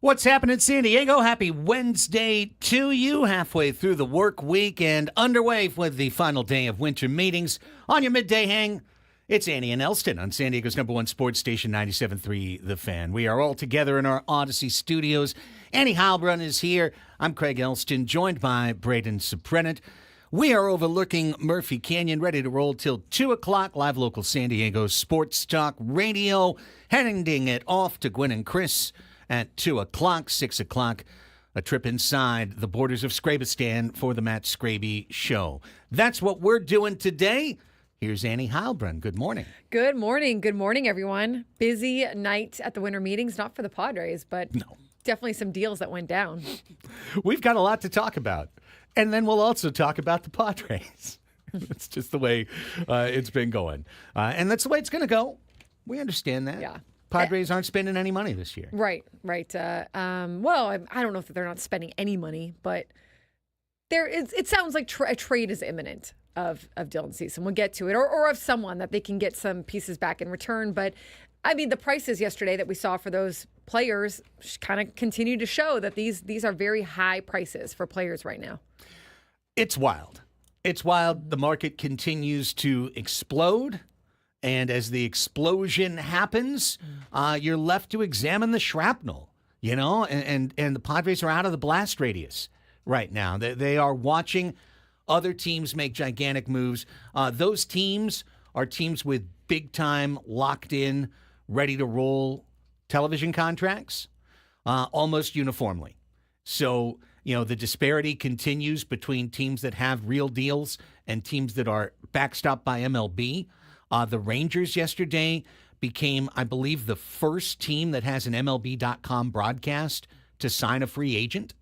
What's happening, San Diego? Happy Wednesday to you. Halfway through the work week and underway with the final day of winter meetings. On your midday hang, it's Annie and Elsten on San Diego's #1 sports station, 97.3 The Fan. We are all together in our Odyssey studios. Annie Heilbrunn is here. I'm Craig Elsten, joined by Braden Suprenant. We are overlooking Murphy Canyon, ready to roll till 2 o'clock. Live local San Diego sports talk radio. Handing it off to Gwen and Chris at 2 o'clock, 6 o'clock, a trip inside the borders of Scrabistan for the Matt Scraby Show. That's what we're doing today. Here's Annie Heilbrunn. Good morning. Good morning. Good morning, everyone. Busy night at the winter meetings, not for the Padres, but definitely some deals that went down. We've got a lot to talk about. And then we'll also talk about the Padres. It's just the way it's been going. And that's the way it's going to go. We understand that. Yeah. Padres aren't spending any money this year. Right. Well, I don't know if they're not spending any money, but it sounds like a trade is imminent of Dylan Cease, and we'll get to it, or of someone that they can get some pieces back in return. But, I mean, the prices yesterday that we saw for those players kind of continue to show that these are very high prices for players right now. It's wild. It's wild. The market continues to explode. And as the explosion happens, you're left to examine the shrapnel, and the Padres are out of the blast radius right now. They are watching other teams make gigantic moves. Those teams are teams with big-time, locked-in, ready-to-roll television contracts almost uniformly. So, the disparity continues between teams that have real deals and teams that are backstopped by MLB. The Rangers yesterday became, I believe, the first team that has an MLB.com broadcast to sign a free agent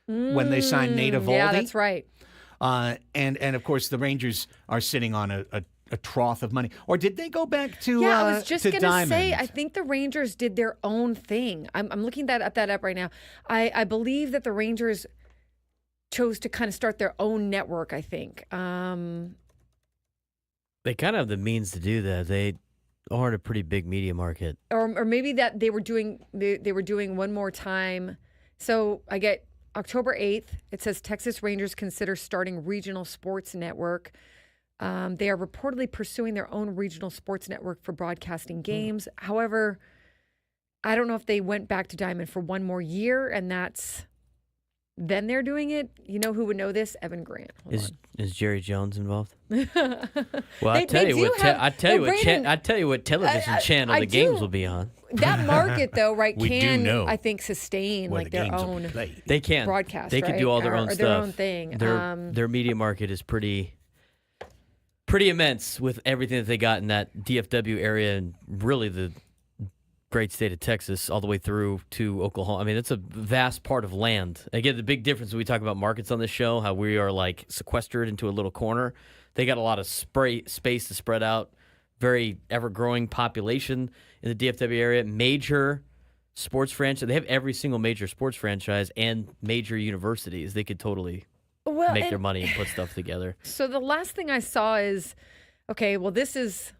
when they signed Nate Eovaldi. Yeah, that's right. And of course, the Rangers are sitting on a trough of money. Or did they go back to I was just going to say, I think the Rangers did their own thing. I'm looking that up right now. I believe that the Rangers chose to kind of start their own network, I think. They kind of have the means to do that. They are in a pretty big media market. Or maybe that they were doing one more time. So I get October 8th. It says Texas Rangers consider starting regional sports network. They are reportedly pursuing their own regional sports network for broadcasting games. However, I don't know if they went back to Diamond for one more year, and then they're doing it. You know who would know this? Evan Grant. Is Jerry Jones involved? Well, I tell you what television channel the games will be on. That market, though, right, can I think sustain like their own. They can broadcast. They can do all their own stuff. Their own thing. Their media market is pretty immense with everything that they got in that DFW area and really the great state of Texas all the way through to Oklahoma. I mean, it's a vast part of land. Again, the big difference when we talk about markets on this show, how we are like sequestered into a little corner. They got a lot of space to spread out, very ever-growing population in the DFW area, major sports franchise. They have every single major sports franchise and major universities. They could totally make their money and put stuff together. So the last thing I saw is, this is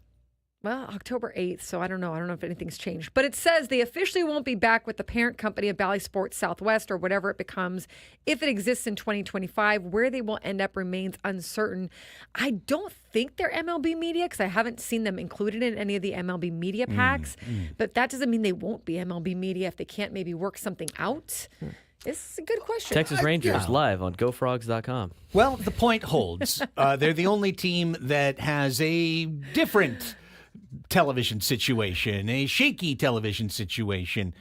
October 8th, so I don't know. I don't know if anything's changed. But it says they officially won't be back with the parent company of Bally Sports Southwest or whatever it becomes if it exists in 2025. Where they will end up remains uncertain. I don't think they're MLB media because I haven't seen them included in any of the MLB media packs. But that doesn't mean they won't be MLB media if they can't maybe work something out. This is a good question. Texas Rangers live on GoFrogs.com. Well, the point holds. They're the only team that has a different television situation, a shaky television situation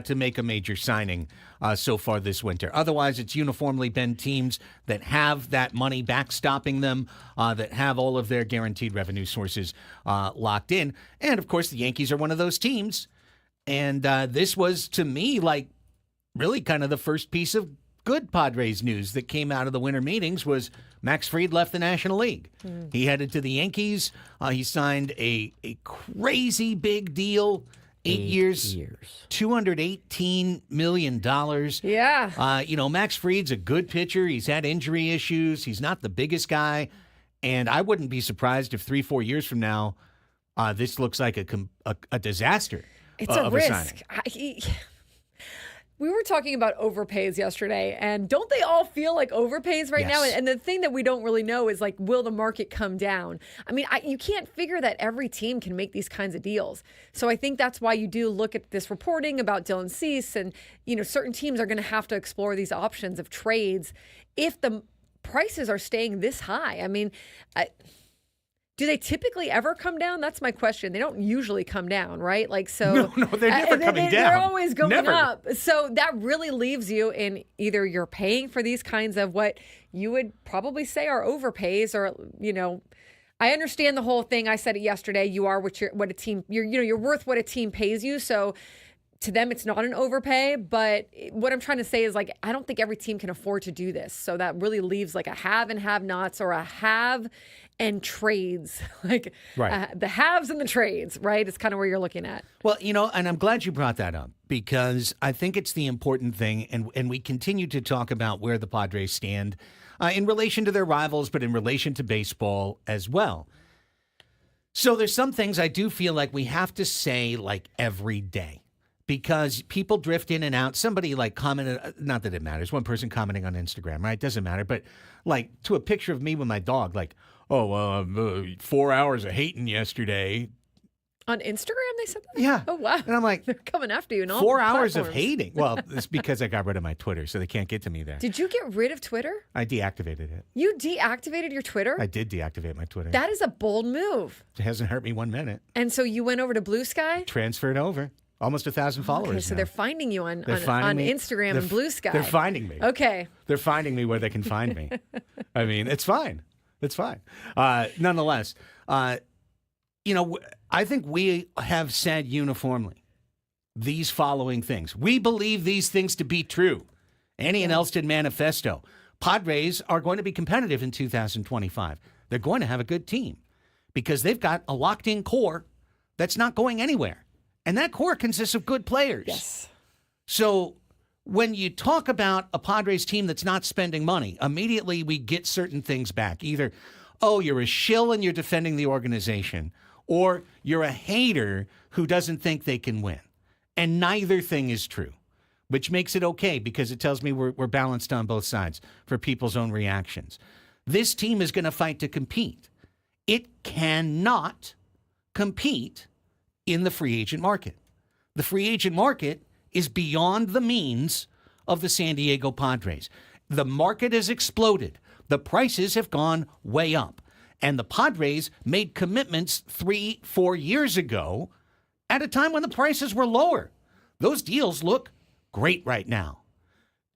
to make a major signing so far this winter. Otherwise, it's uniformly been teams that have that money backstopping them, that have all of their guaranteed revenue sources locked in. And, of course, the Yankees are one of those teams. And this was, to me, like really kind of the first piece of good Padres news that came out of the winter meetings was Max Fried left the National League. He headed to the Yankees. He signed a crazy big deal, 8 years, $218 million. Yeah. Max Fried's a good pitcher. He's had injury issues. He's not the biggest guy. And I wouldn't be surprised if 3-4 years from now, this looks like a disaster. It's a risk. We were talking about overpays yesterday, and don't they all feel like overpays right now? Yes. And the thing that we don't really know is, like, will the market come down? I mean, you can't figure that every team can make these kinds of deals. So I think that's why you do look at this reporting about Dylan Cease, and, certain teams are going to have to explore these options of trades if the prices are staying this high. I mean, do they typically ever come down? That's my question. They don't usually come down, right? Like, so No, they're never coming down. They're always going Never. up. So that really leaves you in either you're paying for these kinds of what you would probably say are overpays, or I understand the whole thing. I said it yesterday. You are what a team. You're worth what a team pays you. So to them, it's not an overpay. But what I'm trying to say is, like, I don't think every team can afford to do this. So that really leaves like a have and have-nots, or a have and trades, like Right. The haves and the trades, right? It's kind of where you're looking at. Well, and I'm glad you brought that up, because I think it's the important thing, and we continue to talk about where the Padres stand in relation to their rivals, but in relation to baseball as well. So there's some things I do feel like we have to say, like, every day, because people drift in and out. Somebody like commented, not that it matters, one person commenting on Instagram, right? Doesn't matter, but like to a picture of me with my dog, like, 4 hours of hating yesterday. On Instagram, they said that? Yeah. Oh, wow. And I'm like, They're coming after you in all 4 hours of platforms. hating. Well, it's because I got rid of my Twitter, so they can't get to me there. Did you get rid of Twitter? I deactivated it. You deactivated your Twitter? I did deactivate my Twitter. That is a bold move. It hasn't hurt me 1 minute. And so you went over to Blue Sky? Transferred over. Almost 1,000 followers. Okay, so now. they're finding you on They're finding me. Instagram They're and Blue Sky. They're finding me. Okay. They're finding me where they can find me. I mean, it's fine. It's fine. Nonetheless, I think we have said uniformly these following things. We believe these things to be true. Annie and Elsten manifesto. Padres are going to be competitive in 2025. They're going to have a good team because they've got a locked-in core that's not going anywhere. And that core consists of good players. Yes. So when you talk about a Padres team that's not spending money, immediately we get certain things back. Either, you're a shill and you're defending the organization, or you're a hater who doesn't think they can win. And neither thing is true, which makes it okay because it tells me we're balanced on both sides for people's own reactions. This team is going to fight to compete. It cannot compete in the free agent market. The free agent market is beyond the means of the San Diego Padres. The market has exploded. The prices have gone way up. And the Padres made commitments 3-4 years ago at a time when the prices were lower. Those deals look great right now.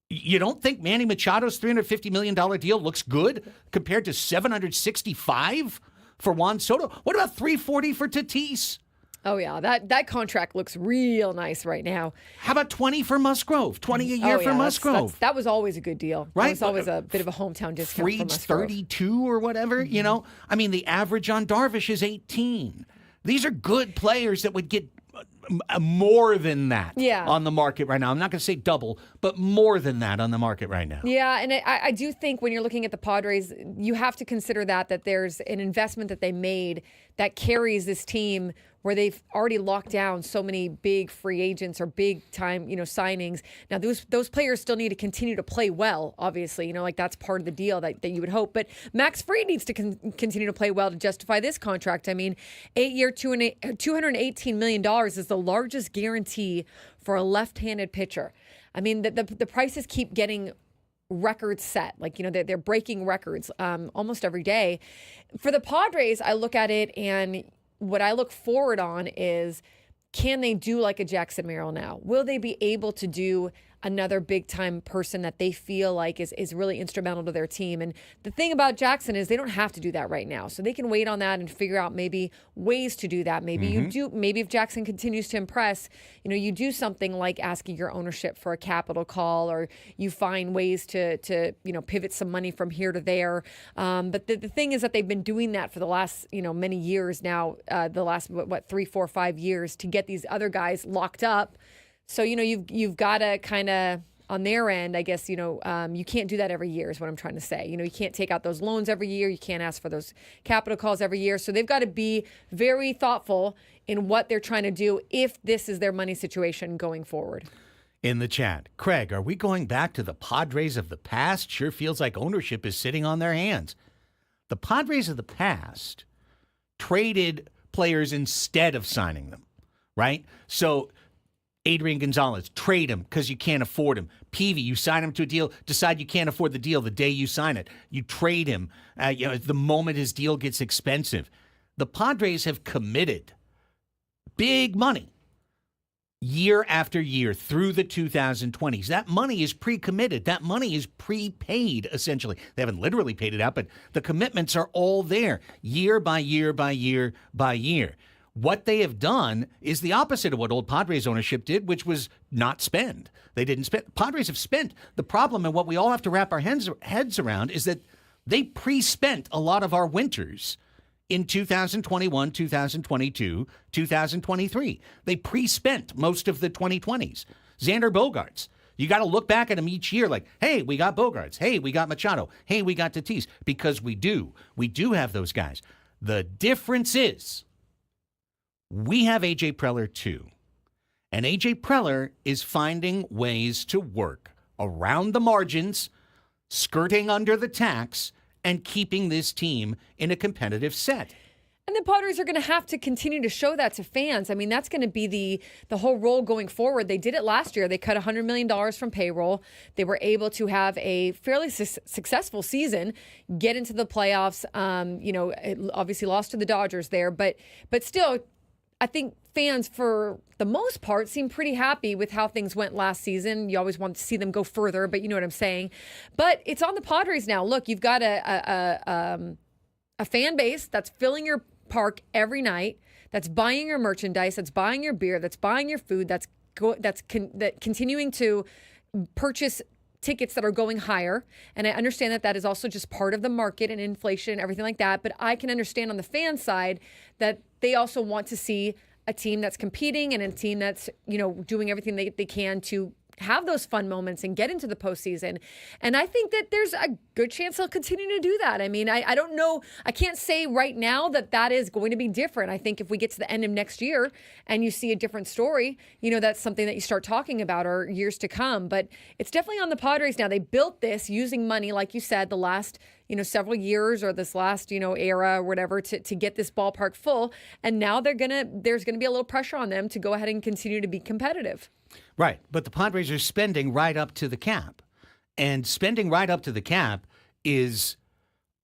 You don't think Manny Machado's $350 million deal looks good compared to $765 for Juan Soto? What about $340 for Tatis? Oh, yeah. That contract looks real nice right now. How about 20 for Musgrove? 20 a year for Musgrove. That was always a good deal. Right? That was always a bit of a hometown discount for Freed's Musgrove. 32 or whatever, I mean, the average on Darvish is 18. These are good players that would get more than that on the market right now. I'm not going to say double, but more than that on the market right now. Yeah, and I do think when you're looking at the Padres, you have to consider that there's an investment that they made that carries this team where they've already locked down so many big free agents or big time, signings. Now those players still need to continue to play well, obviously, like that's part of the deal that you would hope. But Max Fried needs to continue to play well to justify this contract. I mean, 8-year, $218 million is the largest guarantee for a left-handed pitcher. I mean, the prices keep getting records set. Like, they're breaking records almost every day. For the Padres, I look at it, and what I look forward on is, can they do like a Jackson Merrill now? Will they be able to do another big-time person that they feel like is really instrumental to their team? And the thing about Jackson is they don't have to do that right now. So they can wait on that and figure out maybe ways to do that. Maybe you do. Maybe if Jackson continues to impress, you do something like asking your ownership for a capital call, or you find ways to pivot some money from here to there. But the thing is that they've been doing that for the last, many years now, the last, 3, 4, 5 years to get these other guys locked up. So, you've got to kind of, on their end, I guess, you can't do that every year is what I'm trying to say. You can't take out those loans every year. You can't ask for those capital calls every year. So they've got to be very thoughtful in what they're trying to do if this is their money situation going forward. in the chat. Craig, are we going back to the Padres of the past? Sure feels like ownership is sitting on their hands. The Padres of the past traded players instead of signing them, right? So Adrian Gonzalez, trade him because you can't afford him. Peavy, you sign him to a deal, decide you can't afford the deal the day you sign it. You trade him the moment his deal gets expensive. The Padres have committed big money year after year through the 2020s. That money is pre-committed. That money is prepaid, essentially. They haven't literally paid it out, but the commitments are all there year by year by year by year. What they have done is the opposite of what old Padres ownership did, which was not spend. They didn't spend. Padres have spent. The problem, and what we all have to wrap our heads around, is that they pre-spent a lot of our winters in 2021, 2022, 2023. They pre-spent most of the 2020s. Xander Bogaerts. You got to look back at them each year like, hey, we got Bogaerts. Hey, we got Machado. Hey, we got Tatis. Because we do. We do have those guys. The difference is we have A.J. Preller too. And A.J. Preller is finding ways to work around the margins, skirting under the tax, and keeping this team in a competitive set. And the Padres are going to have to continue to show that to fans. I mean, that's going to be the whole role going forward. They did it last year. They cut $100 million from payroll. They were able to have a fairly successful season, get into the playoffs. Obviously lost to the Dodgers there, but still, I think fans, for the most part, seem pretty happy with how things went last season. You always want to see them go further, but you know what I'm saying. But it's on the Padres now. Look, you've got a fan base that's filling your park every night, that's buying your merchandise, that's buying your beer, that's buying your food, that's continuing to purchase tickets that are going higher. And I understand that is also just part of the market and inflation and everything like that. But I can understand on the fan side that they also want to see a team that's competing and a team that's, doing everything they can to have those fun moments and get into the postseason. And I think that there's a good chance they'll continue to do that. I mean, I don't know. I can't say right now that is going to be different. I think if we get to the end of next year and you see a different story, that's something that you start talking about or years to come. But it's definitely on the Padres now. They built this using money, like you said, the last several years or this last, era or whatever to get this ballpark full. And now there's going to be a little pressure on them to go ahead and continue to be competitive. Right. But the Padres are spending right up to the cap. And spending right up to the cap is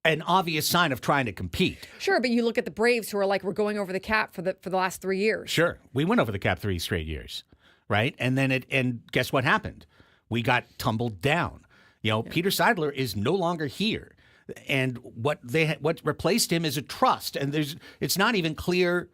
an obvious sign of trying to compete. Sure, but you look at the Braves who are like, we're going over the cap for the last 3 years. Sure. We went over the cap 3 straight years. Right? And then and guess what happened? We got tumbled down. Peter Seidler is no longer here. And what replaced him is a trust. And it's not even clear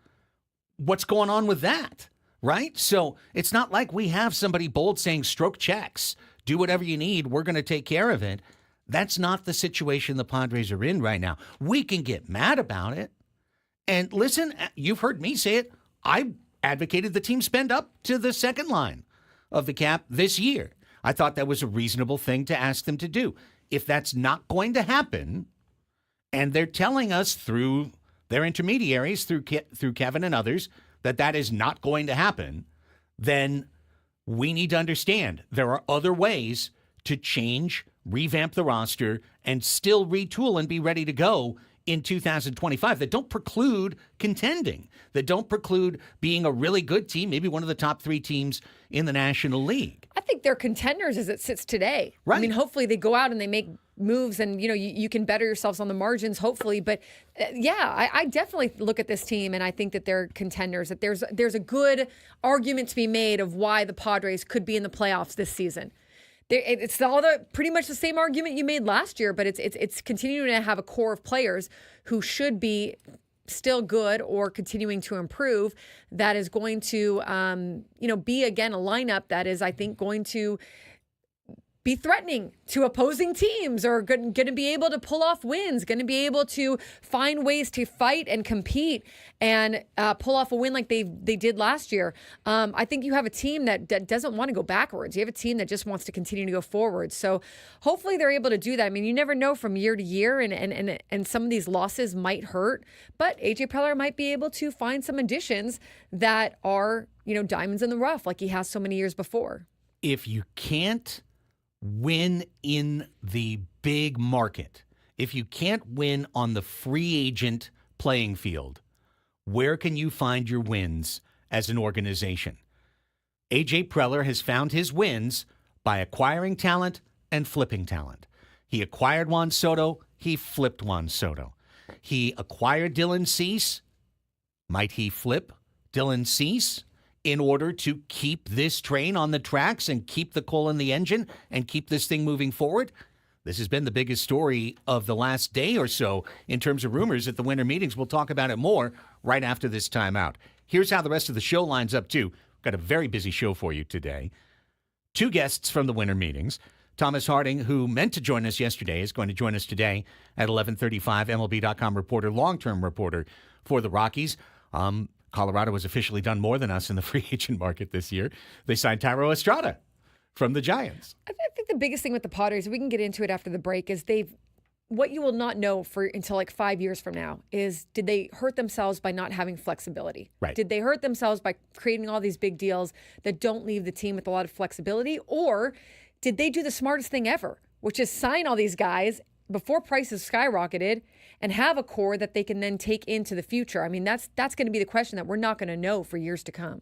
what's going on with that. Right? So it's not like we have somebody bold saying, stroke checks, do whatever you need, we're going to take care of it. That's not the situation the Padres are in right now. We can get mad about it. And listen, you've heard me say it. I advocated the team spend up to the second line of the cap this year. I thought that was a reasonable thing to ask them to do. If that's not going to happen, and they're telling us through their intermediaries, through Kevin and others, that is not going to happen, then we need to understand there are other ways to change, revamp the roster, and still retool and be ready to go in 2025 that don't preclude contending, that don't preclude being a really good team, maybe one of the top 3 teams in the National League. I think they're contenders as it sits today. Right. I mean, hopefully they go out and they make moves and, you can better yourselves on the margins, hopefully. But I definitely look at this team and I think that they're contenders, that there's a good argument to be made of why the Padres could be in the playoffs this season. It's all pretty much the same argument you made last year, but it's continuing to have a core of players who should be still good or continuing to improve. That is going to, be again a lineup that is, I think, going to be threatening to opposing teams, or going to be able to pull off wins, going to be able to find ways to fight and compete and pull off a win like they did last year. I think you have a team that doesn't want to go backwards. You have a team that just wants to continue to go forward. So hopefully they're able to do that. I mean, you never know from year to year, and some of these losses might hurt, but A.J. Preller might be able to find some additions that are, diamonds in the rough like he has so many years before. if you can't win in the big market, if you can't win on the free agent playing field, where can you find your wins as an organization? A.J. Preller has found his wins by acquiring talent and flipping talent. He acquired Juan Soto. He flipped Juan Soto. He acquired Dylan Cease. Might he flip Dylan Cease in order to keep this train on the tracks and keep the coal in the engine and keep this thing moving forward? This has been the biggest story of the last day or so in terms of rumors at the winter meetings. We'll talk about it more right after this timeout. Here's how the rest of the show lines up, too. Got a very busy show for you today. 2 guests from the winter meetings. Thomas Harding, who meant to join us yesterday, is going to join us today at 11:35. MLB.com reporter, long-term reporter for the Rockies. Colorado has officially done more than us in the free agent market this year. They signed Thairo Estrada from the Giants. I think the biggest thing with the Padres, we can get into it after the break, is what you will not know until like 5 years from now is, did they hurt themselves by not having flexibility? Right. Did they hurt themselves by creating all these big deals that don't leave the team with a lot of flexibility? Or did they do the smartest thing ever, which is sign all these guys before prices skyrocketed and have a core that they can then take into the future? I mean, that's going to be the question that we're not going to know for years to come.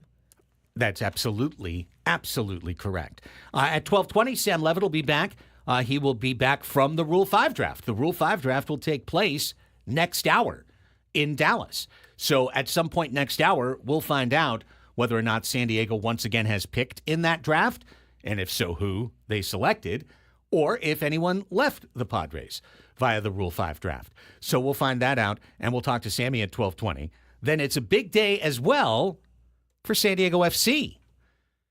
That's absolutely correct. At 12:20, Sam Levitt will be back. He will be back from the Rule 5 draft. The Rule 5 draft will take place next hour in Dallas. So at some point next hour, we'll find out whether or not San Diego once again has picked in that draft, and if so, who they selected, or if anyone left the Padres via the Rule 5 draft. So we'll find that out, and we'll talk to Sammy at 12:20. Then it's a big day as well for San Diego FC,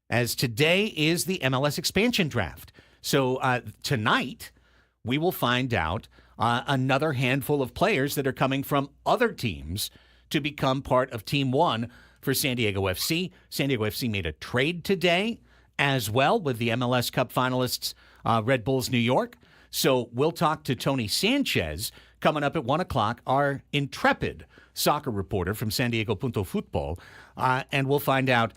as today is the MLS expansion draft. So tonight, we will find out another handful of players that are coming from other teams to become part of Team 1 for San Diego FC. San Diego FC made a trade today as well with the MLS Cup finalists, Red Bulls New York. So we'll talk to Tony Sanchez coming up at 1 o'clock, our intrepid soccer reporter from San Diego Punto Futbol, and we'll find out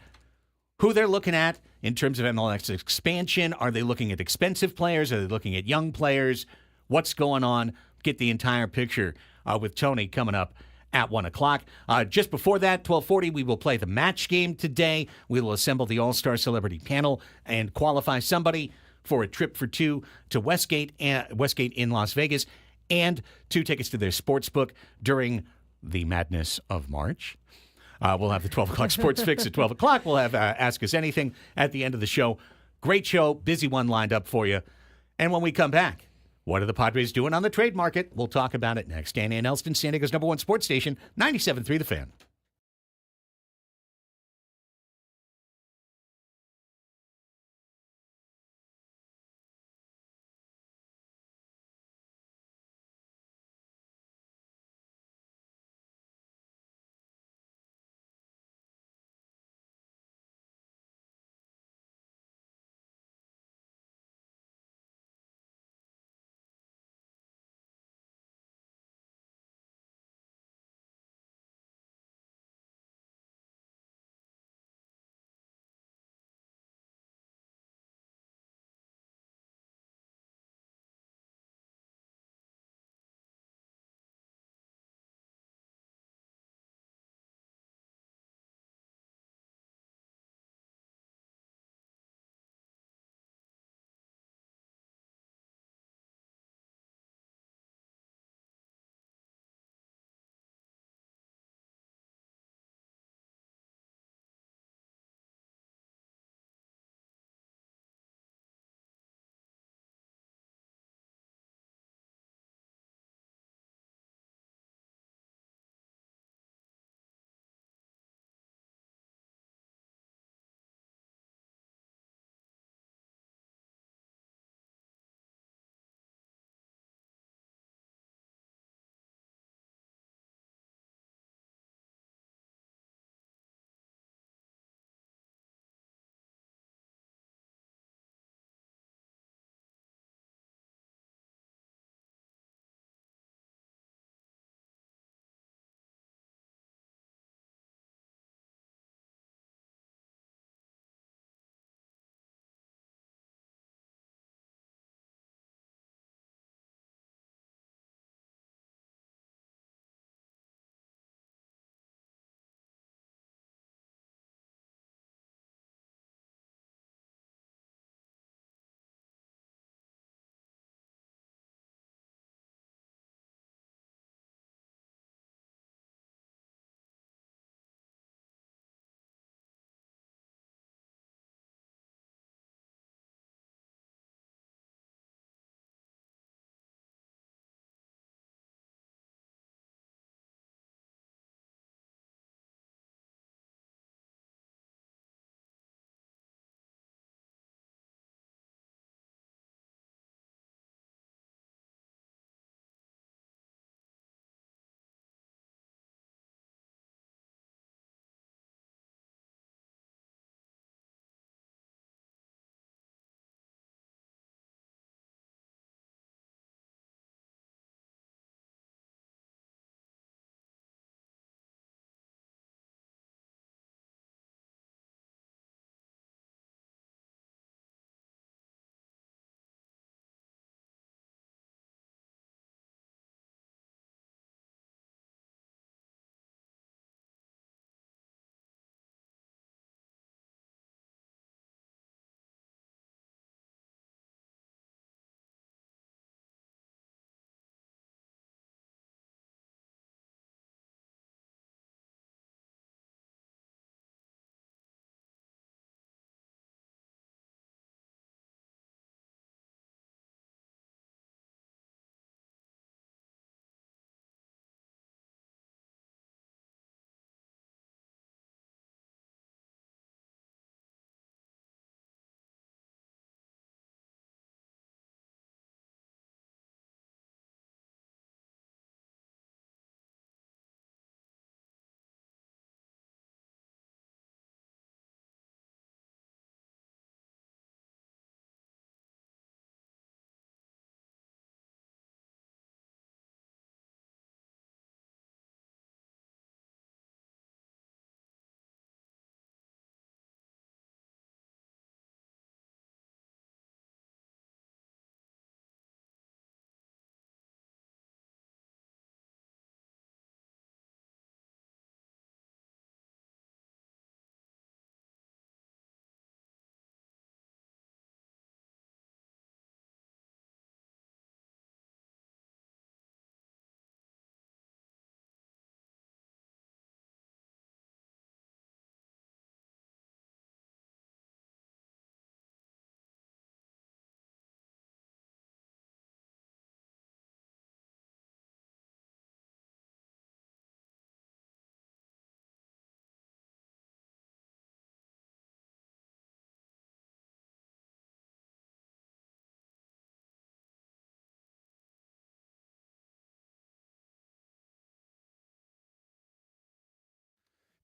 who they're looking at in terms of MLS expansion. Are they looking at expensive players? Are they looking at young players? What's going on? Get the entire picture with Tony coming up at 1 o'clock. Just before that, 12:40, we will play the match game today. We will assemble the All-Star Celebrity Panel and qualify somebody for a trip for 2 to Westgate in Las Vegas, and 2 tickets to their sports book during the madness of March. We'll have the 12 o'clock sports fix at 12 o'clock. We'll have Ask Us Anything at the end of the show. Great show, busy one lined up for you. And when we come back, what are the Padres doing on the trade market? We'll talk about it next. Danny and Elsten, San Diego's #1 sports station, 97.3 The Fan.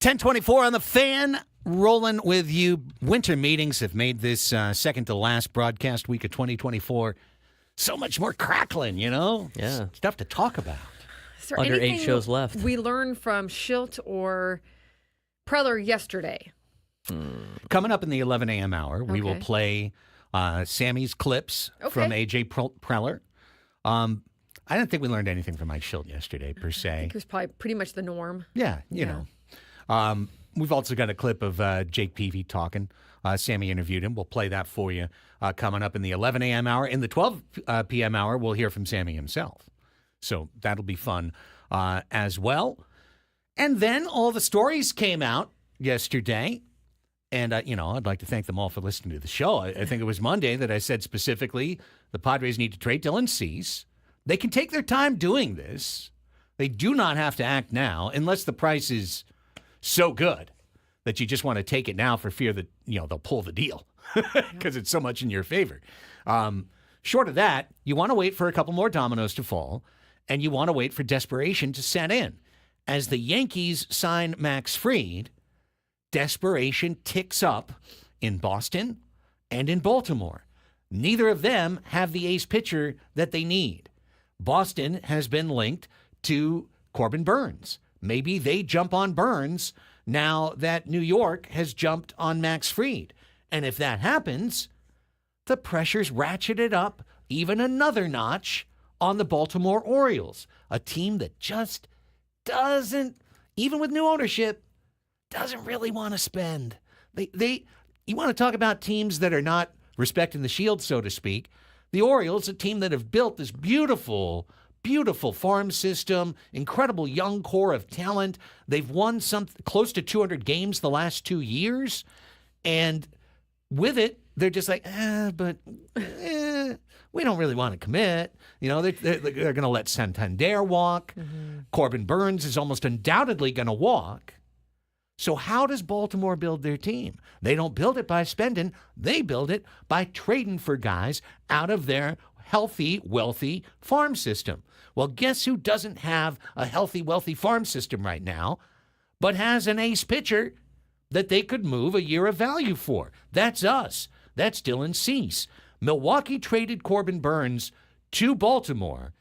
1024 on the Fan, rolling with you. Winter meetings have made this second to last broadcast week of 2024 so much more crackling, you know? Yeah. Stuff to talk about. Is there Under 8 anything shows left. we learned from Schilt or Preller yesterday? Coming up in the 11 a.m. hour, we will Okay. play Sammy's clips from AJ Preller. I don't think we learned anything from Mike Schilt yesterday, per se. It was probably pretty much the norm. Yeah, you know. We've also got a clip of Jake Peavy talking. Sammy interviewed him. We'll play that for you coming up in the 11 a.m. hour. In the 12 p.m. hour, we'll hear from Sammy himself. So that'll be fun as well. And then all the stories came out yesterday. And, I'd like to thank them all for listening to the show. I think it was Monday that I said specifically the Padres need to trade Dylan Cease. They can take their time doing this. They do not have to act now unless the price is so good that you just want to take it now for fear that, they'll pull the deal because it's so much in your favor. Short of that, you want to wait for a couple more dominoes to fall, and you want to wait for desperation to set in. As the Yankees sign Max Fried, desperation ticks up in Boston and in Baltimore. Neither of them have the ace pitcher that they need. Boston has been linked to Corbin Burns. Maybe they jump on Burns now that New York has jumped on Max Fried. And if that happens, the pressure's ratcheted up even another notch on the Baltimore Orioles, a team that just doesn't, even with new ownership, doesn't really want to spend. You want to talk about teams that are not respecting the shield, so to speak. The Orioles, a team that have built this beautiful, beautiful farm system, incredible young core of talent. They've won close to 200 games the last 2 years. And with it, they're just like, we don't really want to commit. They're going to let Santander walk. Mm-hmm. Corbin Burns is almost undoubtedly going to walk. So how does Baltimore build their team? They don't build it by spending. They build it by trading for guys out of their healthy, wealthy farm system. Well, guess who doesn't have a healthy, wealthy farm system right now, but has an ace pitcher that they could move a year of value for? That's us. That's Dylan Cease. Milwaukee traded Corbin Burns to Baltimore,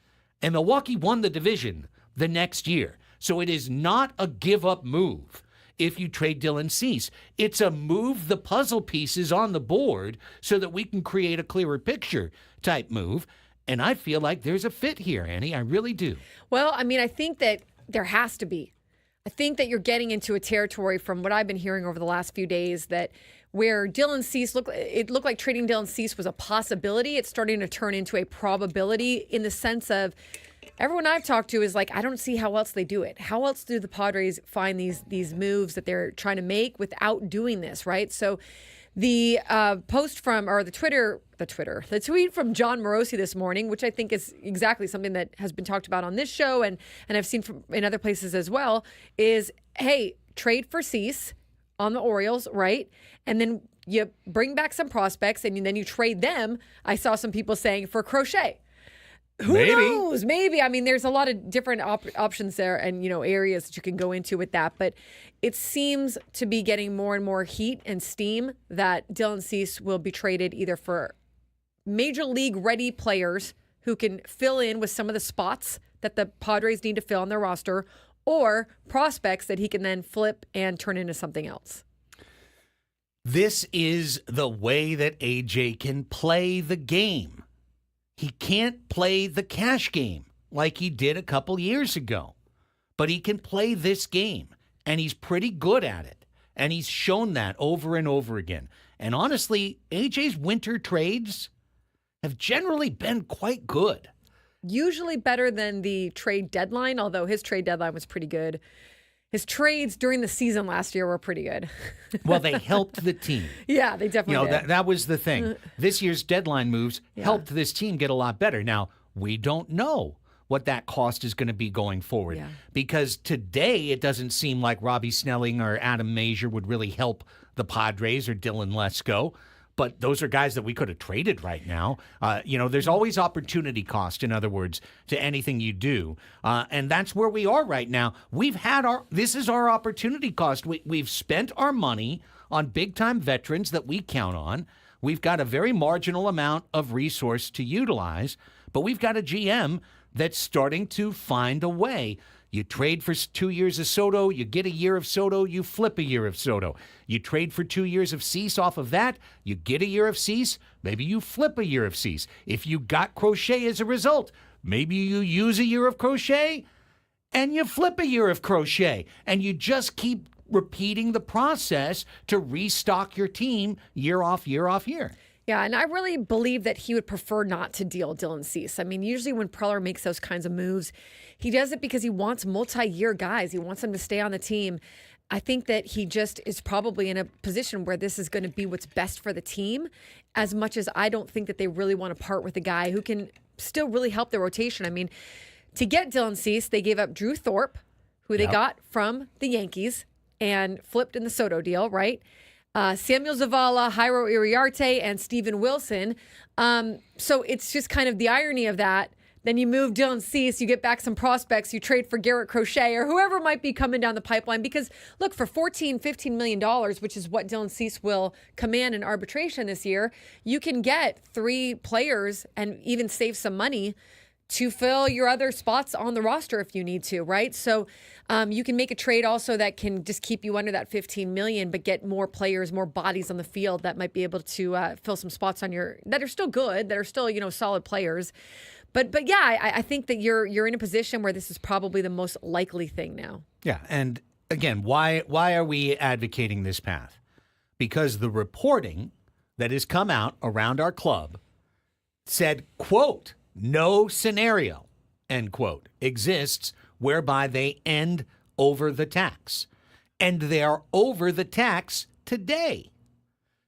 and Milwaukee won the division the next year. So it is not a give-up move. If you trade Dylan Cease, it's a move the puzzle pieces on the board so that we can create a clearer picture type move. And I feel like there's a fit here, Annie. I really do. Well, I think that there has to be. I think that you're getting into a territory from what I've been hearing over the last few days that where Dylan Cease looked like trading Dylan Cease was a possibility. It's starting to turn into a probability in the sense of everyone I've talked to is like, I don't see how else they do it. How else do the Padres find these moves that they're trying to make without doing this, right? So the post from, or the tweet from John Morosi this morning, which I think is exactly something that has been talked about on this show and I've seen in other places as well, is, hey, trade for Cease on the Orioles, right? And then you bring back some prospects and then you trade them. I saw some people saying for Crochet. Who knows? Maybe. There's a lot of different options there and, areas that you can go into with that. But it seems to be getting more and more heat and steam that Dylan Cease will be traded either for major league ready players who can fill in with some of the spots that the Padres need to fill on their roster or prospects that he can then flip and turn into something else. This is the way that AJ can play the game. He can't play the cash game like he did a couple years ago, but he can play this game, and he's pretty good at it, and he's shown that over and over again. And honestly, AJ's winter trades have generally been quite good. Usually better than the trade deadline, although his trade deadline was pretty good. His trades during the season last year were pretty good. Well, they helped the team. Yeah, they definitely did. That was the thing. This year's deadline moves helped this team get a lot better. Now, we don't know what that cost is going to be going forward because today it doesn't seem like Robbie Snelling or Adam Major would really help the Padres or Dylan Lesko. but those are guys that we could have traded right now. There's always opportunity cost, in other words, to anything you do. And that's where we are right now. This is our opportunity cost. We've spent our money on big-time veterans that we count on. We've got a very marginal amount of resource to utilize, but we've got a GM that's starting to find a way. You trade for 2 years of Soto, you get a year of Soto, you flip a year of Soto. You trade for 2 years of Cease off of that, you get a year of Cease, maybe you flip a year of Cease. If you got Crochet as a result, maybe you use a year of Crochet and you flip a year of Crochet. And you just keep repeating the process to restock your team year off year off year. Yeah, and I really believe that he would prefer not to deal Dylan Cease. I mean, usually when Preller makes those kinds of moves, he does it because he wants multi-year guys. He wants them to stay on the team. I think that he just is probably in a position where this is going to be what's best for the team, as much as I don't think that they really want to part with a guy who can still really help the rotation. I mean, to get Dylan Cease, they gave up Drew Thorpe, who they got from the Yankees and flipped in the Soto deal, right? Samuel Zavala, Jairo Iriarte, and Steven Wilson. So it's just kind of the irony of that. Then you move Dylan Cease, you get back some prospects, you trade for Garrett Crochet or whoever might be coming down the pipeline. Because, look, for $14-15 million, which is what Dylan Cease will command in arbitration this year, you can get 3 players and even save some money to fill your other spots on the roster if you need to, right? So you can make a trade also that can just keep you under that $15 million, but get more players, more bodies on the field that might be able to fill some spots on that are still good, that are still, solid players. But yeah, I think that you're in a position where this is probably the most likely thing now. Yeah, and again, why are we advocating this path? Because the reporting that has come out around our club said, quote, no scenario, end quote, exists whereby they end over the tax. And they are over the tax today.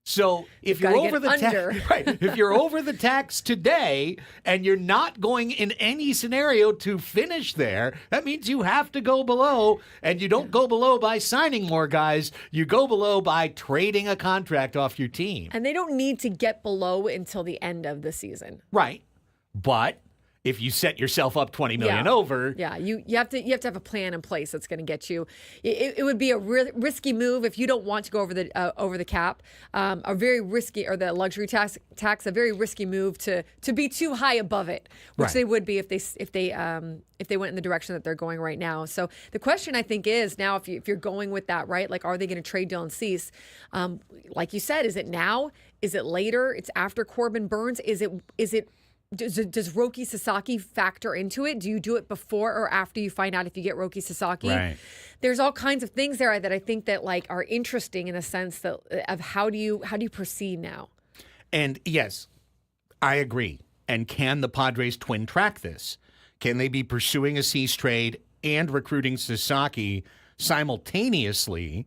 So if you're over the tax, right, if you're over the tax today and you're not going in any scenario to finish there, that means you have to go below, and you don't go below by signing more guys. You go below by trading a contract off your team. And they don't need to get below until the end of the season. Right. But if you set yourself up $20 million over. Yeah, you have to have a plan in place that's going to get you. It would be a risky move if you don't want to go over the cap. A very risky, or the luxury tax, a very risky move to be too high above it, which they would be if they went in the direction that they're going right now. So the question, I think, is now if you're going with that, right? Like, are they going to trade Dylan Cease? Like you said, is it now? Is it later? It's after Corbin Burns? Is it? Does Roki Sasaki factor into it? Do you do it before or after you find out if you get Roki Sasaki? Right. There's all kinds of things there that I think that are interesting in a sense of how do you proceed now? And yes, I agree. And can the Padres twin track this? Can they be pursuing a Cease trade and recruiting Sasaki simultaneously?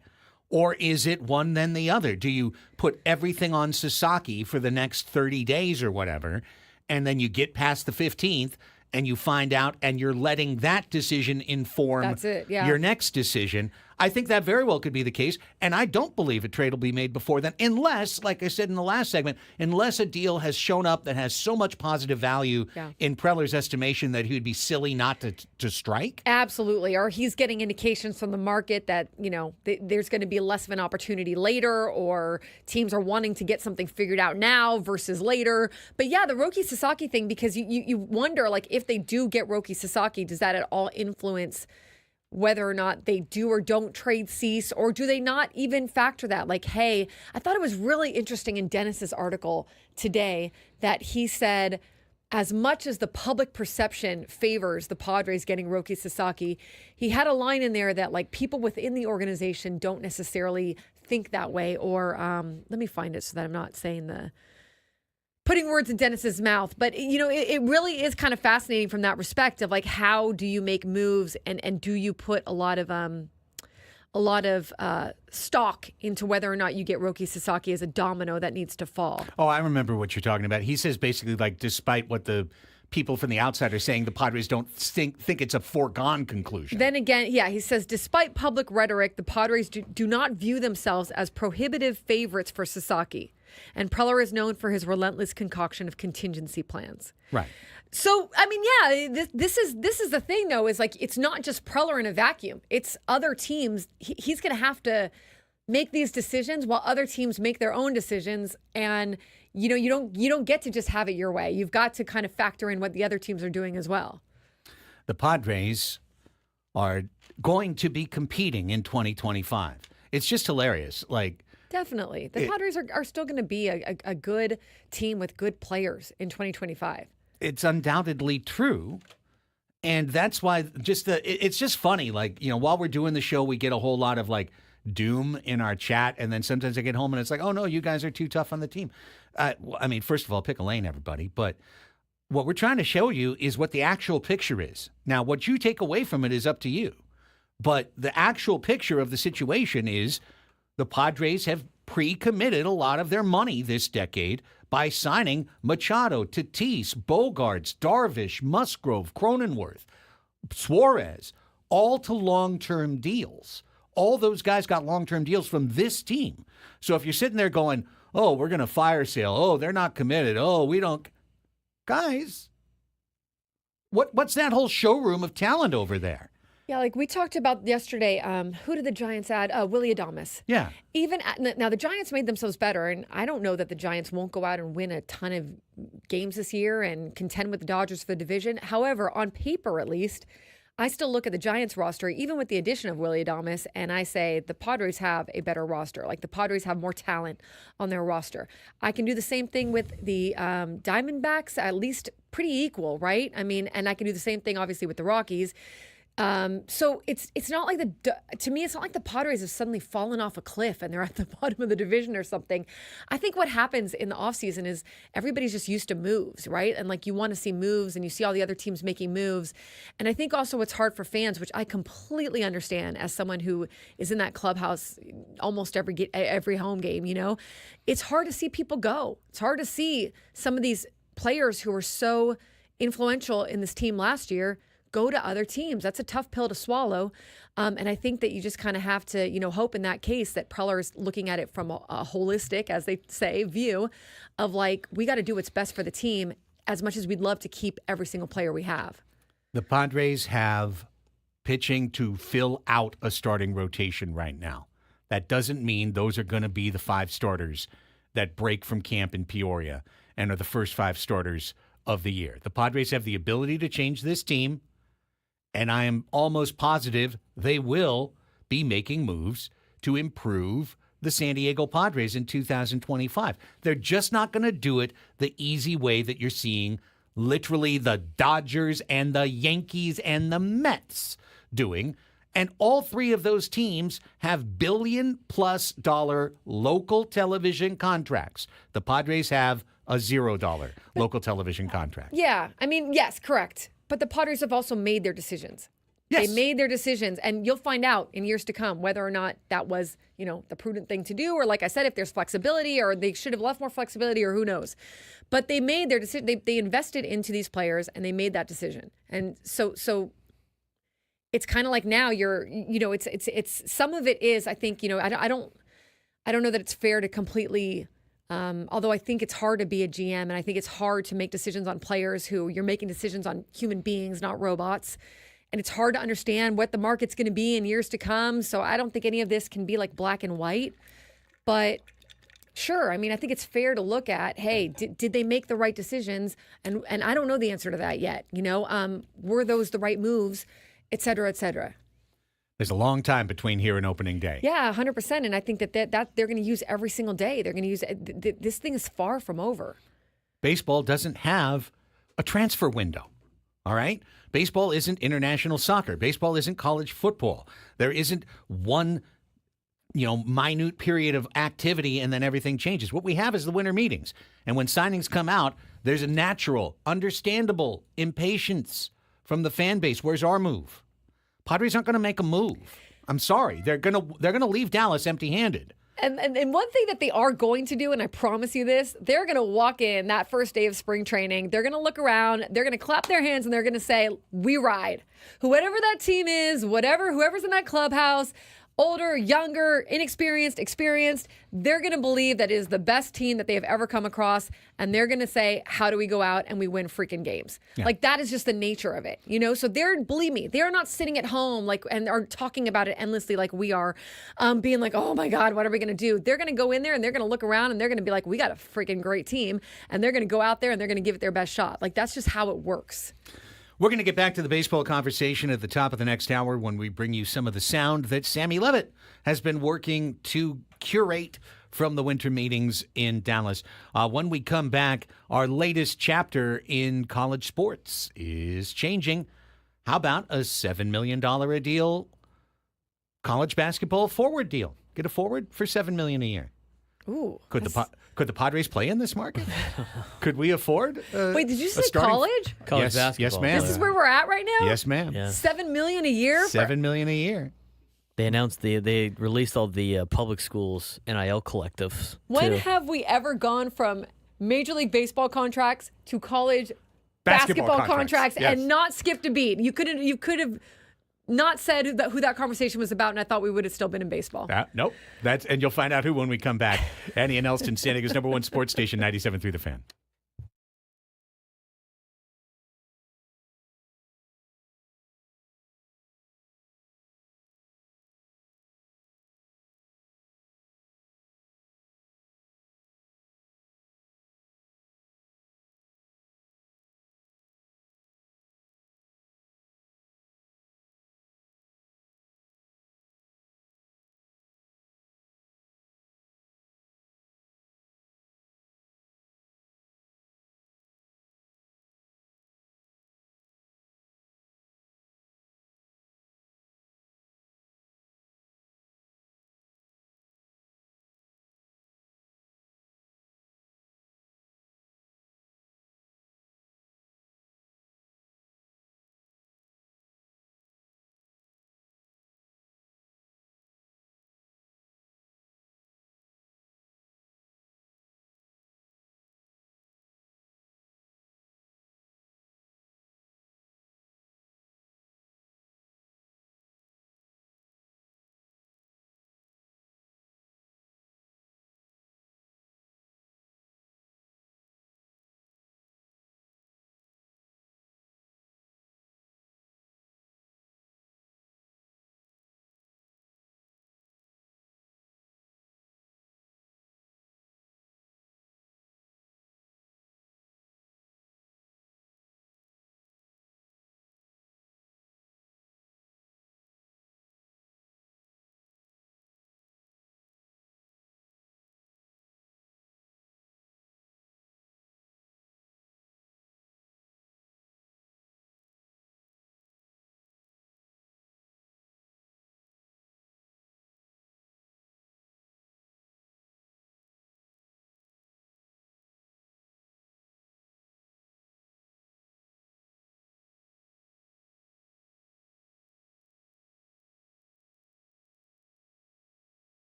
Or is it one then the other? Do you put everything on Sasaki for the next 30 days or whatever, and then you get past the 15th and you find out and you're letting that decision inform your next decision? I think that very well could be the case, and I don't believe a trade will be made before then, unless, like I said in the last segment, unless a deal has shown up that has so much positive value in Preller's estimation that he would be silly not to strike. Absolutely, or he's getting indications from the market that, there's going to be less of an opportunity later, or teams are wanting to get something figured out now versus later. But yeah, the Roki Sasaki thing, because you wonder, like, if they do get Roki Sasaki, does that at all influence whether or not they do or don't trade Cease, or do they not even factor that? Like, hey, I thought it was really interesting in Dennis's article today that he said, as much as the public perception favors the Padres getting Roki Sasaki, he had a line in there that, like, people within the organization don't necessarily think that way. Or let me find it so that I'm not putting words in Dennis's mouth. But, it really is kind of fascinating from that respect of, like, how do you make moves and do you put a lot of stock into whether or not you get Roki Sasaki as a domino that needs to fall? Oh, I remember what you're talking about. He says basically, like, despite what the people from the outside are saying, the Padres don't think it's a foregone conclusion. Then again, he says, despite public rhetoric, the Padres do not view themselves as prohibitive favorites for Sasaki. And Preller is known for his relentless concoction of contingency plans. Right. So, I mean, yeah, this is the thing, though, is like it's not just Preller in a vacuum. It's other teams. He's going to have to make these decisions while other teams make their own decisions. And, you don't get to just have it your way. You've got to kind of factor in what the other teams are doing as well. The Padres are going to be competing in 2025. It's just hilarious. Like, definitely. The Padres are still going to be a good team with good players in 2025. It's undoubtedly true. And that's why it's just funny. Like, while we're doing the show, we get a whole lot of like doom in our chat. And then sometimes I get home and it's like, oh, no, you guys are too tough on the team. I mean, first of all, pick a lane, everybody. But what we're trying to show you is what the actual picture is. Now, what you take away from it is up to you. But the actual picture of the situation is the Padres have pre-committed a lot of their money this decade by signing Machado, Tatis, Bogarts, Darvish, Musgrove, Cronenworth, Suarez, all to long-term deals. All those guys got long-term deals from this team. So if you're sitting there going, oh, we're going to fire sale. Oh, they're not committed. Oh, we don't. Guys, what's that whole showroom of talent over there? Yeah, like we talked about yesterday, who did the Giants add? Willie Adames. Yeah. Now the Giants made themselves better, and I don't know that the Giants won't go out and win a ton of games this year and contend with the Dodgers for the division. However, on paper at least, I still look at the Giants roster, even with the addition of Willie Adames, and I say the Padres have a better roster. Like the Padres have more talent on their roster. I can do the same thing with the Diamondbacks, at least pretty equal, right? I mean, and I can do the same thing obviously with the Rockies. So it's not like to me, it's not like the Padres have suddenly fallen off a cliff and they're at the bottom of the division or something. I think what happens in the offseason is everybody's just used to moves, right? And like you want to see moves and you see all the other teams making moves. And I think also what's hard for fans, which I completely understand as someone who is in that clubhouse almost every home game, it's hard to see people go. It's hard to see some of these players who were so influential in this team last year go to other teams. That's a tough pill to swallow. And I think that you just kind of have to, hope in that case that Preller's looking at it from a holistic, as they say, view of like, we got to do what's best for the team as much as we'd love to keep every single player we have. The Padres have pitching to fill out a starting rotation right now. That doesn't mean those are going to be the 5 starters that break from camp in Peoria and are the first 5 starters of the year. The Padres have the ability to change this team. And I am almost positive they will be making moves to improve the San Diego Padres in 2025. They're just not going to do it the easy way that you're seeing literally the Dodgers and the Yankees and the Mets doing. And all 3 of those teams have billion-plus dollar local television contracts. The Padres have a $0 local television contract. Yeah, I mean, yes, correct. But the Padres have also made their decisions. Yes. They made their decisions, and you'll find out in years to come whether or not that was, the prudent thing to do, or like I said, if there's flexibility, or they should have left more flexibility, or who knows. But they made their decision. They invested into these players, and they made that decision. And so it's kind of like now it's some of it is, I think, I don't know that it's fair to completely. Although I think it's hard to be a GM, and I think it's hard to make decisions on players who you're making decisions on human beings, not robots. And it's hard to understand what the market's going to be in years to come. So I don't think any of this can be like black and white. But sure, I mean, I think it's fair to look at, hey, did they make the right decisions? And I don't know the answer to that yet. Were those the right moves, et cetera, et cetera. There's a long time between here and opening day. Yeah, 100%. And I think that they're going to use every single day. They're going to use this thing is far from over. Baseball doesn't have a transfer window. All right? Baseball isn't international soccer. Baseball isn't college football. There isn't one, minute period of activity and then everything changes. What we have is the winter meetings. And when signings come out, there's a natural, understandable impatience from the fan base. Where's our move? Padres aren't going to make a move. I'm sorry. They're going to leave Dallas empty-handed. And one thing that they are going to do, and I promise you this, they're going to walk in that first day of spring training. They're going to look around. They're going to clap their hands, and they're going to say, we ride. Whoever that team is, whoever's in that clubhouse, older, younger, inexperienced, experienced, they're going to believe that is the best team that they have ever come across. And they're going to say, how do we go out and we win freaking games? Yeah. Like, that is just the nature of it, you know? So believe me, they're not sitting at home and are talking about it endlessly like we are, being like, oh my God, what are we going to do? They're going to go in there and they're going to look around and they're going to be like, we got a freaking great team. And they're going to go out there and they're going to give it their best shot. Like, that's just how it works. We're going to get back to the baseball conversation at the top of the next hour when we bring you some of the sound that Sammy Levitt has been working to curate from the winter meetings in Dallas. When we come back, our latest chapter in college sports is changing. How about a $7 million a deal college basketball forward deal? Get a forward for $7 million a year. Ooh. Could the Padres play in this market? Could we afford? Wait, did you say starting... college? College yes, basketball. yes, ma'am. This is where we're at right now? Yes, ma'am. Yeah. $7 million a year? $7 million a year. They announced they released all the public schools NIL collectives. When too. have we ever gone from Major League Baseball contracts to college basketball contracts yes. and not skipped a beat? You could have not said who that conversation was about, and I thought we would have still been in baseball. Nope. And you'll find out who when we come back. Annie and Elsten, San Diego's #1 sports station, 97.3 The Fan.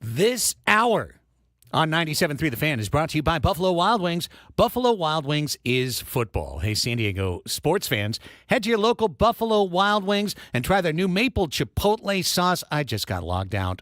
This hour on 97.3 The Fan is brought to you by Buffalo Wild Wings. Buffalo Wild Wings is football. Hey, San Diego sports fans, head to your local Buffalo Wild Wings and try their new maple chipotle sauce. I just got logged out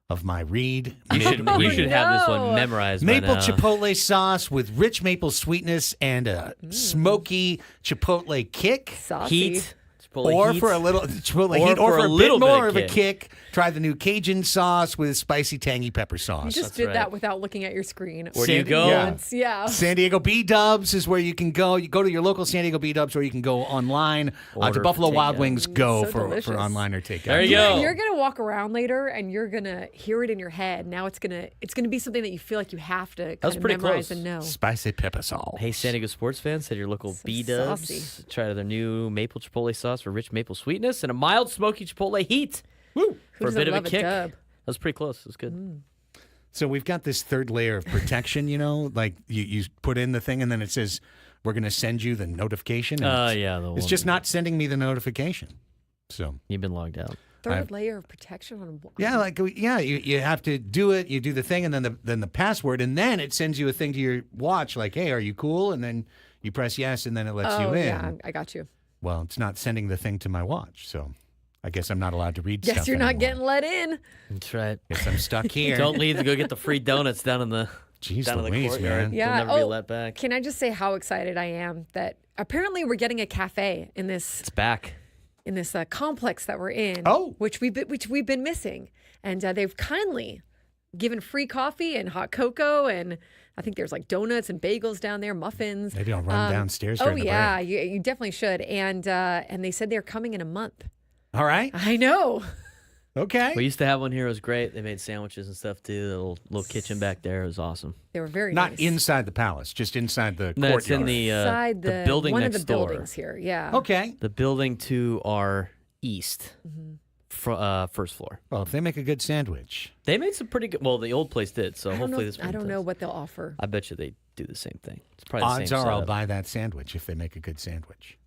of my read. You should have this one memorized. Maple by now. chipotle sauce with rich maple sweetness and a smoky chipotle kick. Saucy. Heat. Chipotle Or heat. for a little chipotle Or heat, or for for a a little bit bit more of of a kick, try the new Cajun sauce with spicy tangy pepper You sauce. just That's did right. that without looking at your screen. Where do you San- go? yeah. Yeah. San Diego B-Dubs is where you can go. You go to your local San Diego B-Dubs, or you can go online to Order Buffalo for Wild takeout. Wings Go So for delicious. online or takeout. There you go. You're gonna walk around later and you're gonna hear it in your head. Now it's gonna be something that you feel like you have to kind was of pretty memorize close. and know. Spicy pepper sauce. Hey, San Diego sports fans, head to your local So B-Dubs. saucy. Try their new maple chipotle sauce for rich maple sweetness and a mild smoky chipotle heat. Woo. Who For a doesn't bit of a love kick. dub? That was pretty close. It was good. So we've got this third layer of protection, like you put in the thing and then it says, we're going to send you the notification. and Yeah. it's just not sending me the notification. So, You've been logged out. Third layer of protection on. you have to do it. You do the thing and then the password, and then it sends you a thing to your watch like, hey, are you cool? And then you press yes, and then it lets you in. Yeah, I got you. Well, it's not sending the thing to my watch, so I guess I'm not allowed to read stuff Guess you're not anymore. getting let in. That's right. Guess I'm stuck here. Don't leave to go get the free donuts down in the Jeez down in the Louise, courtyard. man. Yeah. You'll never be Oh, let back. Can I just say how excited I am that apparently we're getting a cafe in this It's back. complex that we're in. Oh. which we've been missing, and they've kindly given free coffee and hot cocoa, and I think there's like donuts and bagels down there, muffins. Maybe I'll run downstairs Oh during the yeah, break. you definitely should. And they said they're coming in a month. All right. I know. Okay. We used to have one here. It was great. They made sandwiches and stuff too. The little kitchen back there. It was awesome. They were very Not nice. inside the palace, just inside the No, courtyard. it's in Inside the building one next of the door. buildings here. Yeah. Okay. The building to our east, Mm-hmm. first floor. Well, if they make a good sandwich. They made some pretty good. Well, the old place did. So I don't hopefully know, this one I don't does. know what they'll offer. I bet you they do the same thing. It's probably the Odds same are I'll setup. buy that sandwich if they make a good sandwich.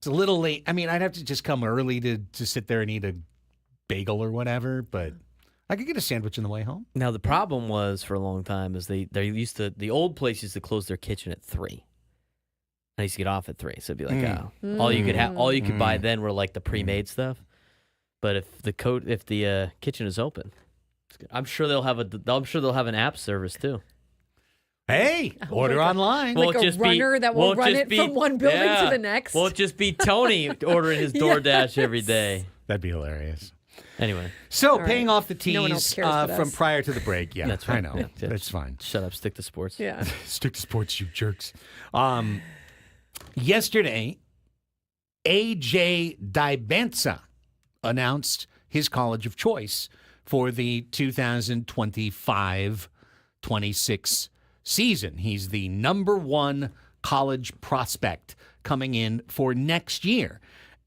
It's a little late. I mean, I'd have to just come early to sit there and eat a bagel or whatever, but I could get a sandwich on the way home. Now the problem was for a long time is they used to the old place used to close their kitchen at 3. I used to get off at 3, so it'd be like all you could have, all you could buy then were like the pre-made stuff. But if the kitchen is open, it's good. I'm sure they'll have an app service too. Hey, order like a- online. Like a runner that will run it from one building to the next. Won't just be Tony ordering his DoorDash every day. That'd be hilarious. Anyway, So, All right. paying off the No one else tease cares but from us. prior to the break. Yeah, That's I right. know. Yeah. That's fine. shut up, stick to sports. Yeah. Stick to sports, you jerks. Yesterday, AJ Dibansa announced his college of choice for the 2025-26 season. He's the number one college prospect coming in for next year.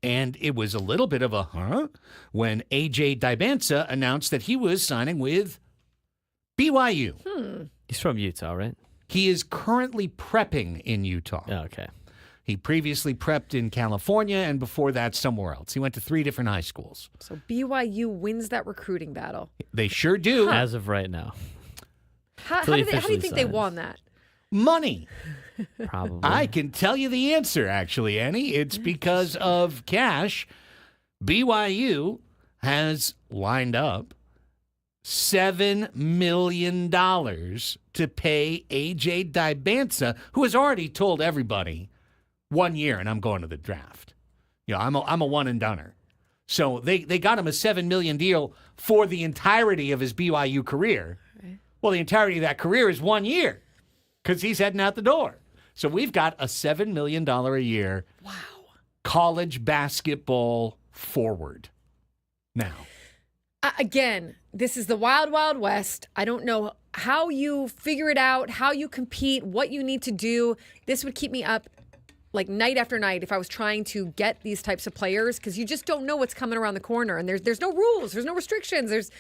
And it was a little bit of a when AJ Dibansa announced that he was signing with BYU. He's from Utah, right? He is currently prepping in Utah. Oh, okay. He previously prepped in California and before that somewhere else. He went to 3 different high schools. So BYU wins that recruiting battle. They sure do. As of right now, How Till he do you officially think they signs. won that? Money. probably. I can tell you the answer, actually, Annie. It's because of cash. BYU has lined up $7 million to pay AJ Dibansa, who has already told everybody 1 year and I'm going to the draft. You know, I'm a one and doneer. So they got him a $7 million deal for the entirety of his BYU career. Right. Well, the entirety of that career is 1 year because he's heading out the door. So we've got a $7 million a year college basketball forward now. Again, this is the wild, wild west. I don't know how you figure it out, how you compete, what you need to do. This would keep me up like night after night if I was trying to get these types of players because you just don't know what's coming around the corner. And there's no rules, there's no restrictions.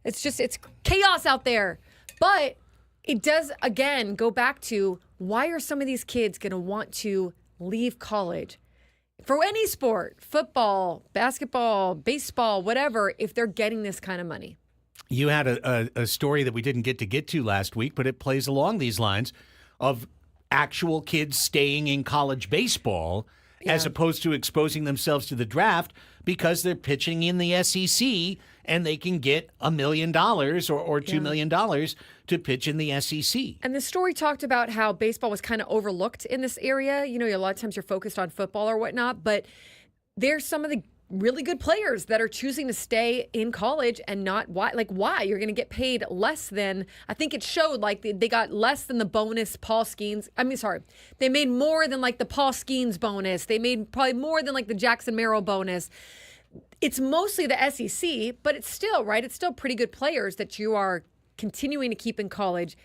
It's chaos out there. But it does, again, go back to why are some of these kids going to want to leave college? For any sport, football, basketball, baseball, whatever, if they're getting this kind of money. you had a story that we didn't get to last week, but it plays along these lines of actual kids staying in college baseball as opposed to exposing themselves to the draft because they're pitching in the SEC and they can get $1 million or $2 million to pitch in the SEC. And the story talked about how baseball was kind of overlooked in this area. You know, a lot of times you're focused on football or whatnot, but there's some of the really good players that are choosing to stay in college and not why. Like, why? You're going to get paid less than, I think it showed like they got less than the bonus Paul Skeens. They made more than like the Paul Skeens bonus. They made probably more than like the Jackson Merrill bonus. It's mostly the SEC, but it's still, right? It's still pretty good players that you are continuing to keep in college.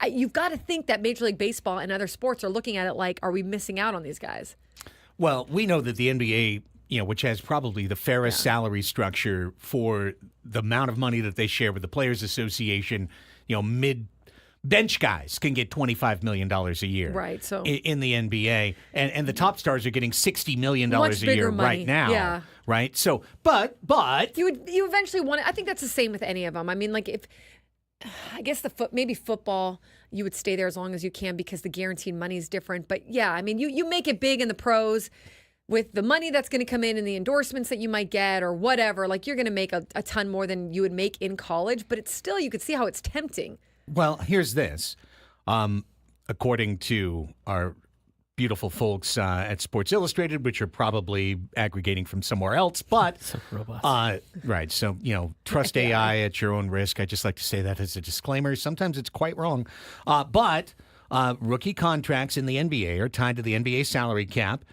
You've got to think that Major League Baseball and other sports are looking at it like, are we missing out on these guys? Well, we know that the NBA, which has probably the fairest salary structure for the amount of money that they share with the Players Association, mid-bench guys can get $25 million a year. Right. So in the NBA. And the top stars are getting $60 million a year right now. Yeah. Right. So, but you eventually want it. I think that's the same with any of them. I mean, like I guess maybe football, you would stay there as long as you can because the guaranteed money is different. But yeah, I mean, you make it big in the pros with the money that's going to come in and the endorsements that you might get or whatever. Like you're going to make a ton more than you would make in college, but it's still, you could see how it's tempting. Well, here's this. According to our beautiful folks at Sports Illustrated, which are probably aggregating from somewhere else, but so robots. Right. So, trust AI at your own risk. I just like to say that as a disclaimer. Sometimes it's quite wrong. But rookie contracts in the NBA are tied to the NBA salary cap,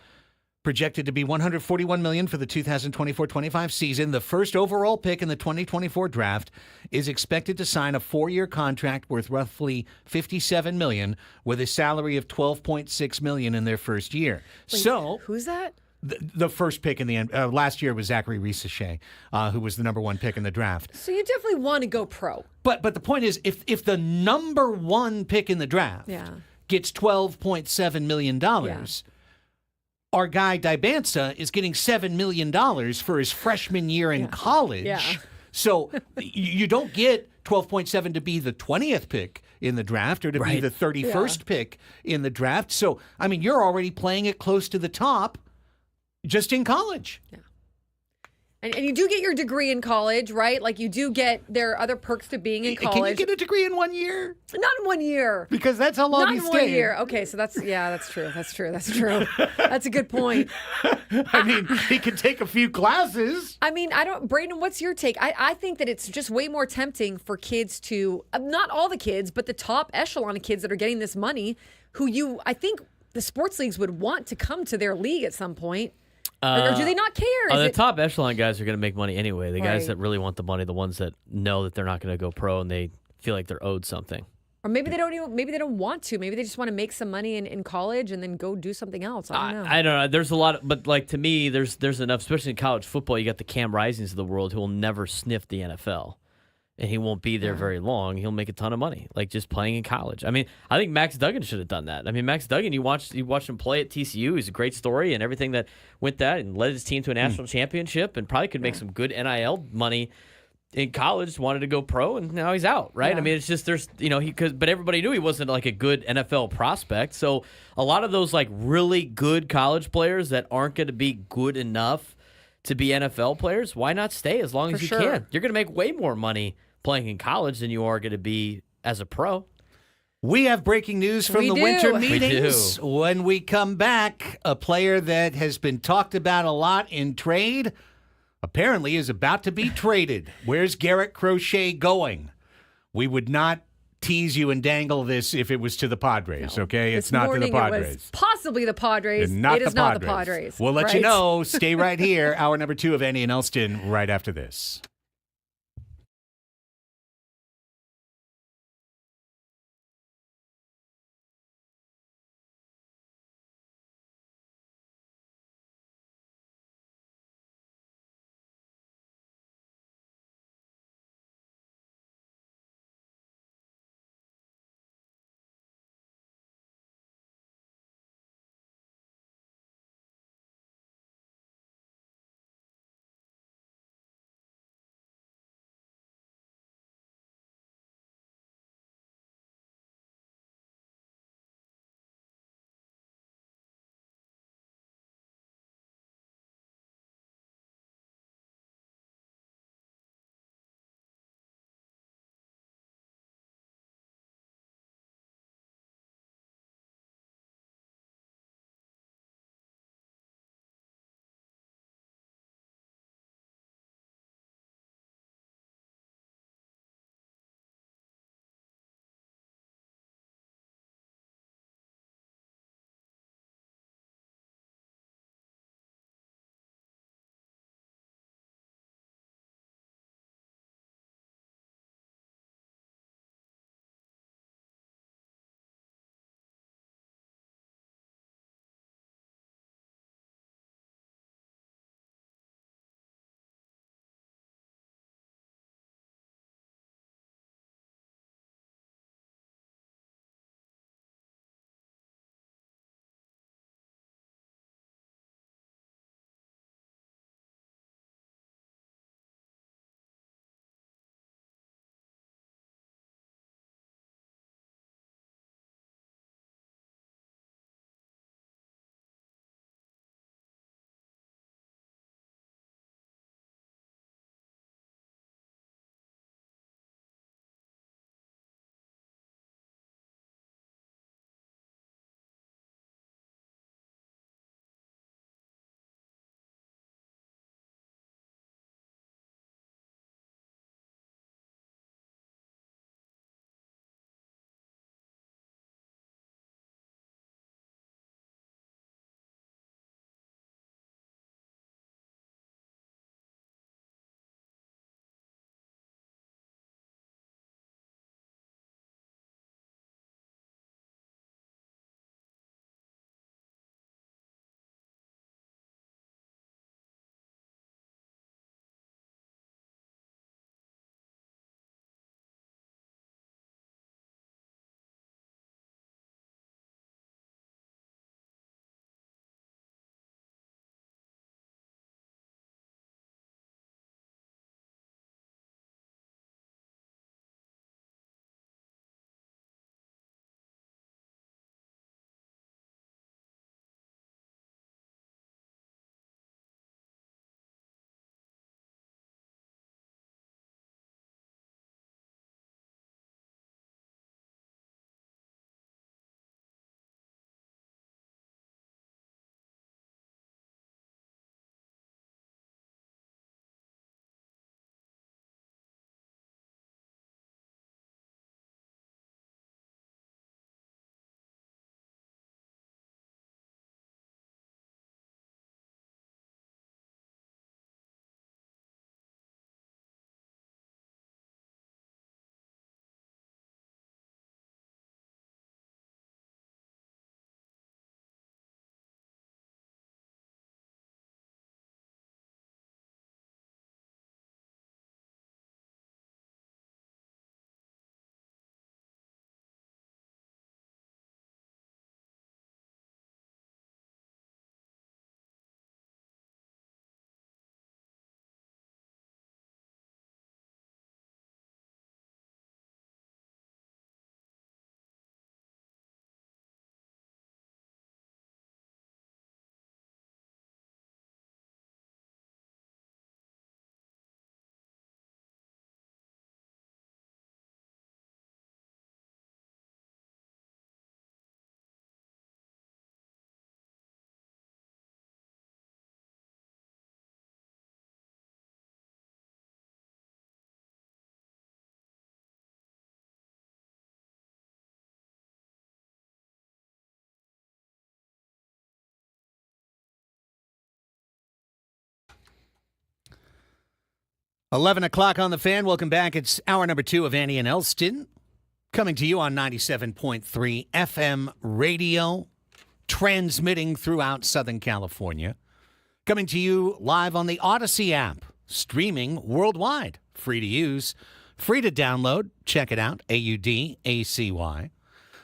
projected to be $141 million for the 2024-25 season. The first overall pick in the 2024 draft is expected to sign a 4-year contract worth roughly $57 million with a salary of $12.6 million in their first year. Wait, so who's that? The first pick in the last year was Zachary Sasaki, who was the number 1 pick in the draft. So you definitely want to go pro. But the point is, if the number 1 pick in the draft gets $12.7 million, our guy Dibansa is getting $7 million for his freshman year in college. Yeah. So you don't get 12.7 to be the 20th pick in the draft or to be the 31st pick in the draft. So, I mean, you're already playing it close to the top just in college. Yeah. And you do get your degree in college, right? Like you do get, there are other perks to being in college. Can you get a degree in 1 year? Not in 1 year. Because that's how long Not you in stay. 1 year. Okay, so that's true. That's a good point. I mean, he can take a few classes. I mean, Brayden, what's your take? I think that it's just way more tempting for kids to, not all the kids, but the top echelon of kids that are getting this money, I think the sports leagues would want to come to their league at some point. Or do they not care? The top echelon guys are going to make money anyway. The guys that really want the money, the ones that know that they're not going to go pro and they feel like they're owed something. Or maybe they don't want to. Maybe they just want to make some money in college and then go do something else. I don't know. I don't know. There's a lot, but like to me, there's enough, especially in college football. You got the Cam Risings of the world who will never sniff the NFL. And he won't be there very long. He'll make a ton of money, like just playing in college. I mean, I think Max Duggan should have done that. I mean, Max Duggan, you watched him play at TCU. He's a great story and everything that went that, and led his team to a national championship, and probably could make some good NIL money in college. Wanted to go pro, and now he's out, right? I mean, it's just but everybody knew he wasn't like a good NFL prospect. So a lot of those like really good college players that aren't going to be good enough to be NFL players, why not stay as long as you can? You're going to make way more money playing in college than you are going to be as a pro. We have breaking news from the winter meetings. When we come back, a player that has been talked about a lot in trade apparently is about to be traded. Where's Garrett Crochet going? We would not tease you and dangle this if it was to the Padres, okay? It's not to the Padres. It was possibly the Padres. It is not the Padres. We'll let you know. Stay right here. Hour number 2 of Andy and Elsten right after this. 11 o'clock on the fan. Welcome back. It's hour number 2 of Annie and Elsten, coming to you on 97.3 FM radio, transmitting throughout Southern California. Coming to you live on the Odyssey app, streaming worldwide. Free to use, free to download. Check it out, AUDACY.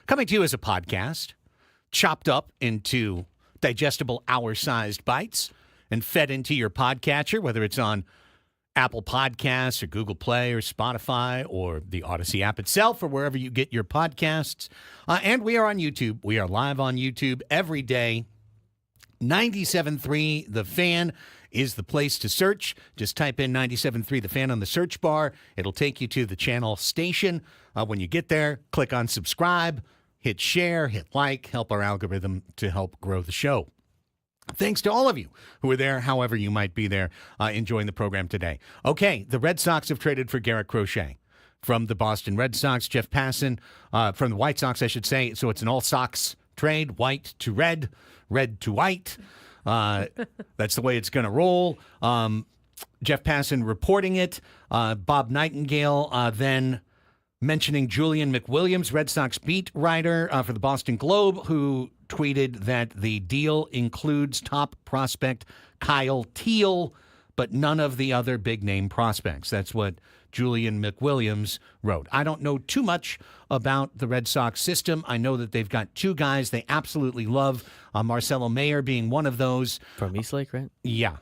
Coming to you as a podcast, chopped up into digestible hour-sized bites and fed into your podcatcher, whether it's on Apple Podcasts or Google Play or Spotify or the Odyssey app itself or wherever you get your podcasts. And we are on YouTube. We are live on YouTube every day. 97.3 The Fan is the place to search. Just type in 97.3 The Fan on the search bar. It'll take you to the channel station. When you get there, click on subscribe, hit share, hit like, help our algorithm to help grow the show. Thanks to all of you who are there, however you might be there, enjoying the program today. Okay, the Red Sox have traded for Garrett Crochet from the Boston Red Sox. Jeff Passan, from the White Sox, I should say. So it's an all-Sox trade, white to red to white. That's the way it's going to roll. Jeff Passan reporting it. Bob Nightingale then mentioning Julian McWilliams, Red Sox beat writer for the Boston Globe, who tweeted that the deal includes top prospect Kyle Teal, but none of the other big-name prospects. That's what Julian McWilliams wrote. I don't know too much about the Red Sox system. I know that they've got 2 guys they absolutely love, Marcelo Mayer being one of those. From Eastlake, right? Yeah.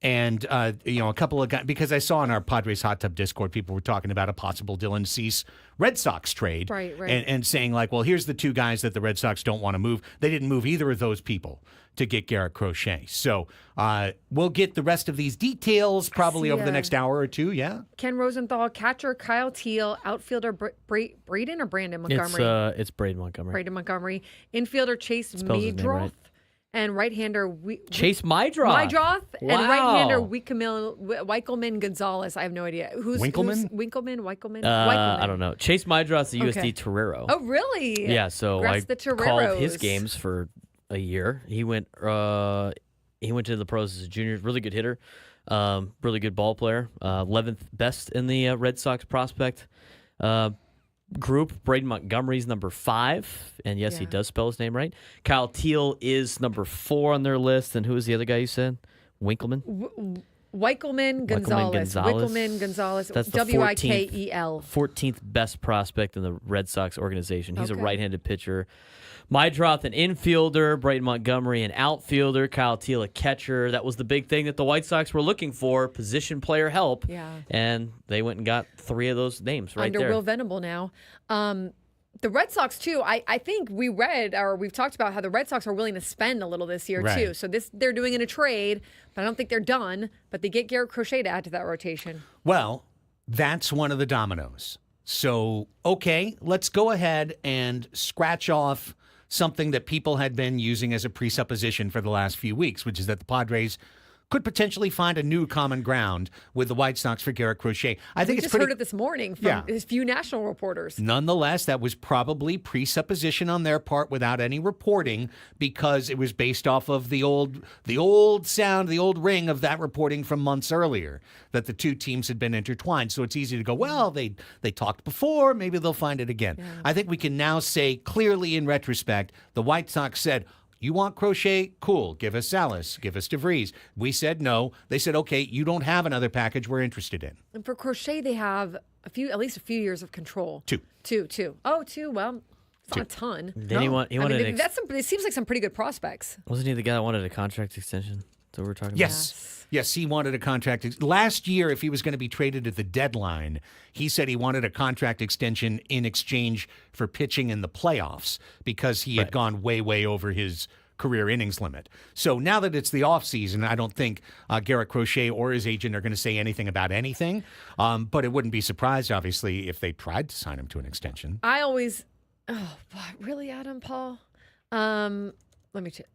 And, a couple of guys, because I saw in our Padres Hot Tub Discord, people were talking about a possible Dylan Cease Red Sox trade. Right. And saying, like, well, here's the 2 guys that the Red Sox don't want to move. They didn't move either of those people to get Garrett Crochet. So we'll get the rest of these details probably over the next hour or 2, yeah? Ken Rosenthal, catcher Kyle Teal, outfielder Braden or Brandon Montgomery? It's Braden Montgomery. Braden Montgomery. Infielder Chase Meadroth. Right. And right-hander Chase Meadroth. Wow. And right-hander Wikelman Gonzalez. I have no idea. Who's Winkleman? Wikelman? I don't know. Chase Meadroth's the USD Okay. Torero. Oh, really? Yeah, so Congrats I the called his Toreros. games for a year. He went to the pros as a junior. Really good hitter. Really good ball player. 11th best in the Red Sox prospect group. Braden Montgomery's number 5, and yes, he does spell his name right. Kyle Teal is number 4 on their list, and who was the other guy you said? Winkleman? Wikelman Gonzalez. Wikelman Gonzalez. That's the Wikel. 14th best prospect in the Red Sox organization. He's a Okay. right-handed pitcher. Meadroth, an infielder. Braden Montgomery, an outfielder. Kyle Teal, a catcher. That was the big thing that the White Sox were looking for, position player help. Yeah. And they went and got 3 of those names right Under there. Will Venable now. The Red Sox, too, I think we've talked about how the Red Sox are willing to spend a little this year, Right. too. So they're doing in a trade, but I don't think they're done. But they get Garrett Crochet to add to that rotation. Well, that's one of the dominoes. So, okay, let's go ahead and scratch off something that people had been using as a presupposition for the last few weeks, which is that the Padres could potentially find a new common ground with the White Sox for Garrett Crochet. I think We it's just pretty. heard it this morning from a few national reporters. Nonetheless, that was probably presupposition on their part without any reporting, because it was based off of the old sound, the old ring of that reporting from months earlier, that the 2 teams had been intertwined. So it's easy to go, well, they talked before, maybe they'll find it again. Yeah. I think we can now say clearly in retrospect, the White Sox said, you want Crochet? Cool. Give us Salas. Give us DeVries. We said no. They said, okay, you don't have another package we're interested in. And for Crochet, they have at least a few years of control. 2. 2. Oh, 2. Well, it's not a ton. Then he wanted it seems like some pretty good prospects. Wasn't he the guy that wanted a contract extension? That's what we're talking Yes, he wanted a contract. Last year, if he was going to be traded at the deadline, he said he wanted a contract extension in exchange for pitching in the playoffs because he had gone way, way over his career innings limit. So now that it's the offseason, I don't think Garrett Crochet or his agent are going to say anything about anything. But it wouldn't be surprised, obviously, if they tried to sign him to an extension. Really, Adam, Paul? Let me check.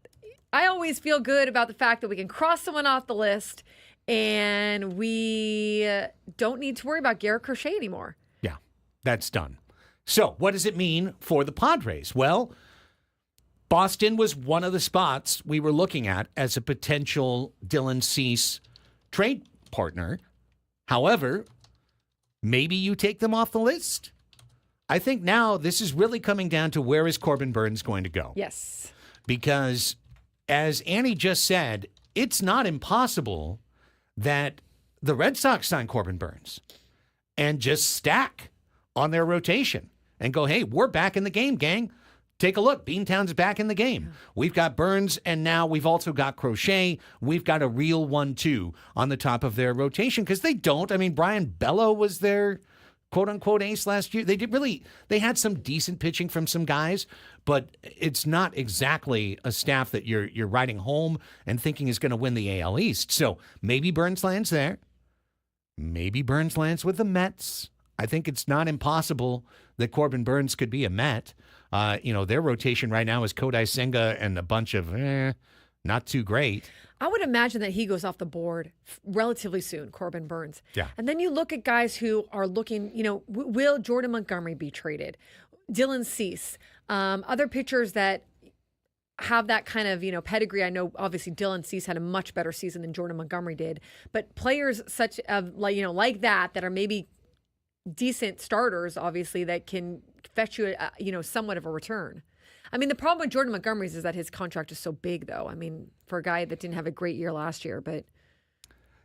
I always feel good about the fact that we can cross someone off the list and we don't need to worry about Garrett Crochet anymore. Yeah, that's done. So what does it mean for the Padres? Well, Boston was one of the spots we were looking at as a potential Dylan Cease trade partner. However, maybe you take them off the list. I think now this is really coming down to where is Corbin Burns going to go? Yes. Because as Annie just said, it's not impossible that the Red Sox sign Corbin Burns and just stack on their rotation and go, hey, we're back in the game, gang. Take a look. Beantown's back in the game. We've got Burns, and now we've also got Crochet. We've got a real 1-2 on the top of their rotation because they don't. I mean, Brian Bello was their quote-unquote ace last year. They had some decent pitching from some guys, but it's not exactly a staff that you're riding home and thinking is going to win the AL East. So maybe Burns lands there. Maybe Burns lands with the Mets. I think it's not impossible that Corbin Burns could be a Met. Their rotation right now is Kodai Senga and a bunch of not too great. I would imagine that he goes off the board relatively soon, Corbin Burns. Yeah. And then you look at guys who are looking, will Jordan Montgomery be traded? Dylan Cease, other pitchers that have that kind of, pedigree. I know obviously Dylan Cease had a much better season than Jordan Montgomery did, but players such like that are maybe decent starters, obviously, that can fetch you, somewhat of a return. I mean, the problem with Jordan Montgomery's is that his contract is so big, though. I mean, for a guy that didn't have a great year last year, but...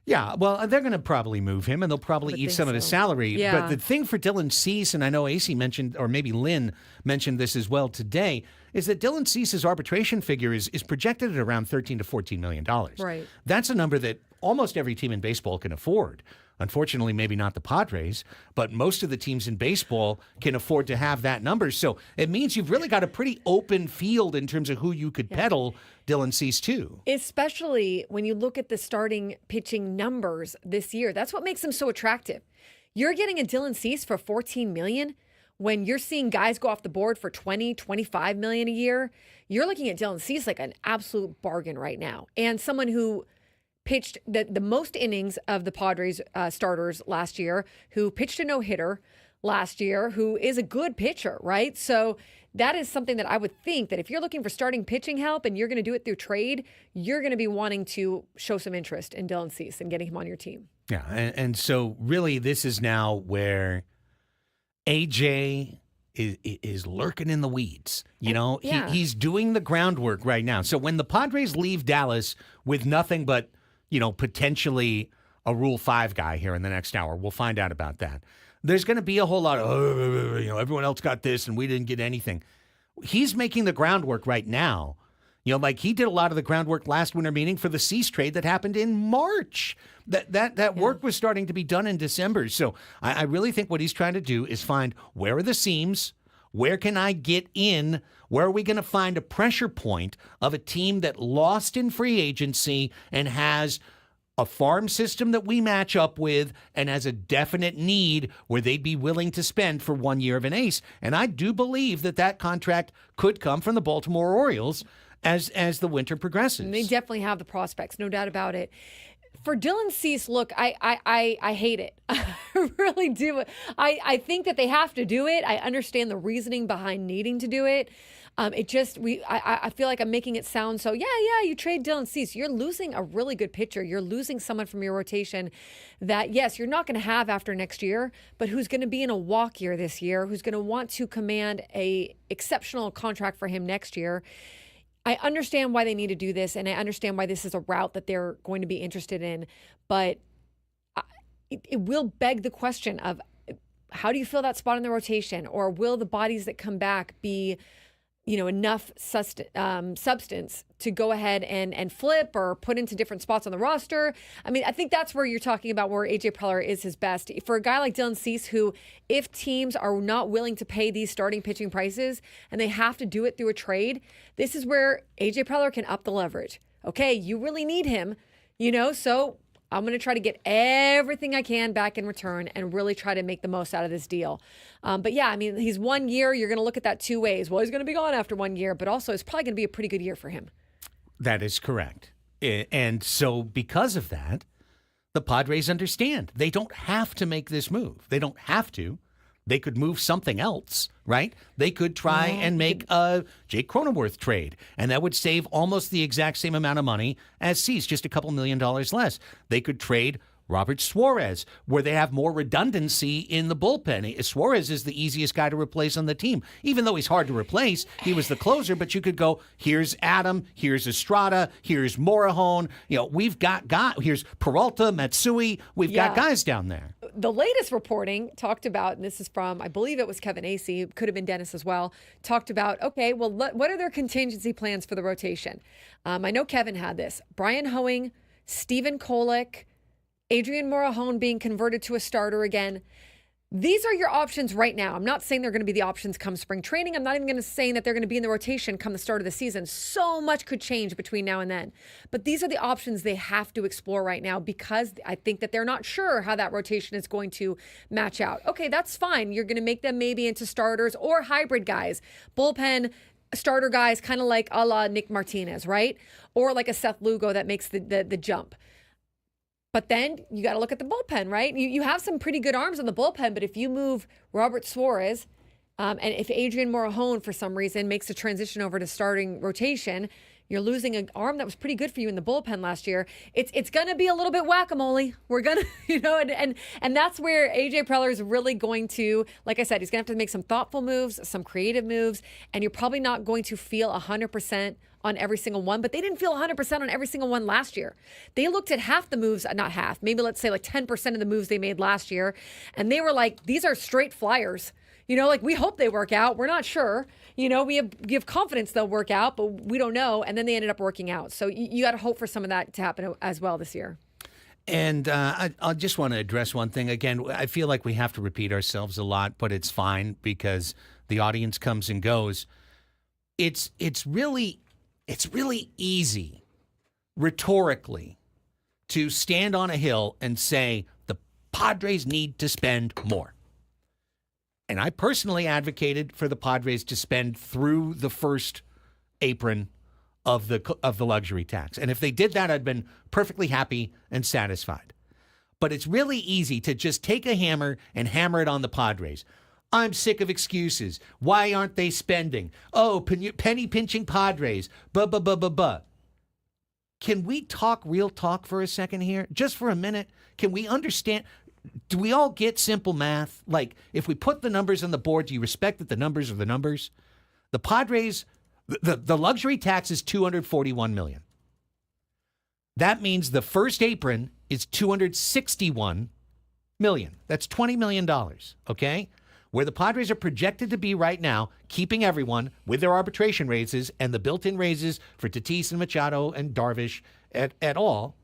Yeah, well, they're going to probably move him, and they'll probably eat some of his salary. Yeah. But the thing for Dylan Cease, and I know AC mentioned, or maybe Lynn mentioned this as well today, is that Dylan Cease's arbitration figure is projected at around $13 to $14 million. Right. That's a number that almost every team in baseball can afford. Unfortunately, maybe not the Padres, but most of the teams in baseball can afford to have that number. So it means you've really got a pretty open field in terms of who you could peddle Dylan Cease to. Especially when you look at the starting pitching numbers this year. That's what makes them so attractive. You're getting a Dylan Cease for $14 million when you're seeing guys go off the board for $20, $25 million a year. You're looking at Dylan Cease like an absolute bargain right now. And someone who pitched the most innings of the Padres starters last year, who pitched a no-hitter last year, who is a good pitcher, right? So that is something that I would think that if you're looking for starting pitching help and you're going to do it through trade, you're going to be wanting to show some interest in Dylan Cease and getting him on your team. Yeah, and so really this is now where AJ is lurking in the weeds. He's doing the groundwork right now. So when the Padres leave Dallas with nothing but potentially a Rule 5 guy here in the next hour. We'll find out about that. There's going to be a whole lot of, everyone else got this and we didn't get anything. He's making the groundwork right now. Like he did a lot of the groundwork last winter meeting for the Cease trade that happened in March. That work was starting to be done in December. So I really think what he's trying to do is find where are the seams, where can I get in? Where are we going to find a pressure point of a team that lost in free agency and has a farm system that we match up with and has a definite need where they'd be willing to spend for 1 year of an ace? And I do believe that contract could come from the Baltimore Orioles as the winter progresses. And they definitely have the prospects, no doubt about it. For Dylan Cease, look, I hate it. I really do. I think that they have to do it. I understand the reasoning behind needing to do it. I feel like I'm making it sound so, you trade Dylan Cease. You're losing a really good pitcher. You're losing someone from your rotation that, yes, you're not going to have after next year, but who's going to be in a walk year this year, who's going to want to command a exceptional contract for him next year. I understand why they need to do this, and I understand why this is a route that they're going to be interested in, but it will beg the question of how do you fill that spot in the rotation, or will the bodies that come back be enough substance to go ahead and flip or put into different spots on the roster. I mean, I think that's where you're talking about where AJ Preller is his best. For a guy like Dylan Cease, who, if teams are not willing to pay these starting pitching prices and they have to do it through a trade, this is where AJ Preller can up the leverage. Okay, you really need him, so I'm going to try to get everything I can back in return and really try to make the most out of this deal. But yeah, I mean, he's 1 year. You're going to look at that two ways. Well, he's going to be gone after 1 year, but also it's probably going to be a pretty good year for him. That is correct. And so because of that, the Padres understand they don't have to make this move. They don't have to. They could move something else, right? They could try and make a Jake Cronenworth trade, and that would save almost the exact same amount of money as Cease, just a couple $1 million less. They could trade Robert Suarez, where they have more redundancy in the bullpen. Suarez is the easiest guy to replace on the team. Even though he's hard to replace, he was the closer, but you could go, here's Adam, here's Estrada, here's Morahone. We've got here's Peralta, Matsui. We've got guys down there. The latest reporting talked about, and this is from, I believe it was Kevin Acee, could have been Dennis as well, talked about, okay, well, what are their contingency plans for the rotation? I know Kevin had this. Brian Hoeing, Stephen Kolek, Adrian Morahone being converted to a starter again. These are your options right now. I'm not saying they're going to be the options come spring training. I'm not even going to say that they're going to be in the rotation come the start of the season. So much could change between now and then. But these are the options they have to explore right now because I think that they're not sure how that rotation is going to match out. Okay, that's fine. You're going to make them maybe into starters or hybrid guys. Bullpen starter guys, kind of like a la Nick Martinez, right? Or like a Seth Lugo that makes the jump. But then you got to look at the bullpen, right? You have some pretty good arms on the bullpen, but if you move Robert Suarez and if Adrian Morahone for some reason makes a transition over to starting rotation, you're losing an arm that was pretty good for you in the bullpen last year. It's going to be a little bit whack-a-mole. We're going to, and that's where AJ Preller is really going to, like I said, he's going to have to make some thoughtful moves, some creative moves, and you're probably not going to feel 100% on every single one, but they didn't feel 100% on every single one last year. They looked at half the moves, not half, maybe let's say like 10% of the moves they made last year, and they were like, these are straight flyers. Like we hope they work out. We're not sure. We have confidence they'll work out, but we don't know. And then they ended up working out. So you got to hope for some of that to happen as well this year. And I just want to address one thing. Again, I feel like we have to repeat ourselves a lot, but it's fine because the audience comes and goes. It's really easy rhetorically to stand on a hill and say the Padres need to spend more. And I personally advocated for the Padres to spend through the first apron of the luxury tax. And if they did that, I'd been perfectly happy and satisfied. But it's really easy to just take a hammer and hammer it on the Padres. I'm sick of excuses. Why aren't they spending? Oh, penny pinching Padres. Can we talk real talk for a second here? Just for a minute. Can we understand? Do we all get simple math? Like, if we put the numbers on the board, do you respect that the numbers are the numbers? The Padres, the luxury tax is $241 million. That means the first apron is $261 million. That's $20 million, okay? Where the Padres are projected to be right now, keeping everyone with their arbitration raises and the built-in raises for Tatis and Machado and Darvish at all,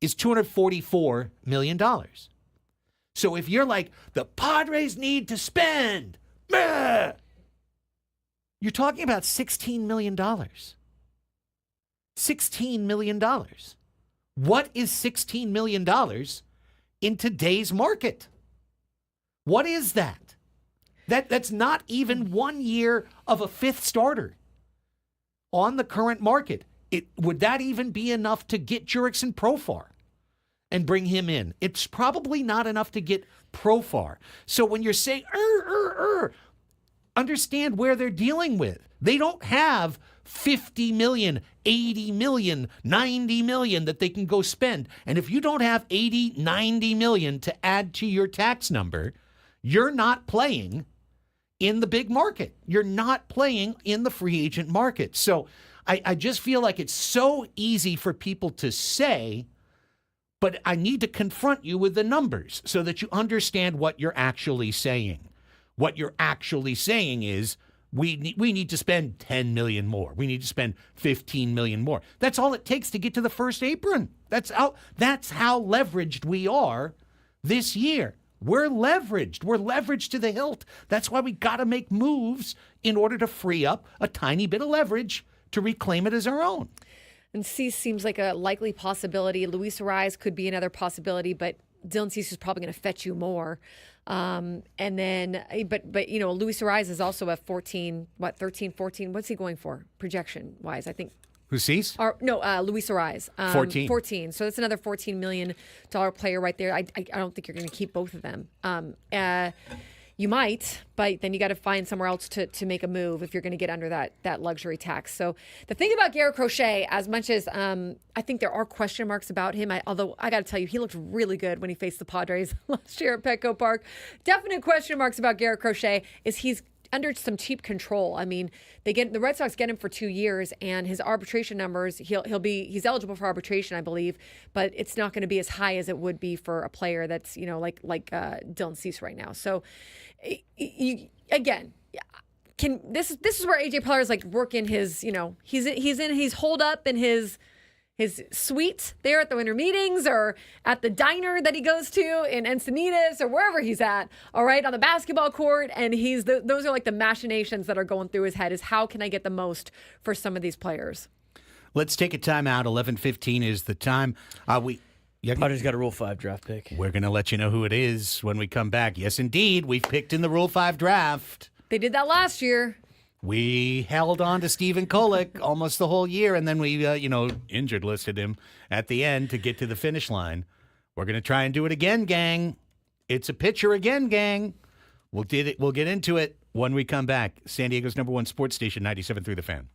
is $244 million. So if you're like, the Padres need to spend, meh, you're talking about $16 million. $16 million. What is $16 million in today's market? What is that? That's not even 1 year of a fifth starter on the current market. Would that even be enough to get Jurickson Profar and bring him in? It's probably not enough to get Profar. So when you're saying, understand where they're dealing with. They don't have 50 million, 80 million, 90 million that they can go spend. And if you don't have 80, 90 million to add to your tax number, you're not playing in the big market. You're not playing in the free agent market. So I just feel like it's so easy for people to say, but I need to confront you with the numbers so that you understand what you're actually saying. What you're actually saying is we need to spend 10 million more. We need to spend 15 million more. That's all it takes to get to the first apron. That's how leveraged we are this year. We're leveraged. We're leveraged to the hilt. That's why we got to make moves in order to free up a tiny bit of leverage to reclaim it as our own. And Cease seems like a likely possibility. Luis Ariz could be another possibility, but Dylan Cease is probably going to fetch you more. And then, but Luis Ariz is also a 13, 14. What's he going for projection wise? I think. Who Cease? Luis Ariz. 14. 14. So that's another $14 million player right there. I don't think you're going to keep both of them. You might, but then you got to find somewhere else to make a move if you're going to get under that luxury tax. So the thing about Garrett Crochet, as much as I think there are question marks about him, although I got to tell you, he looked really good when he faced the Padres last year at Petco Park. Definite question marks about Garrett Crochet is he's under some cheap control. I mean, the Red Sox get him for 2 years, and his arbitration numbers, he's eligible for arbitration, I believe, but it's not going to be as high as it would be for a player that's like Dylan Cease right now. So, again, this is where AJ Preller is like working his, he's holed up in his suite there at the winter meetings or at the diner that he goes to in Encinitas or wherever he's at, all right, on the basketball court. And those are like the machinations that are going through his head is how can I get the most for some of these players? Let's take a timeout. 11:15 is the time. Padres got a Rule 5 draft pick. We're going to let you know who it is when we come back. Yes, indeed. We've picked in the Rule 5 draft. They did that last year. We held on to Stephen Kolek almost the whole year, and then we, injured listed him at the end to get to the finish line. We're going to try and do it again, gang. It's a pitcher again, gang. We'll get into it when we come back. San Diego's #1 sports station, 97.3 The Fan.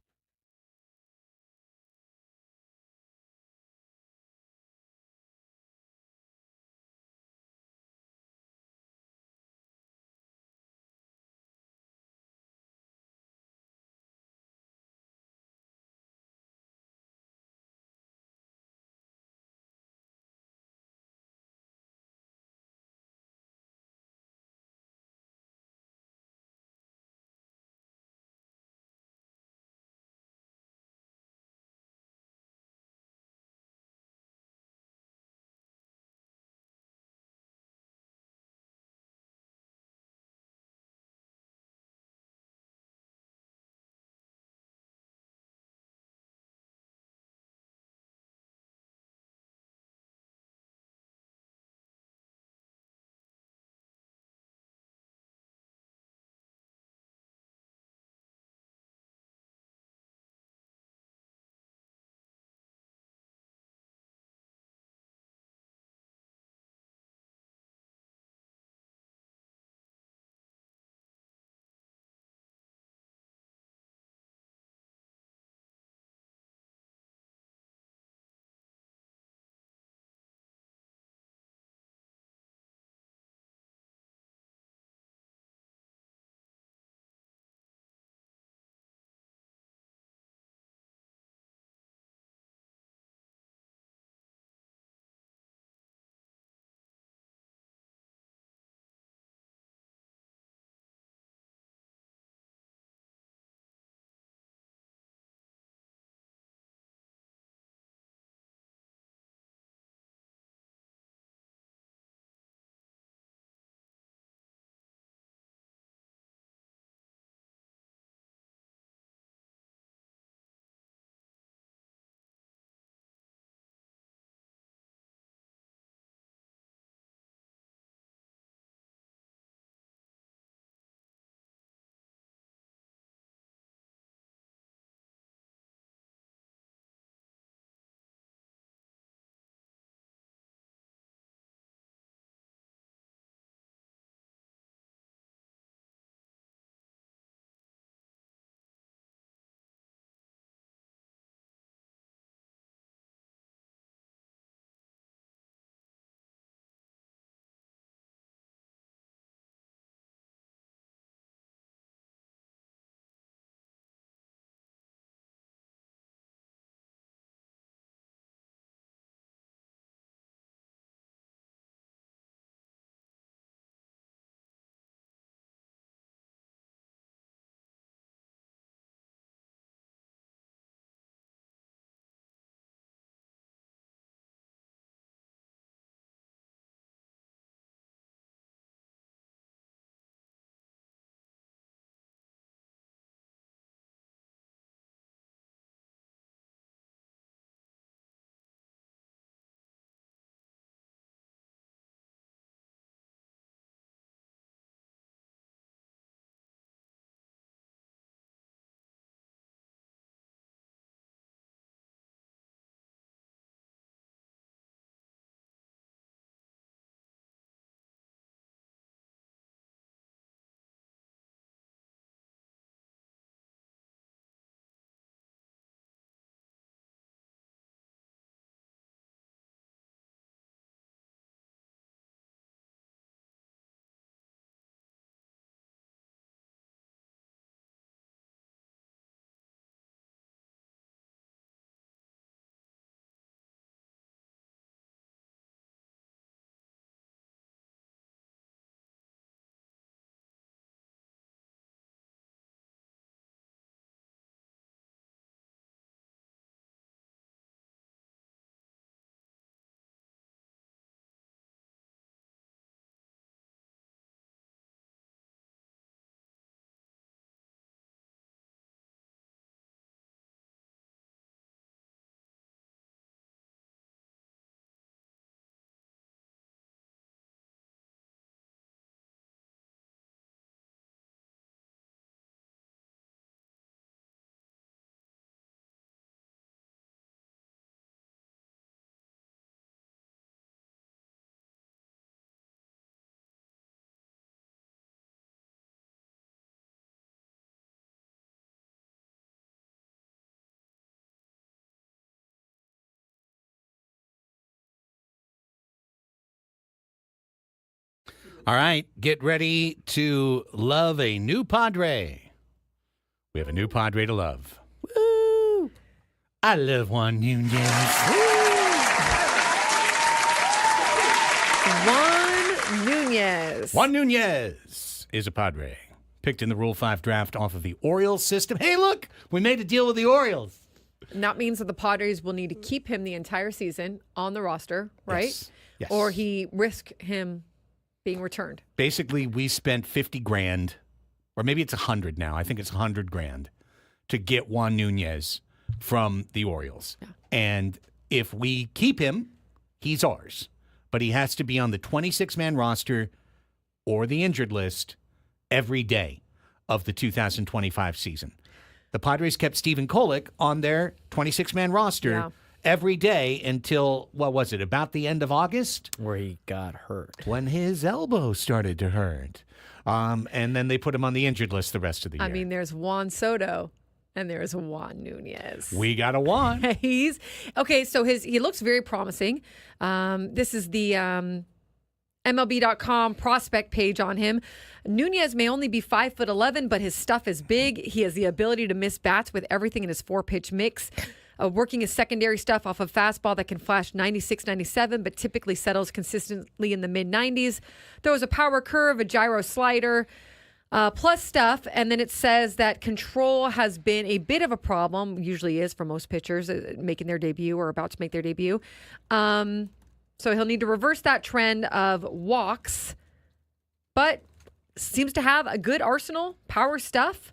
All right, get ready to love a new Padre. We have a new Padre to love. Woo! I love Juan Nunez. Juan Nunez. Juan Nunez is a Padre. Picked in the Rule 5 draft off of the Orioles system. Hey, look, we made a deal with the Orioles. And that means that the Padres will need to keep him the entire season on the roster, right? Yes. Or he risk him being returned. Basically, we spent 50 grand, or maybe it's 100 now. I think it's 100 grand to get Juan Nunez from the Orioles. Yeah. And if we keep him, he's ours. But he has to be on the 26-man roster or the injured list every day of the 2025 season. The Padres kept Stephen Kolek on their 26-man roster every day until, what was it, about the end of August? Where he got hurt. When his elbow started to hurt. And then they put him on the injured list the rest of the year. I mean, there's Juan Soto and there's Juan Nunez. We got a Juan. He's okay. So he looks very promising. This is the MLB.com prospect page on him. Nunez may only be 5'11", but his stuff is big. He has the ability to miss bats with everything in his 4-pitch mix. Working his secondary stuff off of fastball that can flash 96, 97, but typically settles consistently in the mid-90s. Throws a power curve, a gyro slider, plus stuff. And then it says that control has been a bit of a problem, usually is for most pitchers making their debut or about to make their debut. So he'll need to reverse that trend of walks, but seems to have a good arsenal, power stuff.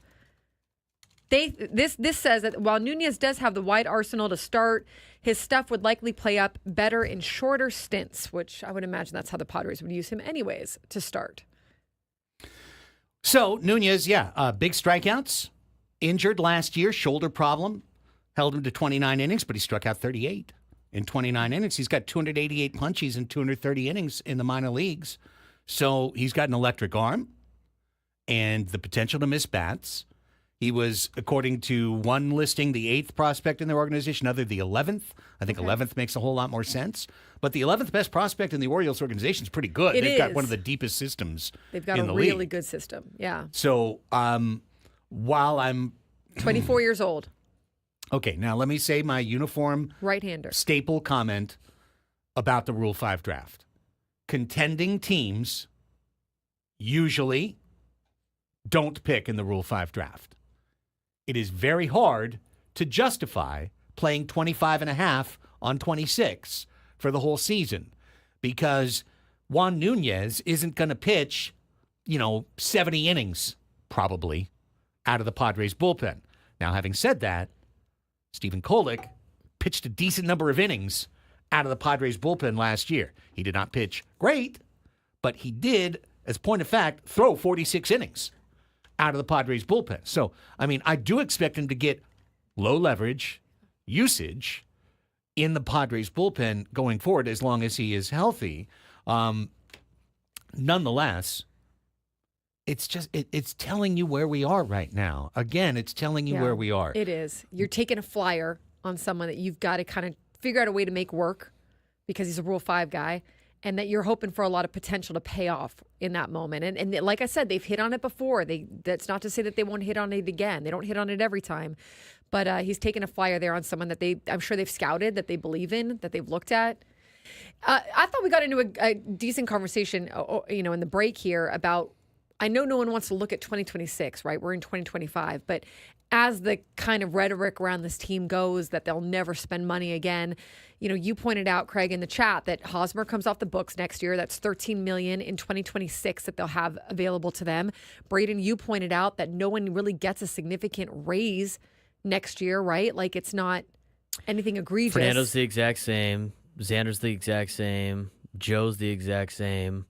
This says that while Nunez does have the wide arsenal to start, his stuff would likely play up better in shorter stints, which I would imagine that's how the Padres would use him anyways to start. So Nunez, big strikeouts, injured last year, shoulder problem, held him to 29 innings, but he struck out 38 in 29 innings. He's got 288 punchies in 230 innings in the minor leagues. So he's got an electric arm and the potential to miss bats. He was, according to one listing, the 8th prospect in their organization, other the 11th. I think 11th makes a whole lot more sense. But the 11th best prospect in the Orioles organization is pretty good. They've got one of the deepest systems in the league. They've got a really good system, yeah. So while I'm 24 years old. Okay, now let me say my uniform right-hander staple comment about the Rule 5 draft. Contending teams usually don't pick in the Rule 5 draft. It is very hard to justify playing 25 and a half on 26 for the whole season because Juan Nunez isn't going to pitch, 70 innings probably out of the Padres bullpen. Now, having said that, Stephen Kolek pitched a decent number of innings out of the Padres bullpen last year. He did not pitch great, but he did, as a point of fact, throw 46 innings out of the Padres bullpen. So, I do expect him to get low leverage usage in the Padres bullpen going forward as long as he is healthy. Nonetheless, it's just, it's telling you where we are right now. Again, it's telling you where we are. It is. You're taking a flyer on someone that you've got to kind of figure out a way to make work because he's a Rule 5 guy. And that you're hoping for a lot of potential to pay off in that moment. And like I said, they've hit on it before. That's not to say that they won't hit on it again. They don't hit on it every time. But he's taken a flyer there on someone that I'm sure they've scouted, that they believe in, that they've looked at. I thought we got into a decent conversation, in the break here about, I know no one wants to look at 2026, right? We're in 2025. But as the kind of rhetoric around this team goes that they'll never spend money again, you pointed out, Craig, in the chat that Hosmer comes off the books next year. That's $13 million in 2026 that they'll have available to them. Braden, you pointed out that no one really gets a significant raise next year, right? Like it's not anything egregious. Fernando's the exact same. Xander's the exact same. Joe's the exact same.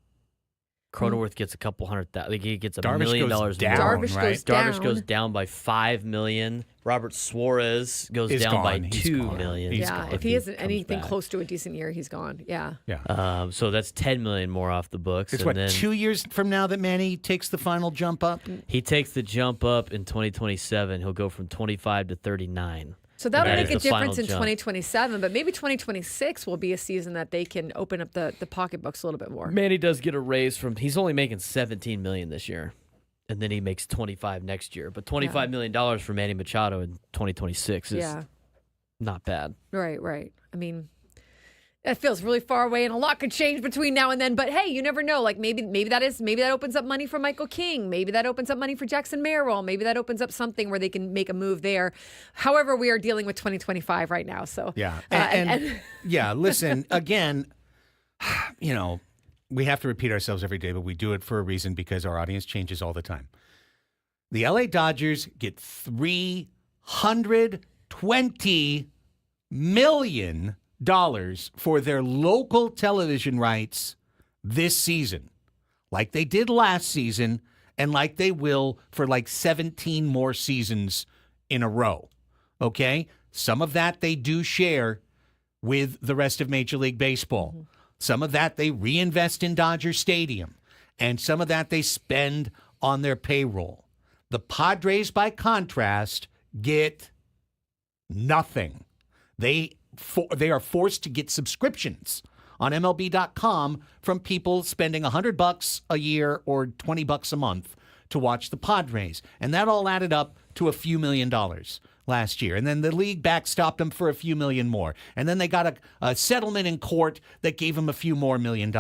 Cronenworth gets a couple $100,000. Like he gets $1 million more. Darvish goes down by $5 million. Robert Suarez goes down by $2 million. Yeah, if he isn't anything close to a decent year, he's gone. Yeah. So that's $10 million more off the books. It's 2 years from now that Manny takes the final jump up? He takes the jump up in 2027. He'll go from 25 to 39. So that'll That make is a the final difference in jump. 2027, but maybe 2026 will be a season that they can open up the pocketbooks a little bit more. Manny does get a raise from. He's only making $17 million this year, and then he makes $25 next year. But $25 million dollars for Manny Machado in 2026 is not bad. Right. I mean, that feels really far away, and a lot could change between now and then. But hey, you never know. Like maybe that opens up money for Michael King. Maybe that opens up money for Jackson Merrill. Maybe that opens up something where they can make a move there. However, we are dealing with 2025 right now. So Yeah. Yeah, listen, again, we have to repeat ourselves every day, but we do it for a reason because our audience changes all the time. The LA Dodgers get $320 million for their local television rights this season, like they did last season and like they will for like 17 more seasons in a row. Okay? Some of that they do share with the rest of Major League Baseball. Mm-hmm. Some of that they reinvest in Dodger Stadium, and some of that they spend on their payroll. The Padres, by contrast, get nothing. They are forced to get subscriptions on MLB.com from people spending $100 a year or $20 a month to watch the Padres. And that all added up to a few $1 million last year. And then the league backstopped them for a few million more. And then they got a settlement in court that gave them a few more $1 million.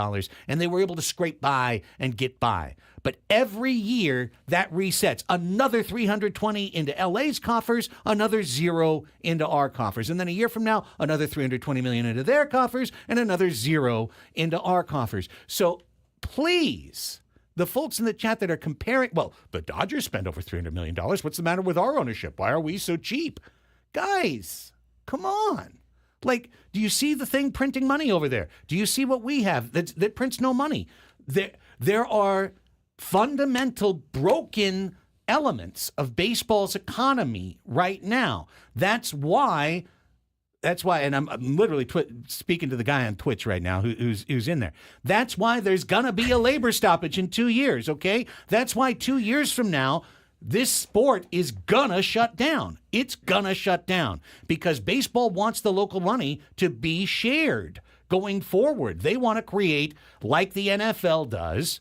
And they were able to scrape by and get by. But every year that resets. Another 320 into LA's coffers, another 0 into our coffers. And then a year from now, another 320 million into their coffers, and another 0 into our coffers. So please, the folks in the chat that are comparing, well, the Dodgers spend over $300 million. What's the matter with our ownership? Why are we so cheap? Guys, come on. Like, do you see the thing printing money over there? Do you see what we have that prints no money? There are fundamental broken elements of baseball's economy right now. That's why, and I'm literally speaking to the guy on Twitch right now who's in there. That's why there's gonna be a labor stoppage in 2 years, okay? That's why 2 years from now, this sport is gonna shut down. It's gonna shut down because baseball wants the local money to be shared going forward. They want to create, like the NFL does,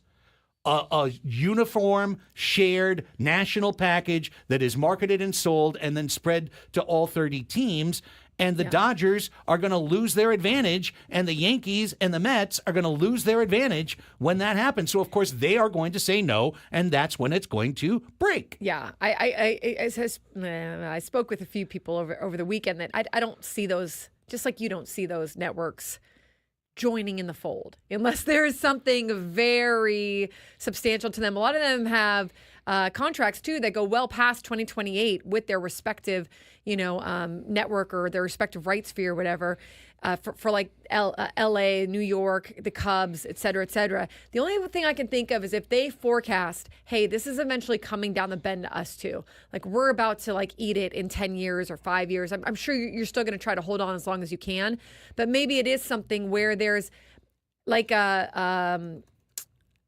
a uniform, shared national package that is marketed and sold and then spread to all 30 teams. And the Dodgers are going to lose their advantage, and the Yankees and the Mets are going to lose their advantage when that happens. So, of course, they are going to say no, and that's when it's going to break. Yeah. I spoke with a few people over the weekend that I don't see those, just like you don't see those networks joining in the fold unless there is something very substantial to them. A lot of them have contracts too that go well past 2028 with their respective, network or their respective rights fee or whatever, for like LA, New York, the Cubs, et cetera, et cetera. The only thing I can think of is if they forecast, hey, this is eventually coming down the bend to us too. Like we're about to like eat it in 10 years or 5 years. I'm sure you're still going to try to hold on as long as you can, but maybe it is something where there's like an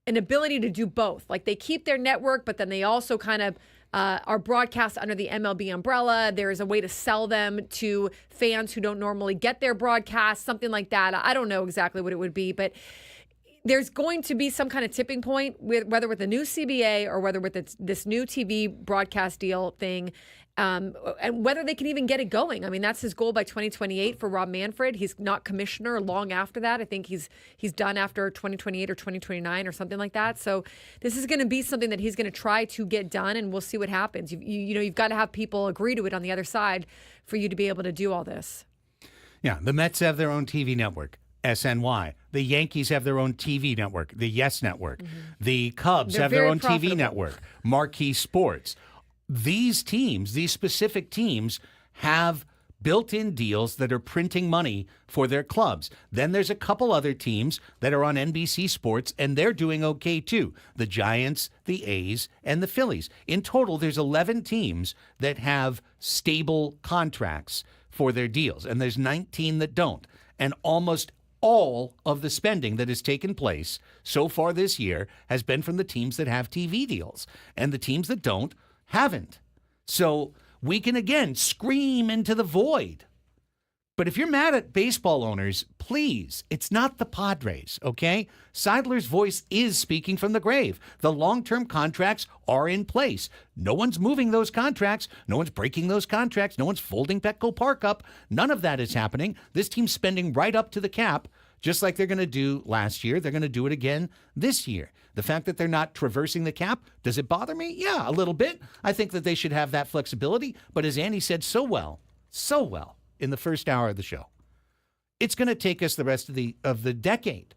ability to do both. Like they keep their network, but then they also kind of are broadcast under the MLB umbrella. There is a way to sell them to fans who don't normally get their broadcast, something like that. I don't know exactly what it would be, but there's going to be some kind of tipping point with whether with the new CBA or whether with this new TV broadcast deal thing, and whether they can even get it going. I mean, that's his goal by 2028 for Rob Manfred. He's not commissioner long after that. I think he's done after 2028 or 2029 or something like that. So this is going to be something that he's going to try to get done, and we'll see what happens. You've got to have people agree to it on the other side for you to be able to do all this. Yeah, the Mets have their own TV network, SNY. The Yankees have their own TV network, the Yes Network. Mm-hmm. The Cubs have their own TV network, Marquee Sports. These teams, these specific teams, have built-in deals that are printing money for their clubs. Then there's a couple other teams that are on NBC Sports, and they're doing okay too. The Giants, the A's, and the Phillies. In total, there's 11 teams that have stable contracts for their deals, and there's 19 that don't. And almost all of the spending that has taken place so far this year has been from the teams that have TV deals, and the teams that don't haven't. So we can again scream into the void. But if you're mad at baseball owners, please, it's not the Padres, okay? Seidler's voice is speaking from the grave. The long-term contracts are in place. No one's moving those contracts. No one's breaking those contracts. No one's folding Petco Park up. None of that is happening. This team's spending right up to the cap, just like they're going to do last year. They're going to do it again this year. The fact that they're not traversing the cap, does it bother me? Yeah, a little bit. I think that they should have that flexibility. But as Andy said so well, in the first hour of the show, it's going to take us the rest of the decade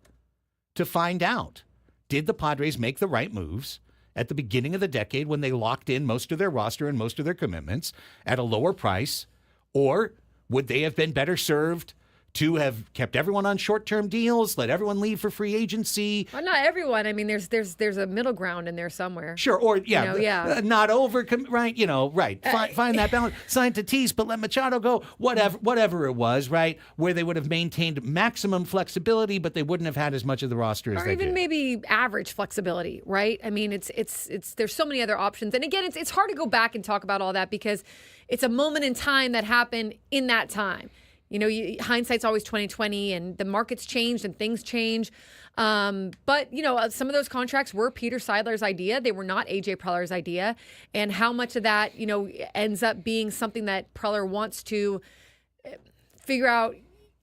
to find out, did the Padres make the right moves at the beginning of the decade when they locked in most of their roster and most of their commitments at a lower price, or would they have been better served to have kept everyone on short-term deals, let everyone leave for free agency? Well, not everyone. I mean, there's a middle ground in there somewhere. Sure, or not over, right? Right. Find that balance. Sign Tatis, but let Machado go. Whatever it was, right? Where they would have maintained maximum flexibility, but they wouldn't have had as much of the roster as they did. Or even maybe average flexibility, right? I mean, it's there's so many other options, and again, it's hard to go back and talk about all that because it's a moment in time that happened in that time. You know, hindsight's always 20/20, and the market's changed and things change. But, some of those contracts were Peter Seidler's idea. They were not A.J. Preller's idea. And how much of that, ends up being something that Preller wants to figure out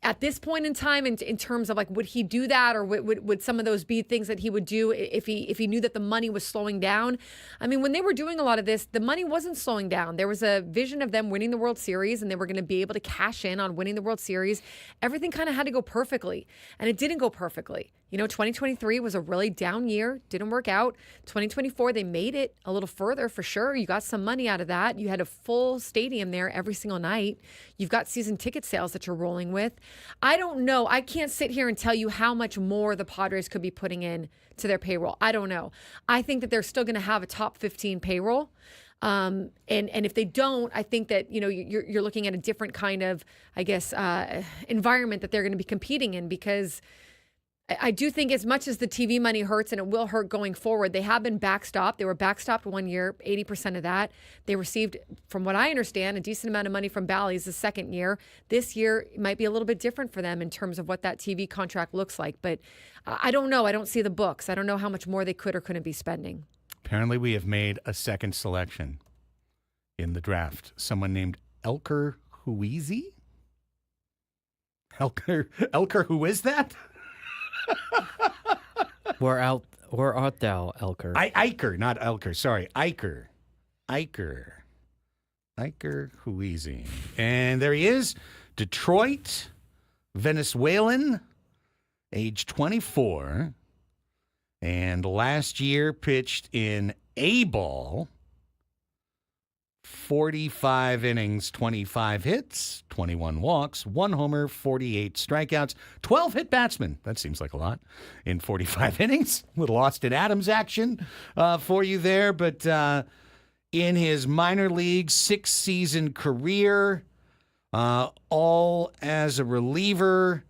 at this point in time in terms of, like, would he do that, or would some of those be things that he would do if he knew that the money was slowing down? I mean, when they were doing a lot of this, the money wasn't slowing down. There was a vision of them winning the World Series, and they were going to be able to cash in on winning the World Series. Everything kind of had to go perfectly, and it didn't go perfectly. 2023 was a really down year. Didn't work out. 2024, they made it a little further for sure. You got some money out of that. You had a full stadium there every single night. You've got season ticket sales that you're rolling with. I don't know. I can't sit here and tell you how much more the Padres could be putting in to their payroll. I don't know. I think that they're still going to have a top 15 payroll. And if they don't, I think that, you're looking at a different kind of, environment that they're going to be competing in, because I do think as much as the TV money hurts, and it will hurt going forward, they have been backstopped. They were backstopped 1 year, 80% of that. They received, from what I understand, a decent amount of money from Bally's the second year. This year might be a little bit different for them in terms of what that TV contract looks like. But I don't know. I don't see the books. I don't know how much more they could or couldn't be spending. Apparently we have made a second selection in the draft. Someone named Elker Huizi? Elker, who is that? Where art thou, Elker? Eicher, not Elker. Sorry, Eicher Huizi. And there he is. Detroit, Venezuelan, age 24. And last year pitched in A-ball, 45 innings, 25 hits, 21 walks, 1 homer, 48 strikeouts, 12 hit batsmen. That seems like a lot in 45 innings. A little Austin Adams action for you there. But in his minor league 6-season career, all as a reliever,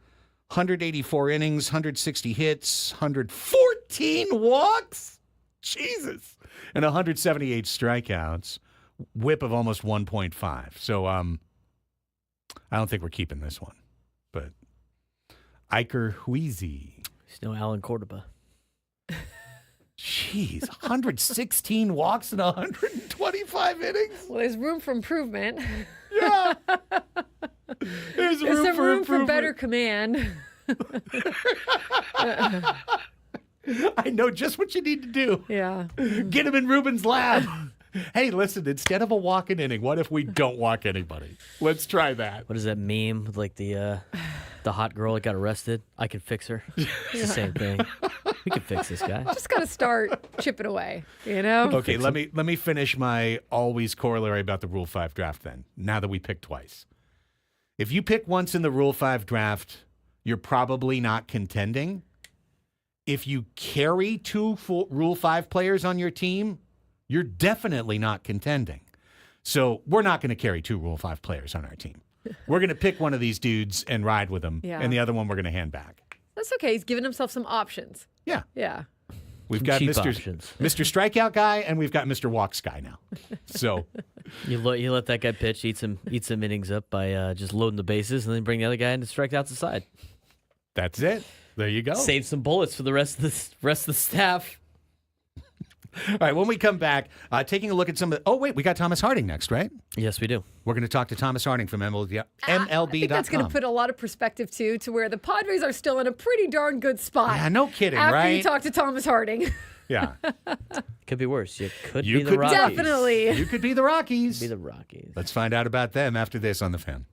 184 innings, 160 hits, 114 walks. Jesus. And 178 strikeouts. Whip of almost 1.5. So I don't think we're keeping this one. But Eicher Huizi. He's no Alan Cordoba. Jeez, 116 walks in 125 innings? Well, there's room for improvement. Yeah. There's some room for better command. I know just what you need to do. Yeah. Get him in Ruben's lab. Hey, listen, instead of a walk-in inning, what if we don't walk anybody? Let's try that. What is that meme with, like, the hot girl that got arrested? I can fix her. It's the same thing. We can fix this guy. Just got to start chipping away, Okay, let me finish my always corollary about the Rule 5 draft then, now that we picked twice. If you pick once in the Rule 5 draft, you're probably not contending. If you carry 2 full Rule 5 players on your team, you're definitely not contending. So we're not going to carry 2 Rule 5 players on our team. We're going to pick one of these dudes and ride with them, and the other one we're going to hand back. That's okay. He's giving himself some options. Yeah. Yeah. We've Some got cheap Mr. options. Mr. Strikeout guy, and we've got Mr. Walks guy now. So You let that guy pitch, eat some innings up by just loading the bases, and then bring the other guy in to strike out the side. that's it. There you go. Save some bullets for the rest of the staff. All right, when we come back, taking a look at some of the... Oh, wait, we got Thomas Harding next, right? Yes, we do. We're going to talk to Thomas Harding from MLB.com. I think that's going to put a lot of perspective, too, to where the Padres are still in a pretty darn good spot. Yeah, no kidding, after right? you talk to Thomas Harding. Yeah. Could be worse. You could You be the could Rockies. Definitely. You could be the Rockies. Be the Rockies. Let's find out about them after this on The Fan.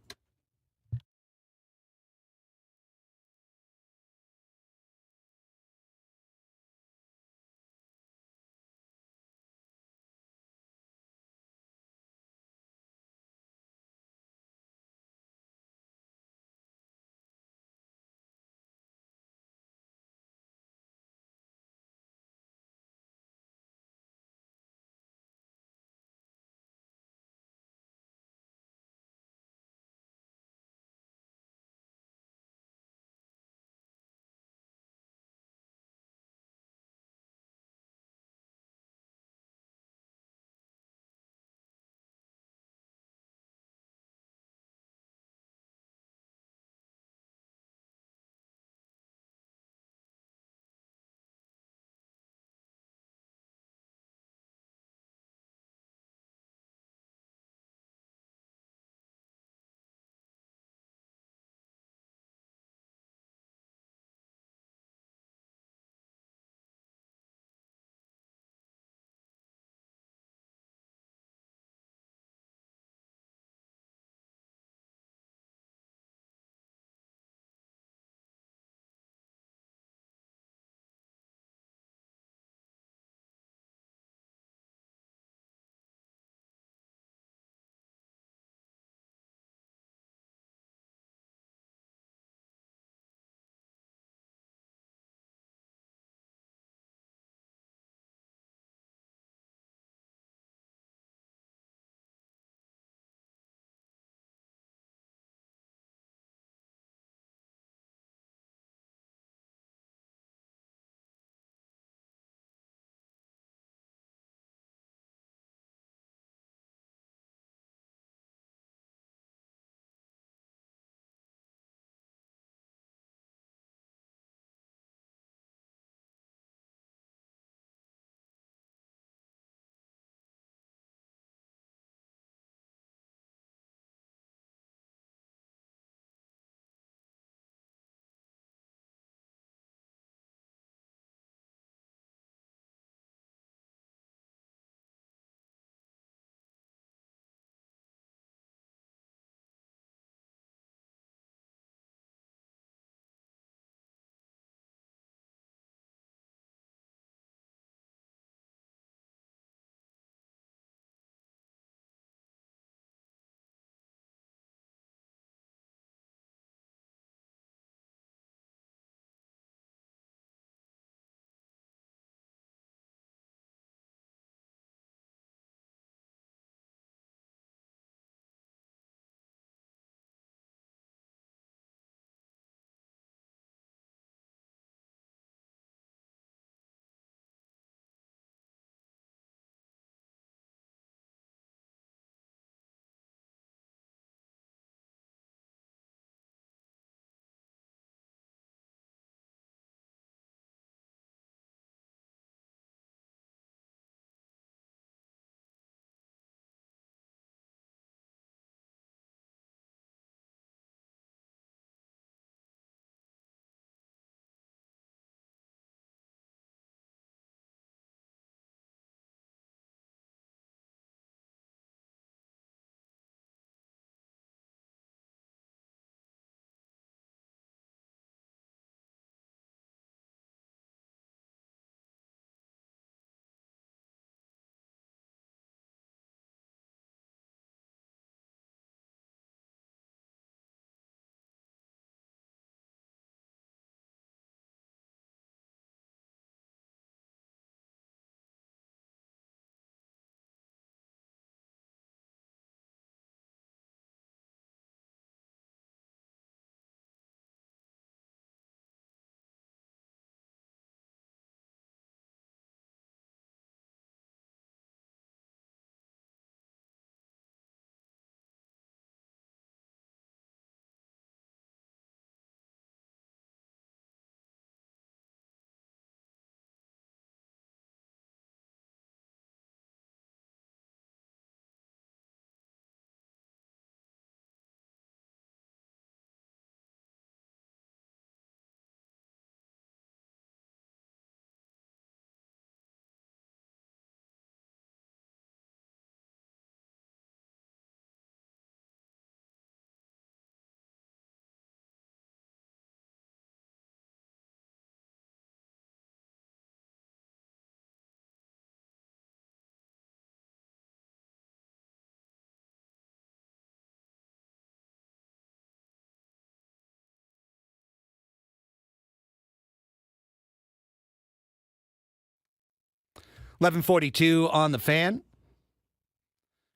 11:42 on the Fan.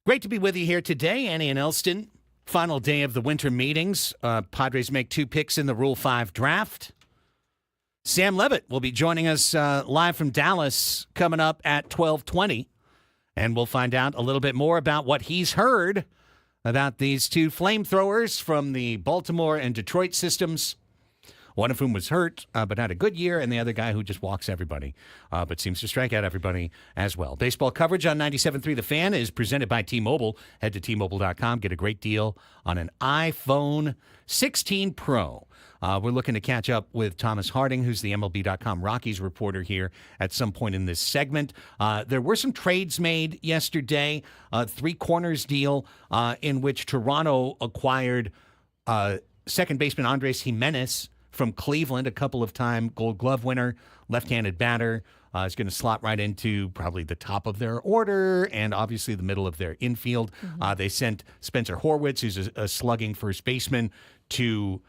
Great to be with you here today, Annie and Elsten. Final day of the winter meetings. Padres make 2 picks in the Rule 5 draft. Sam Levitt will be joining us live from Dallas coming up at 12:20, and we'll find out a little bit more about what he's heard about these 2 flamethrowers from the Baltimore and Detroit systems. One of whom was hurt, but had a good year, and the other guy who just walks everybody, but seems to strike out everybody as well. Baseball coverage on 97.3 The Fan is presented by T-Mobile. Head to T-Mobile.com. Get a great deal on an iPhone 16 Pro. We're looking to catch up with Thomas Harding, who's the MLB.com Rockies reporter here at some point in this segment. There were some trades made yesterday, a 3 corners deal in which Toronto acquired second baseman Andres Jimenez from Cleveland, a couple of time Gold Glove winner, left-handed batter. Is going to slot right into probably the top of their order and obviously the middle of their infield. They sent Spencer Horwitz, who's a slugging first baseman, to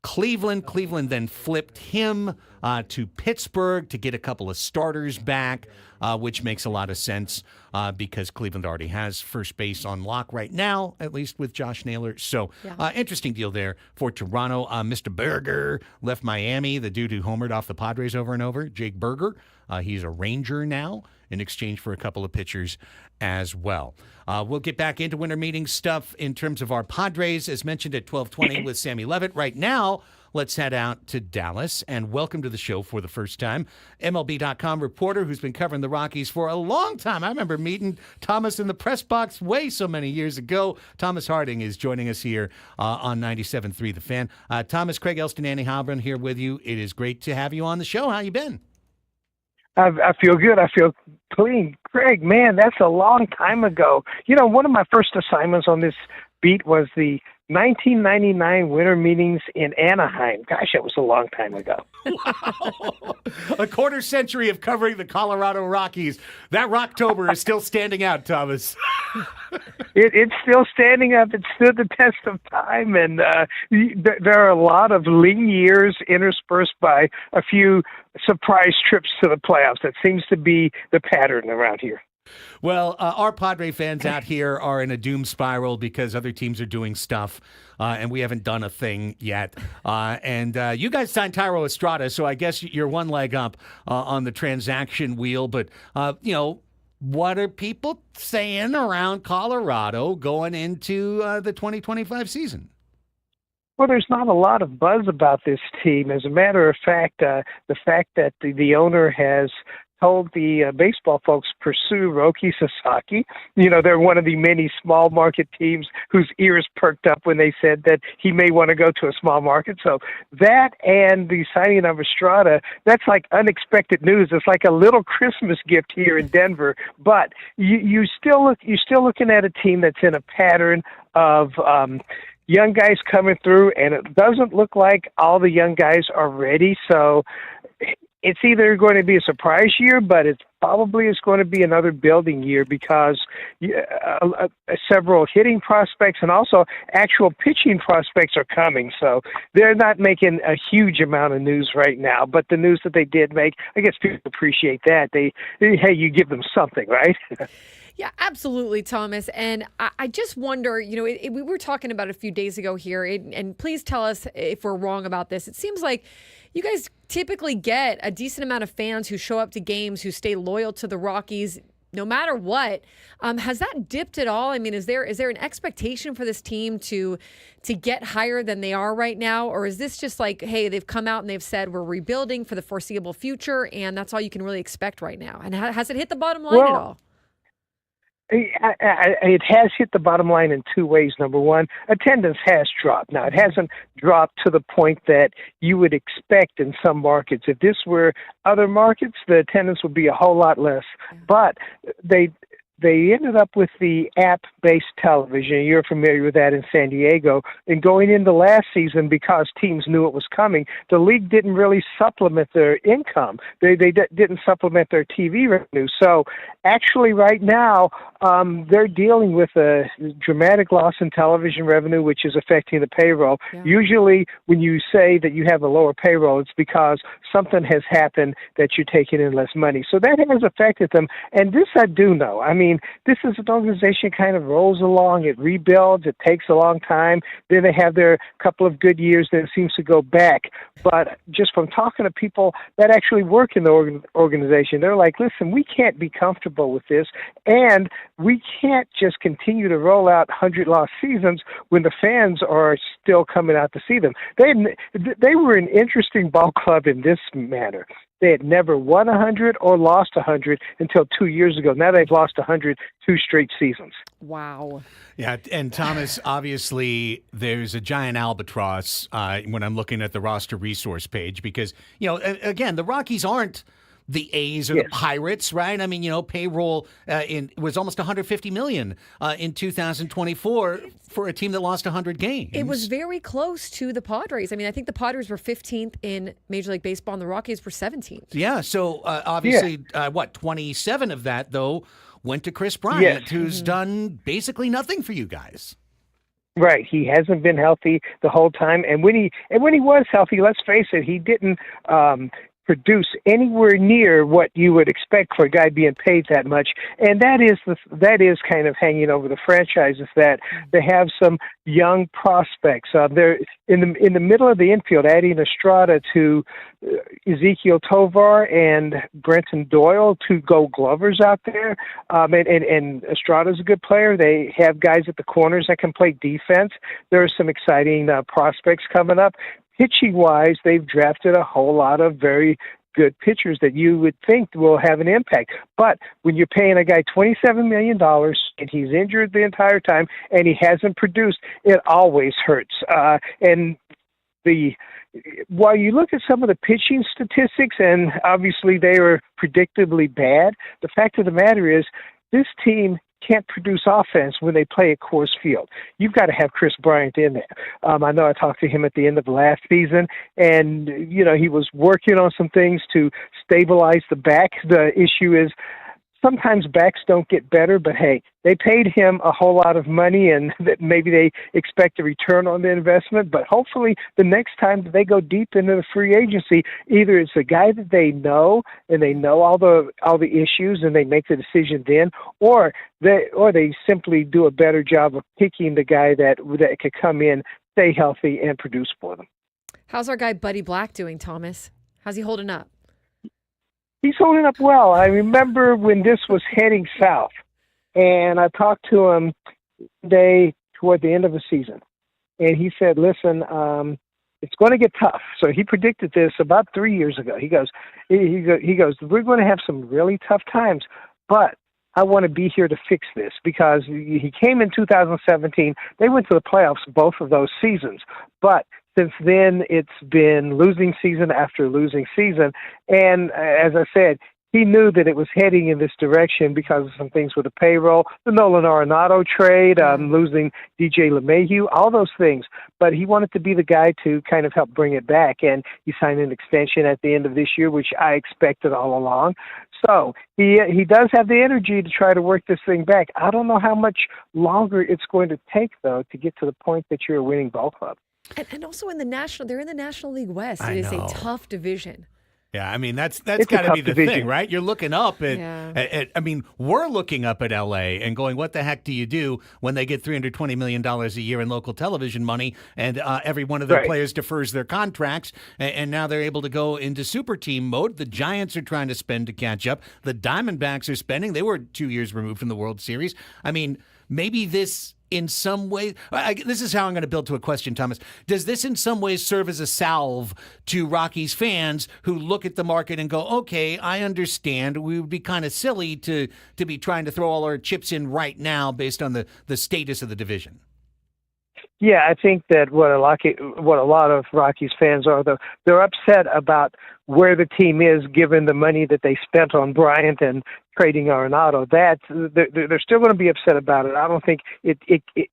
Cleveland. Cleveland then flipped him to Pittsburgh to get a couple of starters back, which makes a lot of sense because Cleveland already has first base on lock right now, at least with Josh Naylor. So interesting deal there for Toronto. Mr. Berger left Miami, the dude who homered off the Padres over and over, Jake Berger. He's a Ranger now in exchange for a couple of pitchers as well. We'll get back into winter meeting stuff in terms of our Padres, as mentioned at 12:20 with Sammy Levitt. Right now, let's head out to Dallas and welcome to the show for the first time, MLB.com reporter who's been covering the Rockies for a long time. I remember meeting Thomas in the press box way so many years ago. Thomas Harding is joining us here on 97.3 The Fan. Thomas, Craig Elsten, Annie Halbrun here with you. It is great to have you on the show. How you been? I feel good. I feel clean. Greg, man, that's a long time ago. You know, one of my first assignments on this beat was the 1999 winter meetings in Anaheim. Gosh, that was a long time ago. Wow. A quarter century of covering the Colorado Rockies. That Rocktober is still standing out, Thomas. It's still standing up. It stood the test of time, and there are a lot of lean years interspersed by a few surprise trips to the playoffs. That seems to be the pattern around here. Well, our Padre fans out here are in a doom spiral because other teams are doing stuff, and we haven't done a thing yet. And you guys signed Tyro Estrada, so I guess you're one leg up on the transaction wheel. But, you know, what are people saying around Colorado going into the 2025 season? Well, there's not a lot of buzz about this team. As a matter of fact, the fact that the owner has told the baseball folks pursue Roki Sasaki. You know, they're one of the many small market teams whose ears perked up when they said that he may want to go to a small market. So that and the signing of Estrada, that's like unexpected news. It's like a little Christmas gift here in Denver. But you're still looking at a team that's in a pattern of young guys coming through, and it doesn't look like all the young guys are ready. So it's either going to be a surprise year, but it probably is going to be another building year because several hitting prospects and also actual pitching prospects are coming. So they're not making a huge amount of news right now, but the news that they did make, I guess people appreciate that. Hey, you give them something, right? Yeah, absolutely, Thomas. And I just wonder, you know, we were talking about it a few days ago here, and please tell us if we're wrong about this. It seems like you guys typically get a decent amount of fans who show up to games, who stay loyal to the Rockies no matter what. Has that dipped at all? I mean, is there an expectation for this team to get higher than they are right now? Or is this just like, hey, they've come out and they've said we're rebuilding for the foreseeable future, and that's all you can really expect right now? And has it hit the bottom line at all? It has hit the bottom line in two ways. Number one, attendance has dropped. Now, it hasn't dropped to the point that you would expect in some markets. If this were other markets, the attendance would be a whole lot less. But they ended up with the app-based television. You're familiar with that in San Diego. And going into last season, because teams knew it was coming, the league didn't really supplement their income. They didn't supplement their TV revenue. So actually right now, they're dealing with a dramatic loss in television revenue, which is affecting the payroll. Yeah. Usually when you say that you have a lower payroll, it's because something has happened that you're taking in less money. So that has affected them. And this I do know. I mean, this is an organization kind of rolls along. It rebuilds. It takes a long time. Then they have their couple of good years. Then it seems to go back. But just from talking to people that actually work in the organization, they're like, listen, we can't be comfortable with this. And we can't just continue to roll out 100-loss seasons when the fans are still coming out to see them. They were an interesting ball club in this manner. They had never won 100 or lost 100 until 2 years ago. Now they've lost 100 2 straight seasons. Wow. Yeah, and Thomas, obviously, there's a giant albatross when I'm looking at the roster resource page because, again, the Rockies aren't the A's or the Pirates, right? I mean, payroll was almost $150 million in 2024 for a team that lost 100 games. It was very close to the Padres. I mean, I think the Padres were 15th in Major League Baseball, and the Rockies were 17th. Yeah, so obviously, 27 of that, though, went to Chris Bryant, who's done basically nothing for you guys. Right, he hasn't been healthy the whole time, and when he was healthy, let's face it, he didn't produce anywhere near what you would expect for a guy being paid that much, and that is kind of hanging over the franchises that they have some young prospects. They're in the middle of the infield, adding Estrada to Ezekiel Tovar and Brenton Doyle, 2 Gold Glovers out there, and Estrada's a good player. They have guys at the corners that can play defense. There are some exciting prospects coming up. Pitching-wise, they've drafted a whole lot of very good pitchers that you would think will have an impact. But when you're paying a guy $27 million and he's injured the entire time and he hasn't produced, it always hurts. While you look at some of the pitching statistics, and obviously they were predictably bad, the fact of the matter is this team can't produce offense when they play at Coors Field. You've got to have Chris Bryant in there. I know I talked to him at the end of last season, and, he was working on some things to stabilize the back. The issue is sometimes backs don't get better, but hey, they paid him a whole lot of money, and that maybe they expect a return on the investment. But hopefully, the next time that they go deep into the free agency, either it's a guy that they know and they know all the issues, and they make the decision then, or they simply do a better job of picking the guy that could come in, stay healthy, and produce for them. How's our guy Buddy Black doing, Thomas? How's he holding up? He's holding up well. I remember when this was heading south, and I talked to him toward the end of the season, and he said, listen, it's going to get tough. So he predicted this about 3 years ago. He goes, we're going to have some really tough times, but I want to be here to fix this, because he came in 2017. They went to the playoffs both of those seasons, but since then, it's been losing season after losing season. And as I said, he knew that it was heading in this direction because of some things with the payroll, the Nolan Arenado trade, losing DJ LeMahieu, all those things. But he wanted to be the guy to kind of help bring it back. And he signed an extension at the end of this year, which I expected all along. So he does have the energy to try to work this thing back. I don't know how much longer it's going to take, though, to get to the point that you're a winning ball club. And also they're in the National League West. It is a tough division. Yeah, I mean, that's got to be the thing, right? You're looking up at I mean, we're looking up at L.A. and going, what the heck do you do when they get $320 million a year in local television money, and every one of their players defers their contracts, and now they're able to go into super team mode. The Giants are trying to spend to catch up. The Diamondbacks are spending. They were 2 years removed from the World Series. I mean, maybe this in some way, this is how I'm going to build to a question, Thomas. Does this in some ways serve as a salve to Rockies fans who look at the market and go, okay, I understand. We would be kind of silly to be trying to throw all our chips in right now based on the status of the division? Yeah, I think that what a lot of Rockies fans are, though, they're upset about where the team is given the money that they spent on Bryant and trading Arenado. That they're still going to be upset about it. I don't think it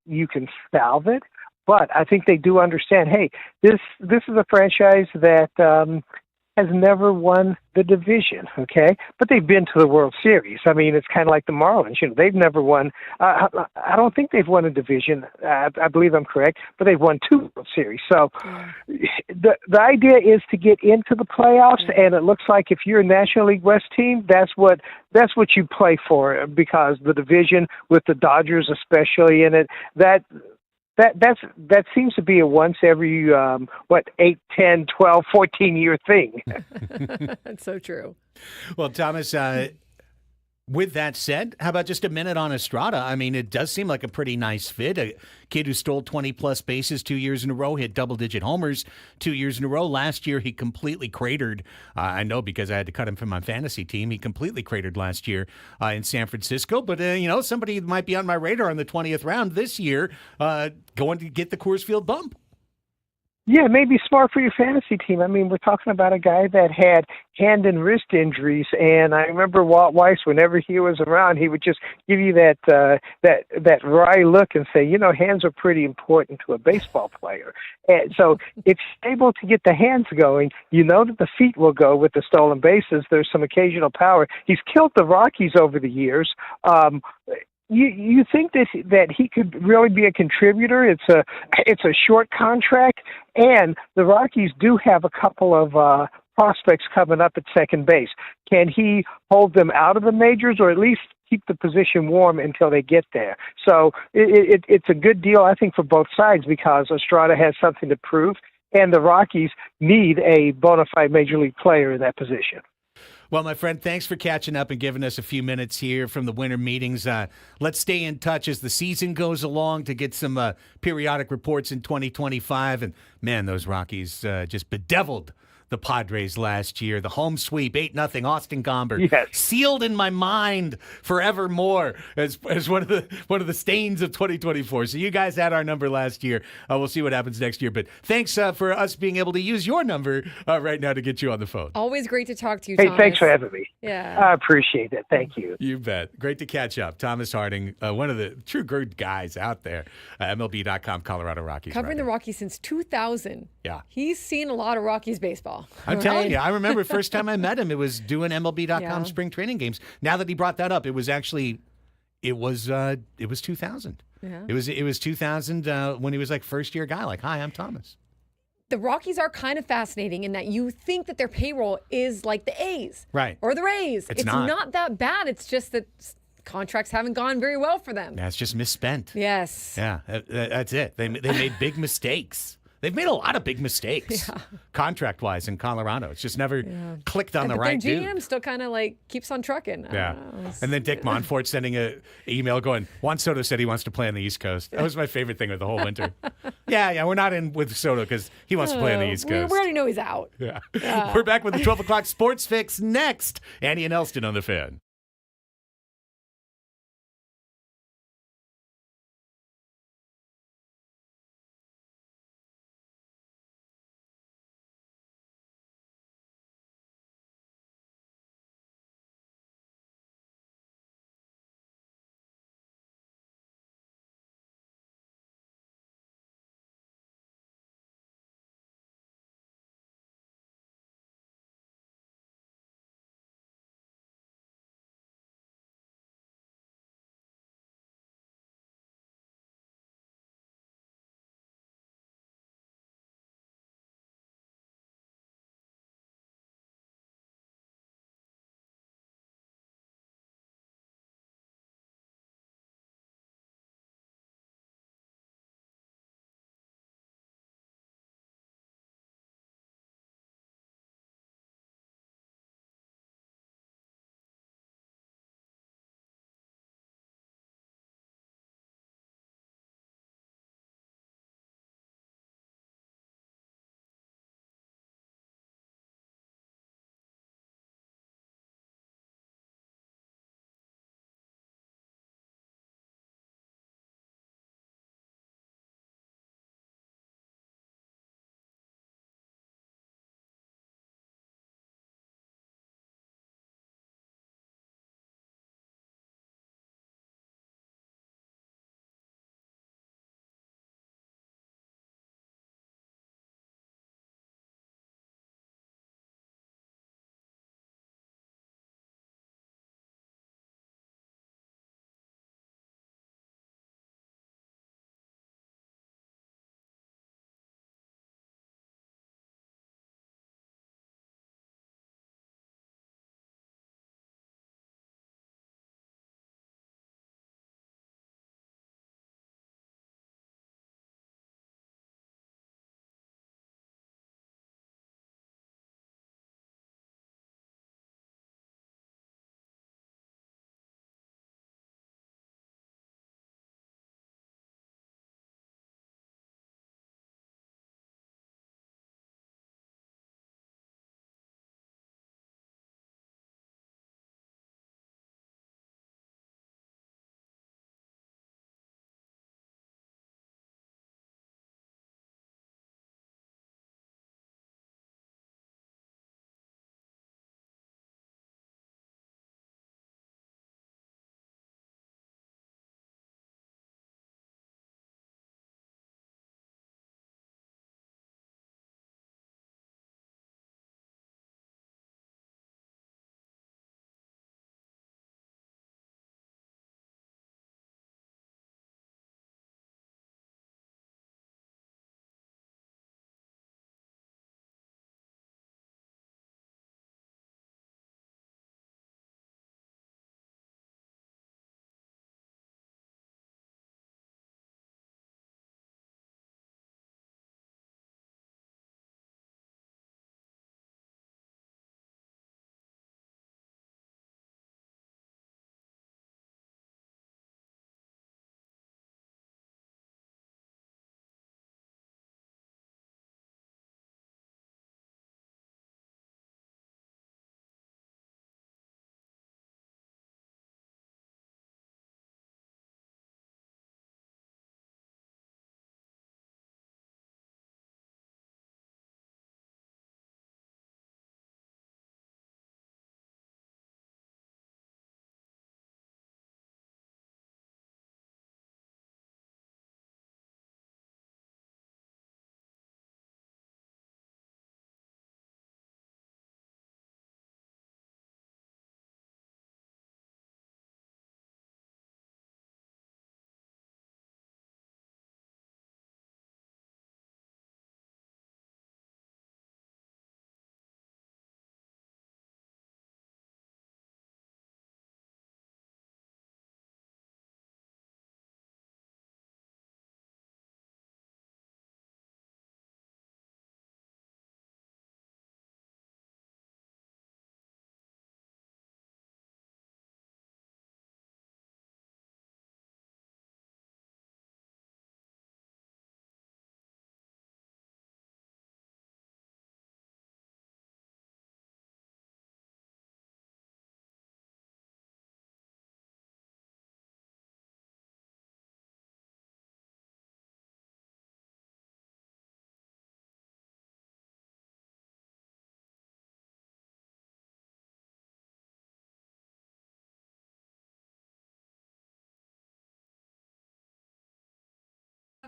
you can salve it, but I think they do understand. Hey, this is a franchise that has never won the division, okay? But they've been to the World Series. I mean, it's kind of like the Marlins. You know, they've never won. I don't think they've won a division. I believe I'm correct, but they've won 2 World Series. So the idea is to get into the playoffs, and it looks like if you're a National League West team, that's what you play for, because the division with the Dodgers especially in it, that seems to be a once every 8, 10, 12, 14-year thing. That's so true. Well, Thomas, with that said, how about just a minute on Estrada? I mean, it does seem like a pretty nice fit. A kid who stole 20-plus bases 2 years in a row, hit double-digit homers 2 years in a row. Last year, he completely cratered. I know because I had to cut him from my fantasy team. He completely cratered last year in San Francisco. But, somebody might be on my radar in the 20th round this year going to get the Coors Field bump. Yeah, it may be smart for your fantasy team. I mean, we're talking about a guy that had hand and wrist injuries, and I remember Walt Weiss, whenever he was around, he would just give you that wry look and say, hands are pretty important to a baseball player. And so if you're able to get the hands going, you know that the feet will go with the stolen bases. There's some occasional power. He's killed the Rockies over the years. You think that he could really be a contributor? It's a short contract, and the Rockies do have a couple of prospects coming up at second base. Can he hold them out of the majors, or at least keep the position warm until they get there? So it's a good deal, I think, for both sides, because Estrada has something to prove, and the Rockies need a bona fide major league player in that position. Well, my friend, thanks for catching up and giving us a few minutes here from the winter meetings. Let's stay in touch as the season goes along to get some periodic reports in 2025. And, man, those Rockies just bedeviled the Padres last year. The home sweep, 8-0, Austin Gomber, yes, sealed in my mind forevermore as one of the stains of 2024. So you guys had our number last year. We'll see what happens next year. But thanks for us being able to use your number right now to get you on the phone. Always great to talk to you, Hey, Thomas. thanks for having me. Yeah. I appreciate it. Thank you. You bet. Great to catch up. Thomas Harding, one of the true good guys out there. MLB.com, Colorado Rockies. Covering the Rockies since 2000. Yeah. He's seen a lot of Rockies baseball. I'm telling you, I remember first time I met him, it was doing MLB.com spring training games. Now that he brought that up, it was 2000. Yeah. It was 2000 when he was like first year guy. Like, hi, I'm Thomas. The Rockies are kind of fascinating in that you think that their payroll is like the A's, right, or the Rays. It's not that bad. It's just that contracts haven't gone very well for them. That's just misspent. Yes. Yeah, that's it. They made big mistakes. They've made a lot of big mistakes, contract-wise, in Colorado. It's just never clicked on the right dude. Their GM still kind of keeps on trucking. Yeah. And then Dick Monfort sending an email going, Juan Soto said he wants to play on the East Coast. That was my favorite thing of the whole winter. Yeah, we're not in with Soto because he wants to play on the East Coast. We already know he's out. Yeah. We're back with the 12 o'clock Sports Fix next. Andy and Elsten on the Fan.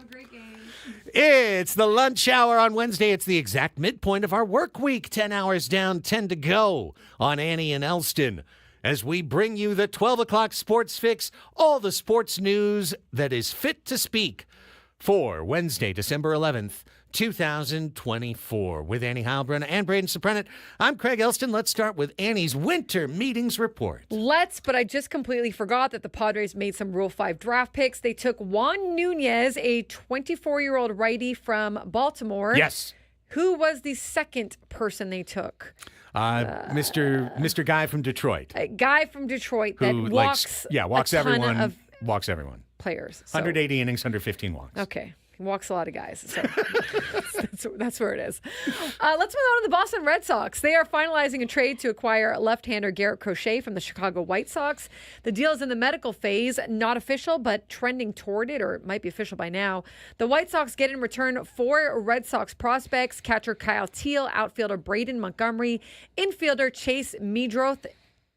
great game. It's the lunch hour on Wednesday. It's the exact midpoint of our work week. 10 hours down, 10 to go on Annie and Elsten. As we bring you the 12 o'clock sports fix, all the sports news that is fit to speak for Wednesday, December 11th, 2024. With Annie Heilbrunn and Braden Soprenet, I'm Craig Elsten. Let's start with Annie's winter meetings report. But I just completely forgot that the Padres made some Rule 5 draft picks. They took Juan Nunez, a 24-year-old righty from Baltimore. Yes. Who was the second person they took? Mr. Guy from Detroit. A guy from Detroit that walks everyone. Walks everyone. Players. 180 innings, 115 walks. Okay. Walks a lot of guys. So that's where it is. Let's move on to the Boston Red Sox. They are finalizing a trade to acquire left-hander Garrett Crochet from the Chicago White Sox. The deal is in the medical phase, not official, but trending toward it, or it might be official by now. The White Sox get in return 4 Red Sox prospects: catcher Kyle Teal, outfielder Braden Montgomery, infielder Chase Meidroth.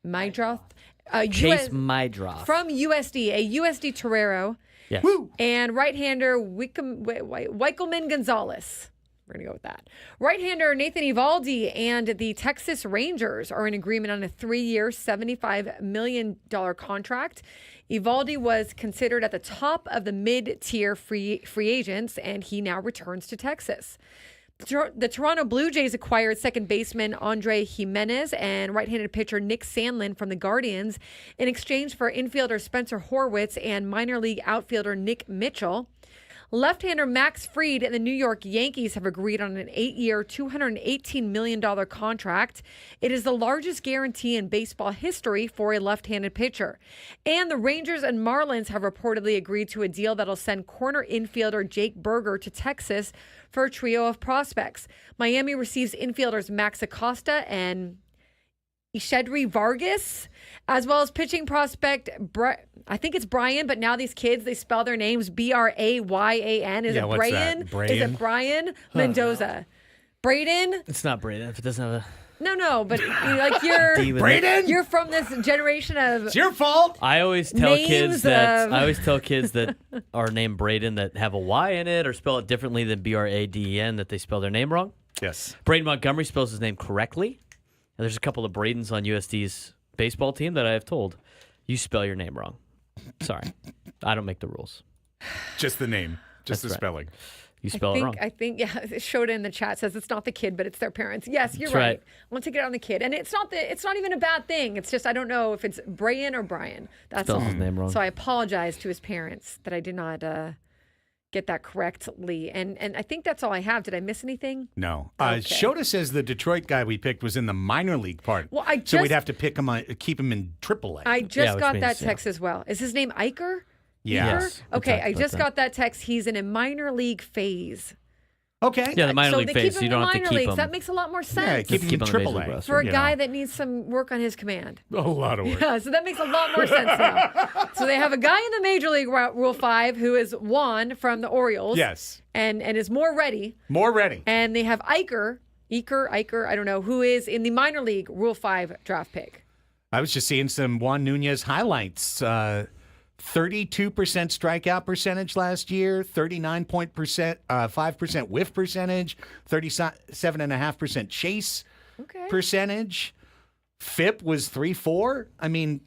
Chase Meidroth. From USD, a USD Torero. Yes. Woo! And right-hander Wikelman Gonzalez. We're going to go with that. Right-hander Nathan Eovaldi and the Texas Rangers are in agreement on a 3-year, $75 million contract. Eovaldi was considered at the top of the mid-tier free agents, and he now returns to Texas. The Toronto Blue Jays acquired second baseman Andre Jimenez and right-handed pitcher Nick Sandlin from the Guardians in exchange for infielder Spencer Horwitz and minor league outfielder Nick Mitchell. Left-hander Max Fried and the New York Yankees have agreed on an 8-year, $218 million contract. It is the largest guarantee in baseball history for a left-handed pitcher. And the Rangers and Marlins have reportedly agreed to a deal that'll send corner infielder Jake Berger to Texas for a trio of prospects. Miami receives infielders Max Acosta and Ishedri Vargas, as well as pitching prospect, I think it's Brian, but now these kids, they spell their names Bryan. Is it Brian? Is it Brian Mendoza? Braden? It's not Braden. If it doesn't have a... No, but you're Braden? You're from this generation of... It's your fault. I always tell kids that are named Braden that have a Y in it or spell it differently than Braden, that they spell their name wrong. Yes. Braden Montgomery spells his name correctly. And there's a couple of Bradens on USD's baseball team that I have told, you spell your name wrong. Sorry. I don't make the rules. Just the name. Just the spelling. You spell it wrong. I think, it showed in the chat, says it's not the kid, but it's their parents. Yes, you're That's right. right. I want to get on the kid. And it's not even a bad thing. It's just I don't know if it's Brian or Brian. That's Spells all. his name wrong. So I apologize to his parents that I did not get that correctly. And I think that's all I have. Did I miss anything? No. Okay. Shota says the Detroit guy we picked was in the minor league part. Well, so we'd have to keep him in AAA. I just got which that means, text as well. Is his name Iker? Yeah. Yes. Okay, talked I about just that. got that text. He's in a minor league phase. Okay. Yeah, the minor so league they phase. keep So him you don't in have to minor keep leagues. him. That makes a lot more sense. Yeah, keep him in on the major league AAA. roster. For a you guy know. that needs some work on his command. A lot of work. Yeah, so that makes a lot more sense now. So they have a guy in the Major League Rule 5 who is Juan from the Orioles. Yes. And is more ready. More ready. And they have Iker, I don't know, who is in the minor league Rule 5 draft pick. I was just seeing some Juan Nunez highlights. 32% strikeout percentage last year, 5% whiff percentage, 37.5% chase percentage. FIP was 3.4. I mean,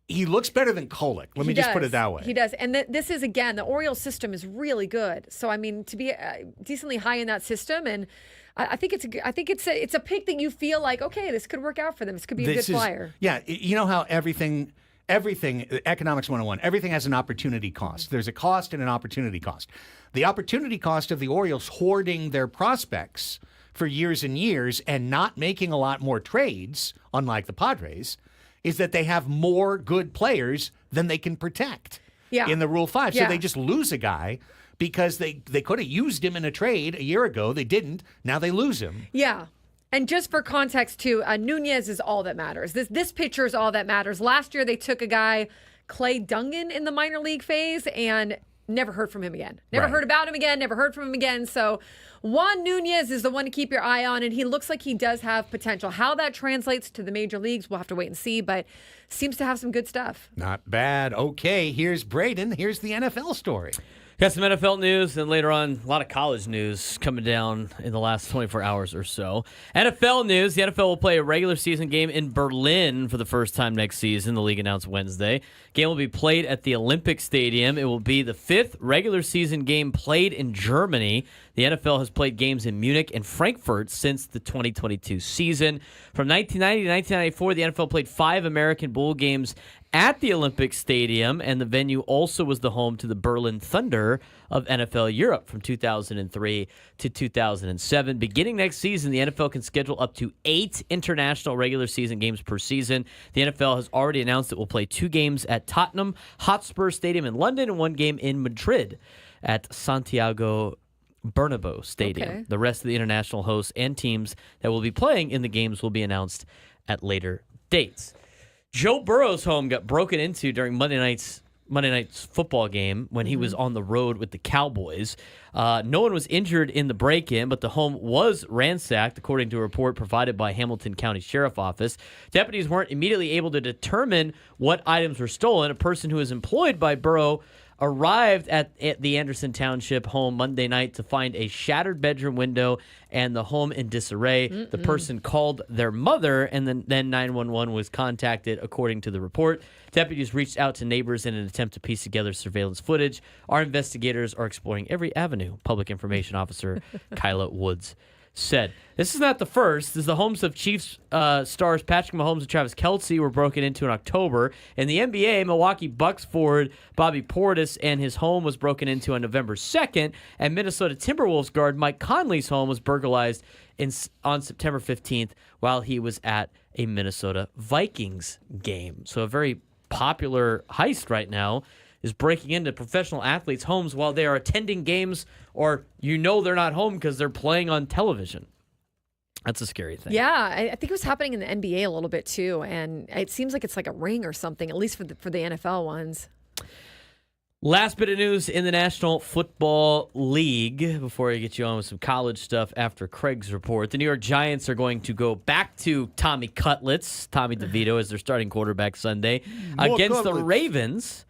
he looks better than Kolek. Let me just put it that way. He does. And this is, again, the Orioles system is really good. So, I mean, to be decently high in that system, and I think it's a pick that you feel like, okay, this could work out for them. This could be a good flyer. Yeah, you know how everything, Economics 101, everything has an opportunity cost. There's a cost and an opportunity cost. The opportunity cost of the Orioles hoarding their prospects for years and years and not making a lot more trades, unlike the Padres, is that they have more good players than they can protect in the Rule 5. So they just lose a guy because they could have used him in a trade a year ago. They didn't. Now they lose him. Yeah. And just for context, too, Nunez is all that matters. This pitcher is all that matters. Last year, they took a guy, Clay Dungan, in the minor league phase, and never heard from him again. Never Right. heard about him again, never heard from him again. So Juan Nunez is the one to keep your eye on, and he looks like he does have potential. How that translates to the major leagues, we'll have to wait and see, but seems to have some good stuff. Not bad. Okay, here's Braden. Here's the NFL story. Got some NFL news, and later on, a lot of college news coming down in the last 24 hours or so. NFL news, the NFL will play a regular season game in Berlin for the first time next season, the league announced Wednesday. Game will be played at the Olympic Stadium. It will be the 5th regular season game played in Germany. The NFL has played games in Munich and Frankfurt since the 2022 season. From 1990 to 1994, the NFL played 5 American Bowl games at the Olympic Stadium, and the venue also was the home to the Berlin Thunder of NFL Europe from 2003 to 2007. Beginning next season, the NFL can schedule up to 8 international regular season games per season. The NFL has already announced it will play 2 games at Tottenham Hotspur Stadium in London and 1 game in Madrid at Santiago Bernabeu Stadium. Okay. The rest of the international hosts and teams that will be playing in the games will be announced at dates. Joe Burrow's home got broken into during Monday night's football game when he was on the road with the Cowboys. No one was injured in the break-in, but the home was ransacked, according to a report provided by Hamilton County Sheriff Office. Deputies weren't immediately able to determine what items were stolen. A person who was employed by Burrow arrived at the Anderson Township home Monday night to find a shattered bedroom window and the home in disarray. The person called their mother, and then 911 was contacted, according to the report. Deputies reached out to neighbors in an attempt to piece together surveillance footage. Our investigators are exploring every avenue, Public Information Officer Kyla Woods said. This is not the first, as the homes of Chiefs stars Patrick Mahomes and Travis Kelce were broken into in October. In the NBA, Milwaukee Bucks forward Bobby Portis and his home was broken into on November 2nd, and Minnesota Timberwolves guard Mike Conley's home was burglarized on September 15th while he was at a Minnesota Vikings game. So a very popular heist right now is breaking into professional athletes' homes while they are attending games, or they're not home because they're playing on television. That's a scary thing. Yeah, I think it was happening in the NBA a little bit too, and it seems like it's like a ring or something, at least for the NFL ones. Last bit of news in the National Football League before I get you on with some college stuff after Craig's report. The New York Giants are going to go back to Tommy DeVito as their starting quarterback Sunday against the Ravens,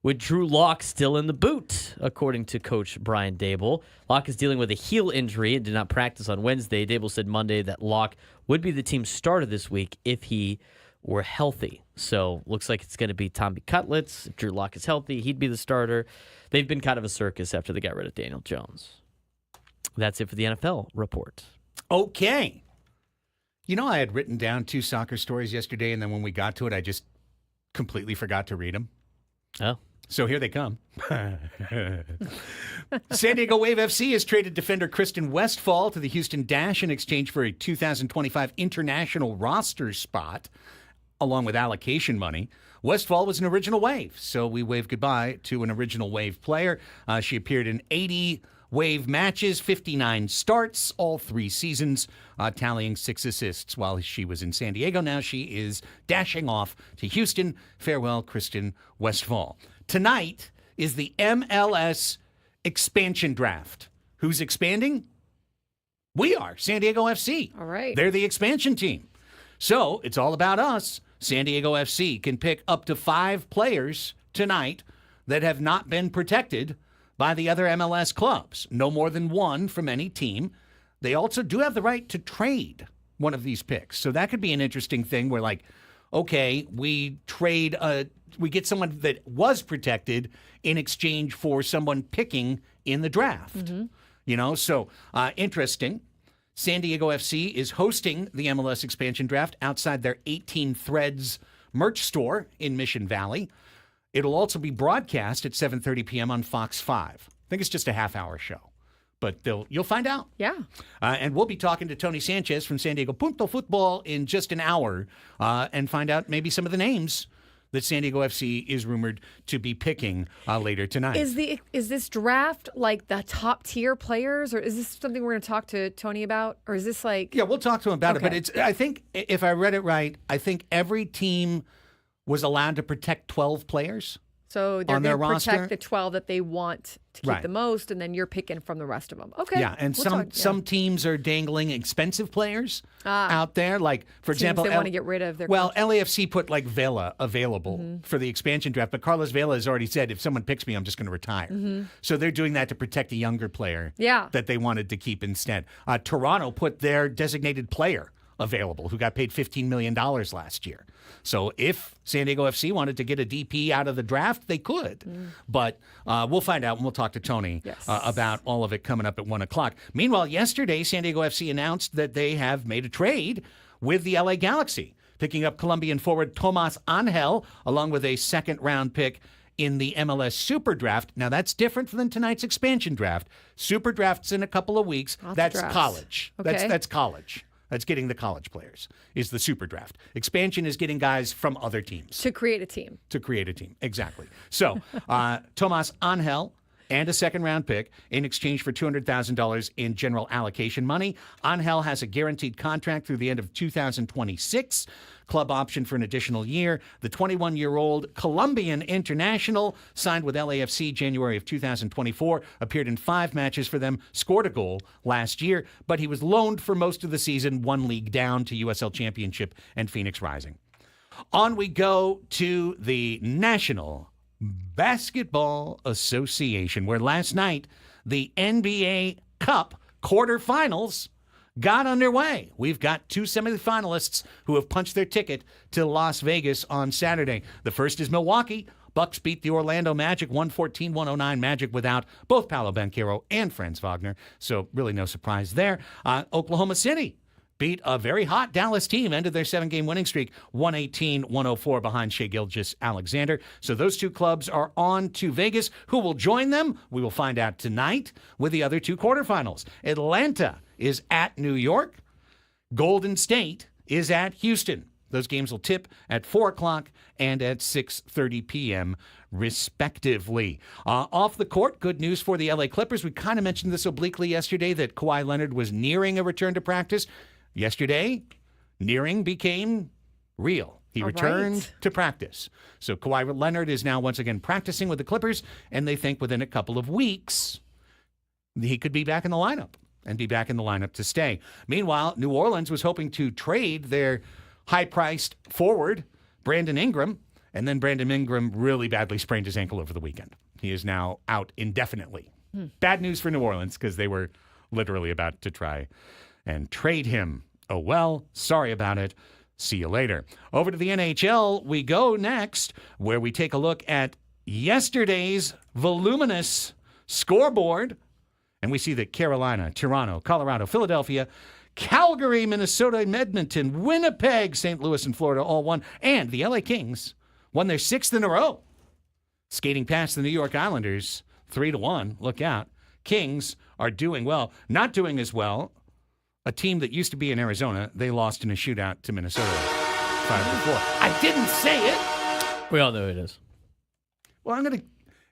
with Drew Lock still in the boot, according to Coach Brian Dable. Lock is dealing with a heel injury and did not practice on Wednesday. Dable said Monday that Lock would be the team's starter this week if he were healthy. So looks like it's going to be Tommy Cutlets. If Drew Lock is healthy, he'd be the starter. They've been kind of a circus after they got rid of Daniel Jones. That's it for the NFL report. Okay. I had written down 2 soccer stories yesterday, and then when we got to it, I just completely forgot to read them. Oh. So here they come. San Diego Wave FC has traded defender Kristen Westphal to the Houston Dash in exchange for a 2025 international roster spot, along with allocation money. Westphal was an original Wave, so we wave goodbye to an original Wave player. She appeared in 80 Wave matches, 59 starts, all 3 seasons, tallying 6 assists while she was in San Diego. Now she is dashing off to Houston. Farewell, Kristen Westphal. Tonight is the MLS expansion draft. Who's expanding? We are, San Diego FC. All right. They're the expansion team. So it's all about us. San Diego FC can pick up to 5 players tonight that have not been protected by the other MLS clubs. No more than 1 from any team. They also do have the right to trade one of these picks. So that could be an interesting thing where, okay, we get someone that was protected in exchange for someone picking in the draft. So interesting. San Diego FC is hosting the MLS expansion draft outside their 18 Threads merch store in Mission Valley. It'll also be broadcast at 7:30 p.m. on Fox 5. I think it's just a half-hour show, but you'll find out. Yeah. And we'll be talking to Tony Sanchez from San Diego Punto Football in just an hour and find out maybe some of the names that San Diego FC is rumored to be picking later tonight. Is this draft like the top tier players, or is this something we're going to talk to Tony about, or is this like? Yeah, we'll talk to him about Okay. it. But I think if I read it right, I think every team was allowed to protect 12 players. So they're on their going to protect roster. the 12 that they want to keep Right. the most, and then you're picking from the rest of them. Okay. Yeah, and some teams are dangling expensive players out there. Like, for Teams example, they want to get rid of their well, LAFC put like Vela available for the expansion draft, but Carlos Vela has already said if someone picks me, I'm just going to retire. So they're doing that to protect a younger player that they wanted to keep instead. Toronto put their designated player available who got paid $15 million last year. So if San Diego FC wanted to get a DP out of the draft, they could. But we'll find out, and we'll talk to Tony about all of it coming up at 1 o'clock. Meanwhile, yesterday, San Diego FC announced that they have made a trade with the LA Galaxy, picking up Colombian forward Tomas Angel, along with a second-round pick in the MLS Super Draft. Now, that's different than tonight's expansion draft. Super Draft's in a couple of weeks. That's college. Okay. That's college. That's getting the college players, is the Super Draft. Expansion is getting guys from other teams. to create a team. To create a team, exactly. So, Tomas Angel and a second-round pick in exchange for $200,000 in general allocation money. Angel has a guaranteed contract through the end of 2026. Club option for an additional year. The 21-year-old Colombian international signed with LAFC January of 2024, appeared in 5 matches for them, scored a goal last year, but he was loaned for most of the season, 1 league down to USL Championship and Phoenix Rising. On we go to the National Basketball Association, where last night the NBA Cup quarterfinals got underway. We've got 2 semifinalists who have punched their ticket to Las Vegas on Saturday. The first is Milwaukee. Bucks beat the Orlando Magic 114-109. Magic without both Paolo Banchero and Franz Wagner, so really no surprise there. Oklahoma City beat a very hot Dallas team, ended their 7-game winning streak, 118-104 behind Shai Gilgeous-Alexander. So those 2 clubs are on to Vegas. Who will join them? We will find out tonight with the other 2 quarterfinals. Atlanta is at New York. Golden State is at Houston. Those games will tip at 4 o'clock and at 6:30 p.m. respectively. Off the court, good news for the LA Clippers. We kind of mentioned this obliquely yesterday that Kawhi Leonard was nearing a return to practice. Yesterday, nearing became real. He returned to practice. So Kawhi Leonard is now once again practicing with the Clippers, and they think within a couple of weeks he could be back in the lineup and be back in the lineup to stay. Meanwhile, New Orleans was hoping to trade their high-priced forward, Brandon Ingram, and then Brandon Ingram really badly sprained his ankle over the weekend. He is now out indefinitely. Bad news for New Orleans because they were literally about to try and trade him. Oh, well, sorry about it. See you later. Over to the NHL we go next, where we take a look at yesterday's voluminous scoreboard. And we see that Carolina, Toronto, Colorado, Philadelphia, Calgary, Minnesota, Edmonton, Winnipeg, St. Louis, and Florida all won. And the LA Kings won their 6th in a row, skating past the New York Islanders 3-1. Look out. Kings are doing well. Not doing as well. A team that used to be in Arizona, they lost in a shootout to Minnesota 5-4. I didn't say it. We all know who it is. Well,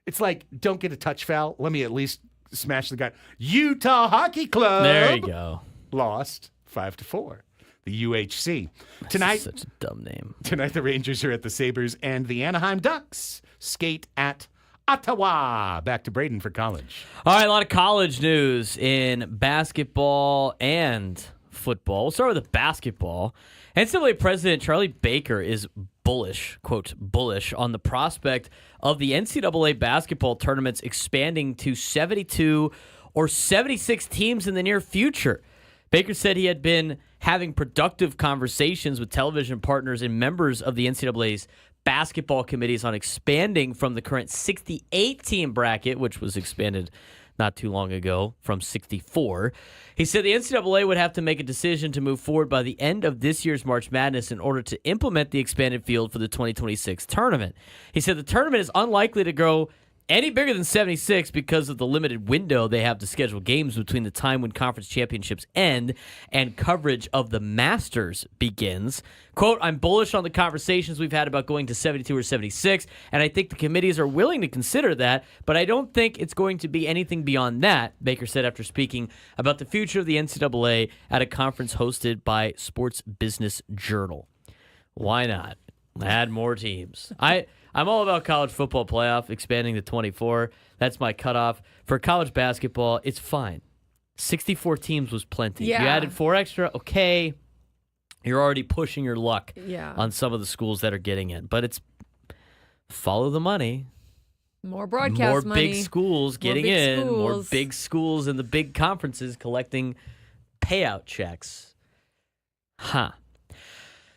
it's like, don't get a touch foul. Let me at least smash the guy. Utah Hockey Club. There you go. Lost 5-4. The UHC. Tonight, Such a dumb name. Tonight, the Rangers are at the Sabres, and the Anaheim Ducks skate at Ottawa. Back to Braden for college. All right, a lot of college news in basketball and football. We'll start with the basketball. NCAA President Charlie Baker is bullish, quote, bullish, on the prospect of the NCAA basketball tournaments expanding to 72 or 76 teams in the near future. Baker said he had been having productive conversations with television partners and members of the NCAA's basketball committees on expanding from the current 68-team bracket, which was expanded not too long ago from 64. He said the NCAA would have to make a decision to move forward by the end of this year's March Madness in order to implement the expanded field for the 2026 tournament. He said the tournament is unlikely to grow any bigger than 76 because of the limited window they have to schedule games between the time when conference championships end and coverage of the Masters begins. Quote, I'm bullish on the conversations we've had about going to 72 or 76, and I think the committees are willing to consider that, but I don't think it's going to be anything beyond that, Baker said after speaking about the future of the NCAA at a conference hosted by Sports Business Journal. Why not? Add more teams. I'm all about college football playoff, expanding to 24. That's my cutoff. For college basketball, it's fine. 64 teams was plenty. Yeah. You added 4 extra, okay. You're already pushing your luck on some of the schools that are getting in. But it's follow the money. More broadcast more money. Big schools getting in. More big schools in the big conferences collecting payout checks. Huh.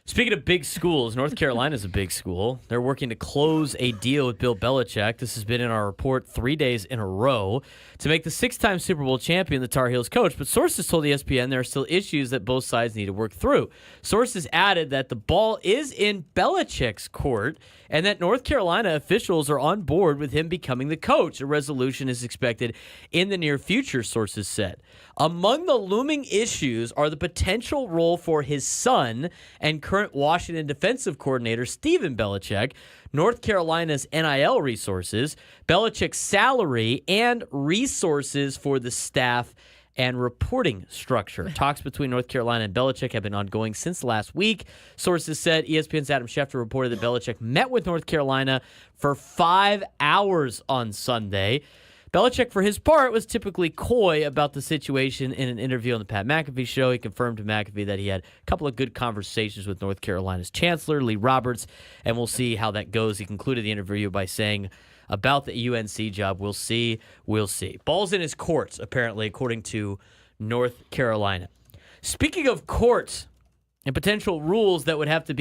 Speaking of big schools, North Carolina is a big school. They're working to close a deal with Bill Belichick. This has been in our report 3 days in a row to make the 6-time Super Bowl champion the Tar Heels coach. But sources told ESPN there are still issues that both sides need to work through. Sources added that the ball is in Belichick's court and that North Carolina officials are on board with him becoming the coach. A resolution is expected in the near future, sources said. Among the looming issues are the potential role for his son and current Washington defensive coordinator Stephen Belichick, North Carolina's NIL resources, Belichick's salary, and resources for the staff and reporting structure. Talks between North Carolina and Belichick have been ongoing since last week. Sources said ESPN's Adam Schefter reported that Belichick met with North Carolina for 5 hours on Sunday. Belichick, for his part, was typically coy about the situation in an interview on the Pat McAfee show. He confirmed to McAfee that he had a couple of good conversations with North Carolina's chancellor, Lee Roberts, and we'll see how that goes. He concluded the interview by saying about the UNC job, we'll see. Ball's in his courts, apparently, according to North Carolina. Speaking of courts and potential rules that would have to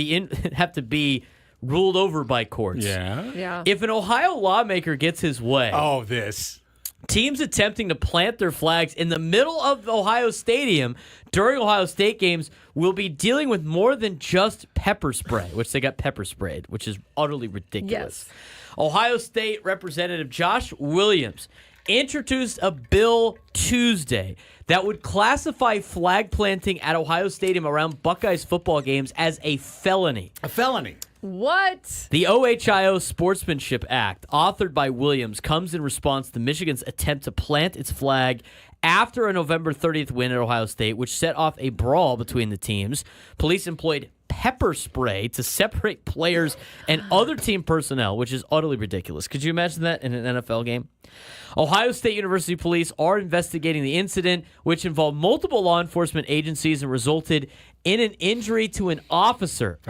be ruled over by courts. Yeah. If an Ohio lawmaker gets his way, teams attempting to plant their flags in the middle of Ohio Stadium during Ohio State games will be dealing with more than just pepper spray, which they got pepper sprayed, which is utterly ridiculous. Yes. Ohio State Representative Josh Williams introduced a bill Tuesday that would classify flag planting at Ohio Stadium around Buckeyes football games as a felony. A felony. What? The OHIO Sportsmanship Act, authored by Williams, comes in response to Michigan's attempt to plant its flag after a November 30th win at Ohio State, which set off a brawl between the teams. Police employed pepper spray to separate players and other team personnel, which is utterly ridiculous. Could you imagine that in an NFL game? Ohio State University police are investigating the incident, which involved multiple law enforcement agencies and resulted in an injury to an officer.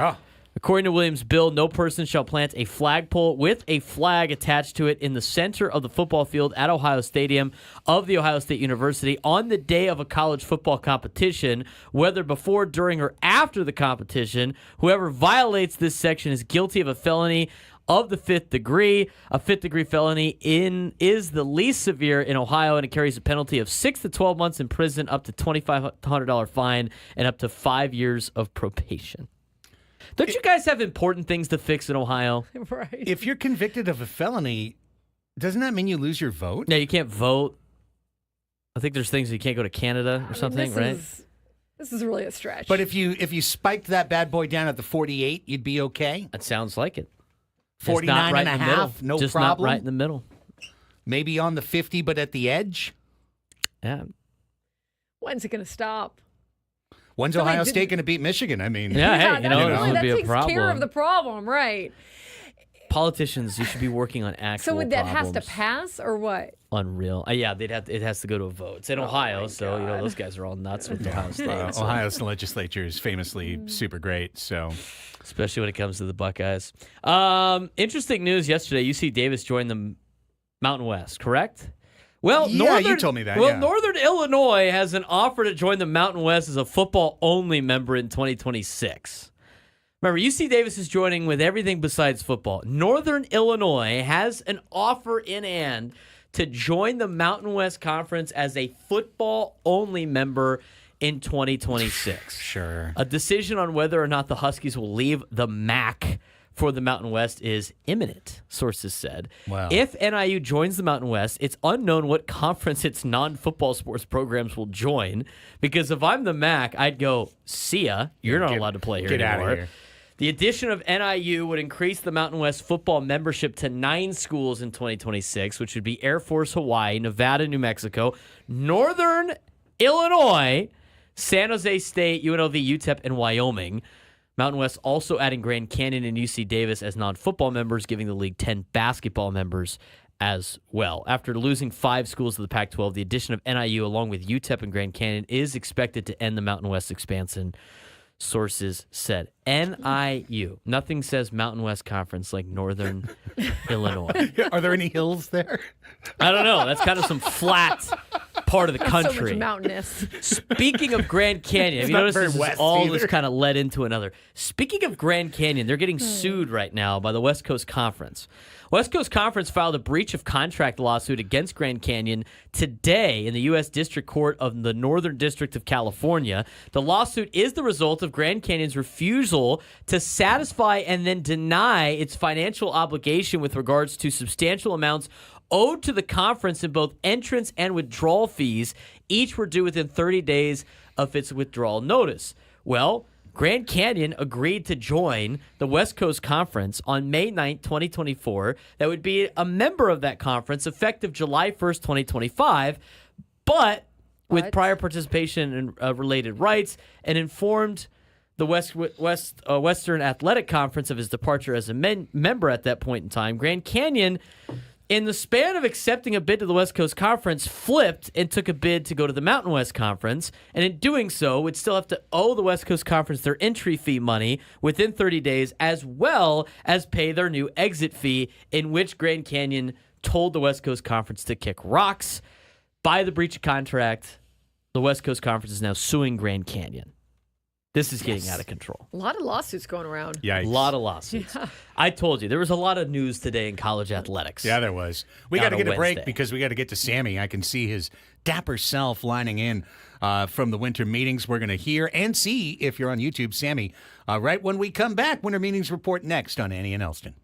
According to Williams' bill, no person shall plant a flagpole with a flag attached to it in the center of the football field at Ohio Stadium of The Ohio State University on the day of a college football competition, whether before, during, or after the competition. Whoever violates this section is guilty of a felony of the 5th degree. A 5th degree felony is the least severe in Ohio, and it carries a penalty of 6 to 12 months in prison, up to $2,500 fine, and up to 5 years of probation. Don't you guys have important things to fix in Ohio? Right. If you're convicted of a felony, doesn't that mean you lose your vote? No, you can't vote. I think there's things you can't go to Canada or something, right? This is really a stretch. But if you spiked that bad boy down at the 48, you'd be okay? That sounds like it. 49 right and a in the middle. half, no Just problem? not right in the middle. Maybe on the 50, but at the edge? Yeah. When's it going to stop? When's Ohio State going to beat Michigan? I mean, Yeah, hey, you know, that it would be a takes care problem. of the problem, right? Politicians, you should be working on actual So that has to problems. pass or what? Unreal. Yeah, it has to go to a vote. It's in Ohio, so you know those guys are all nuts with Ohio State. So- Ohio's legislature is famously super great, so... especially when it comes to the Buckeyes. Interesting news yesterday. UC Davis joined the Mountain West, correct? Well, Yeah, you told me that, Well, yeah. Northern Illinois has an offer to join the Mountain West as a football-only member in 2026. Remember, UC Davis is joining with everything besides football. Northern Illinois has an offer in hand to join the Mountain West Conference as a football-only member in 2026. Sure. A decision on whether or not the Huskies will leave the MAC for the Mountain West is imminent, sources said. Wow. If NIU joins the Mountain West, it's unknown what conference its non-football sports programs will join, because if I'm the MAC, I'd go, see ya, you're not allowed to play here get anymore. outta here. The addition of NIU would increase the Mountain West football membership to 9 schools in 2026, which would be Air Force Hawaii, Nevada, New Mexico, Northern Illinois, San Jose State, UNLV, UTEP, and Wyoming. Mountain West also adding Grand Canyon and UC Davis as non-football members, giving the league 10 basketball members as well. After losing 5 schools to the Pac-12, the addition of NIU along with UTEP and Grand Canyon is expected to end the Mountain West expansion, sources said. NIU. Nothing says Mountain West Conference like Northern Illinois. Are there any hills there? I don't know. That's kind of some flat part of the So country. much mountainous. Speaking of Grand Canyon, have you not noticed very this is west all either. this kind of led into another? Speaking of Grand Canyon, they're getting sued right now by the West Coast Conference. West Coast Conference filed a breach of contract lawsuit against Grand Canyon today in the U.S. District Court of the Northern District of California. The lawsuit is the result of Grand Canyon's refusal to satisfy and then deny its financial obligation with regards to substantial amounts owed to the conference in both entrance and withdrawal fees. Each were due within 30 days of its withdrawal notice. Well, Grand Canyon agreed to join the West Coast Conference on May 9th, 2024. That would be a member of that conference effective July 1st, 2025, but with What? prior participation and related rights, and informed the Western Athletic Conference of his departure as a member at that point in time. Grand Canyon, in the span of accepting a bid to the West Coast Conference, flipped and took a bid to go to the Mountain West Conference, and in doing so would still have to owe the West Coast Conference their entry fee money within 30 days, as well as pay their new exit fee, in which Grand Canyon told the West Coast Conference to kick rocks. By the breach of contract, the West Coast Conference is now suing Grand Canyon. This is getting out of control. A lot of lawsuits going around. Yikes. A lot of lawsuits. Yeah. I told you, there was a lot of news today in college athletics. Yeah, there was. We On got to a get a break Wednesday. because we got to get to Sammy. I can see his dapper self lining in from the winter meetings. We're going to hear and see, if you're on YouTube, Sammy, right when we come back. Winter meetings report next on Annie and Elsten.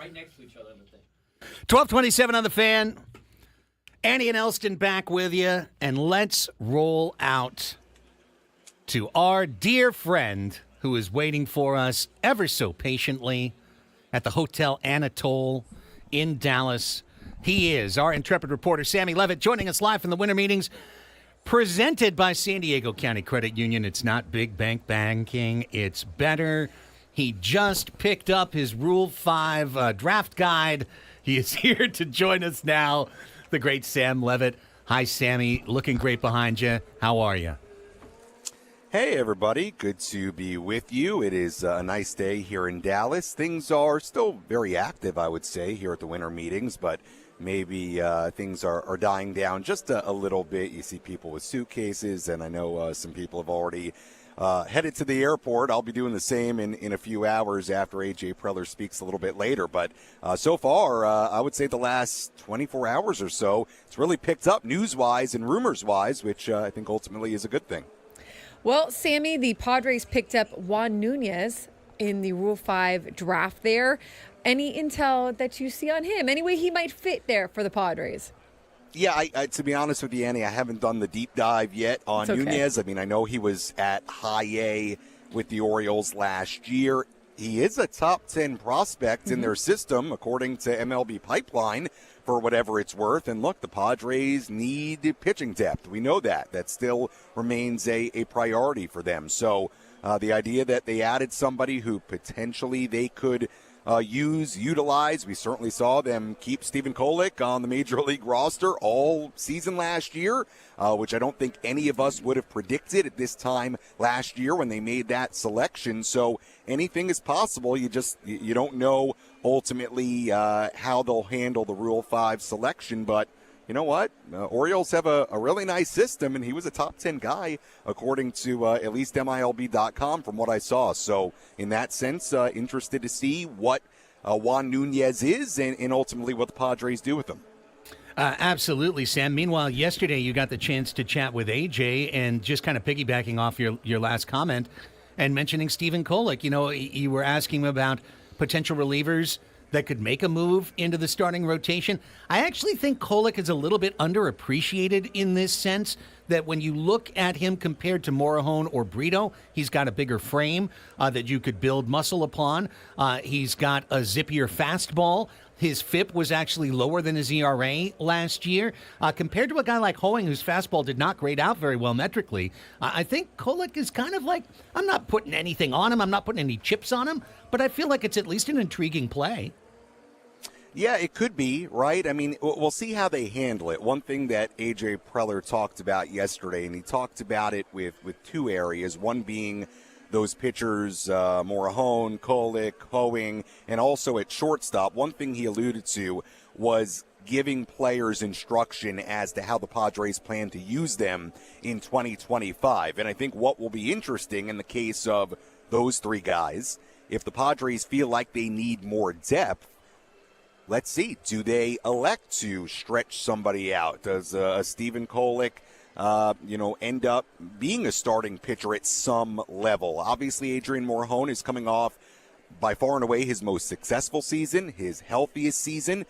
Right next to each other on the thing. 1227 on the Fan. Annie and Elsten back with you, and let's roll out to our dear friend who is waiting for us ever so patiently at the Hotel Anatole in Dallas. He is our intrepid reporter, Sammy Levitt, joining us live from the winter meetings presented by San Diego County Credit Union. It's not big bank banking, it's better. He just picked up his Rule 5 draft guide. He is here to join us now, the great Sam Levitt. Hi, Sammy. Looking great behind you. How are you? Hey, everybody. Good to be with you. It is a nice day here in Dallas. Things are still very active, I would say, here at the winter meetings, but maybe things are dying down just a little bit. You see people with suitcases, and I know some people have already headed to the airport. I'll be doing the same in a few hours after A.J. Preller speaks a little bit later. But so far, I would say the last 24 hours or so, it's really picked up news-wise and rumors-wise, which I think ultimately is a good thing. Well, Sammy, the Padres picked up Juan Nunez in the Rule 5 draft there. Any intel that you see on him? Any way he might fit there for the Padres? Yeah, I to be honest with you, Annie, I haven't done the deep dive yet on Nunez. I mean, I know he was at high A with the Orioles last year. He is a top 10 prospect in their system, according to MLB Pipeline, for whatever it's worth. And look, the Padres need pitching depth. We know that. That still remains a priority for them. So the idea that they added somebody who potentially they could utilize. We certainly saw them keep Stephen Kolek on the Major League roster all season last year, which I don't think any of us would have predicted at this time last year when they made that selection. So anything is possible. You don't know ultimately how they'll handle the Rule 5 selection, but you know what? Orioles have a really nice system, and he was a top 10 guy, according to at least MILB.com from what I saw. So in that sense, interested to see what Juan Nunez is and ultimately what the Padres do with him. Absolutely, Sam. Meanwhile, yesterday you got the chance to chat with AJ, and just kind of piggybacking off your last comment and mentioning Stephen Kolek. You know, you were asking him about potential relievers that could make a move into the starting rotation. I actually think Kolek is a little bit underappreciated in this sense that when you look at him compared to Morahone or Brito, he's got a bigger frame that you could build muscle upon. He's got a zippier fastball. His FIP was actually lower than his ERA last year. Compared to a guy like Hoeing, whose fastball did not grade out very well metrically, I think Kolek is kind of like, I'm not putting anything on him, I'm not putting any chips on him, but I feel like it's at least an intriguing play. Yeah, it could be, right? I mean, we'll see how they handle it. One thing that A.J. Preller talked about yesterday, and he talked about it with two areas, one being those pitchers, Morahone, Kolek, Hoeing, and also at shortstop. One thing he alluded to was giving players instruction as to how the Padres plan to use them in 2025. And I think what will be interesting in the case of those three guys, if the Padres feel like they need more depth, let's see, do they elect to stretch somebody out? Does Stephen Kolek, end up being a starting pitcher at some level? Obviously, Adrian Morahone is coming off by far and away his most successful season, his healthiest season.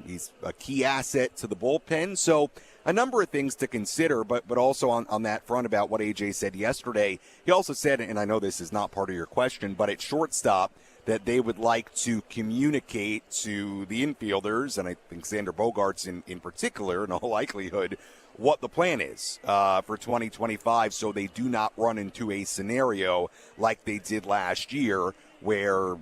He's a key asset to the bullpen. So a number of things to consider, but also on that front about what AJ said yesterday. He also said, and I know this is not part of your question, but at shortstop, that they would like to communicate to the infielders, and I think Xander Bogaerts in particular, in all likelihood, what the plan is for 2025 so they do not run into a scenario like they did last year where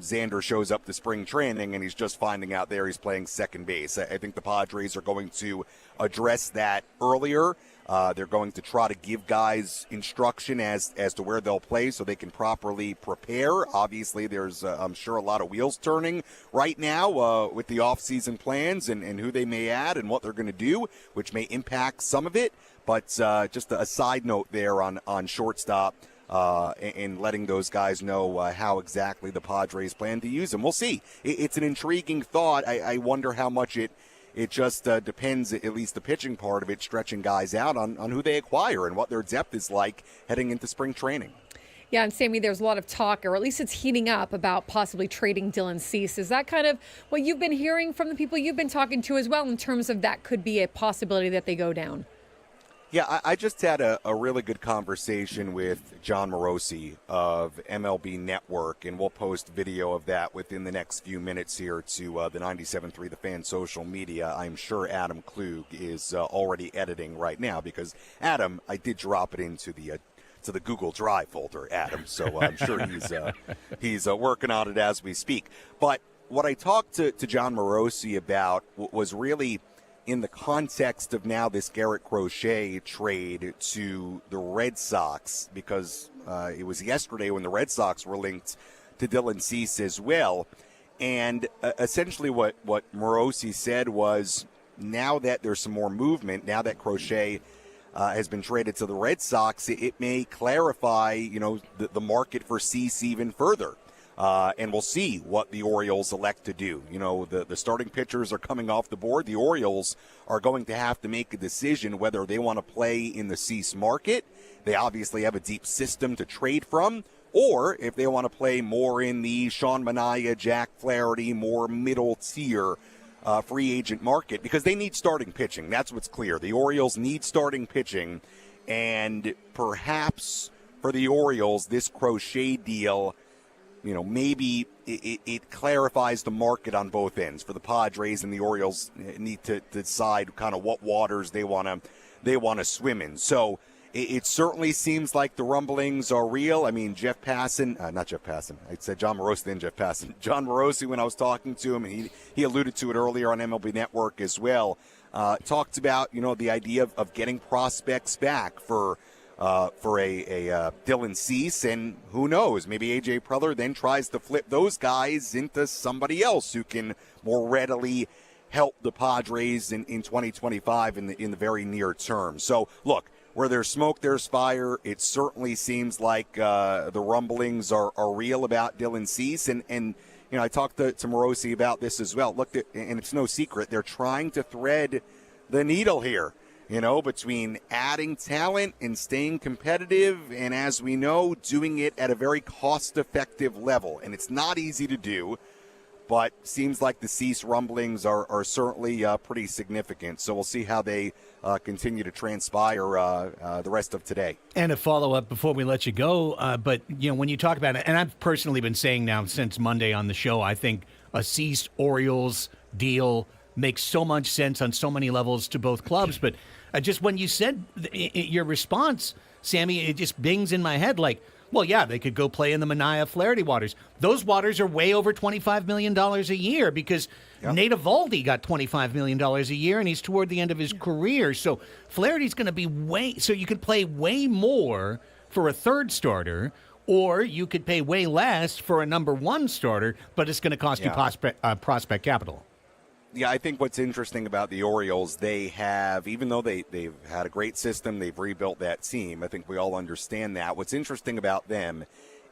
Xander shows up to spring training and he's just finding out there he's playing second base. I think the Padres are going to address that earlier. They're going to try to give guys instruction as to where they'll play so they can properly prepare. Obviously, there's, I'm sure, a lot of wheels turning right now with the offseason plans and who they may add and what they're going to do, which may impact some of it. But just a side note there on shortstop and letting those guys know how exactly the Padres plan to use them. We'll see. It's an intriguing thought. I wonder how much it just depends, at least the pitching part of it, stretching guys out on who they acquire and what their depth is like heading into spring training. Yeah, and Sammy, there's a lot of talk, or at least it's heating up, about possibly trading Dylan Cease. Is that kind of what you've been hearing from the people you've been talking to as well, in terms of that could be a possibility that they go down? Yeah, I just had a really good conversation with John Morosi of MLB Network, and we'll post video of that within the next few minutes here to the 97.3 The Fan social media. I'm sure Adam Klug is already editing right now, because Adam, I did drop it into the Google Drive folder, Adam. So I'm sure he's working on it as we speak. But what I talked to John Morosi about was really in the context of now this Garrett Crochet trade to the Red Sox, because it was yesterday when the Red Sox were linked to Dylan Cease as well. And essentially what Morosi said was, now that there's some more movement, now that Crochet has been traded to the Red Sox, it may clarify, the market for Cease even further. And we'll see what the Orioles elect to do. The starting pitchers are coming off the board. The Orioles are going to have to make a decision whether they want to play in the Cease market. They obviously have a deep system to trade from, or if they want to play more in the Sean Manaea, Jack Flaherty, more middle tier free agent market, because they need starting pitching. That's what's clear. The Orioles need starting pitching, and perhaps for the Orioles, this Crochet deal, maybe it clarifies the market on both ends. For the Padres and the Orioles need to decide kind of what waters they want to swim in. So it certainly seems like the rumblings are real. I mean, John Morosi, then Jeff Passan. John Morosi, when I was talking to him, and he alluded to it earlier on MLB Network as well, talked about, the idea of getting prospects back for a Dylan Cease, and who knows, maybe A.J. Preller then tries to flip those guys into somebody else who can more readily help the Padres in 2025 in the very near term. So, look, where there's smoke, there's fire. It certainly seems like the rumblings are real about Dylan Cease, and I talked to Morosi about this as well. Look, and it's no secret, they're trying to thread the needle here, between adding talent and staying competitive, and as we know, doing it at a very cost-effective level. And it's not easy to do, but seems like the Cease rumblings are certainly pretty significant. So we'll see how they continue to transpire the rest of today. And a follow-up before we let you go, but when you talk about it, and I've personally been saying now since Monday on the show, I think a Cease-Orioles deal makes so much sense on so many levels to both clubs. But just when you said your response, Sammy, it just bings in my head like, well, yeah, they could go play in the Manaea Flaherty waters. Those waters are way over $25 million a year, because Nate Eovaldi got $25 million a year, and he's toward the end of his career. So Flaherty's going to be so you could play way more for a third starter, or you could pay way less for a number one starter, but it's going to cost you prospect capital. Yeah, I think what's interesting about the Orioles, they have, even though they've had a great system, they've rebuilt that team. I think we all understand that. What's interesting about them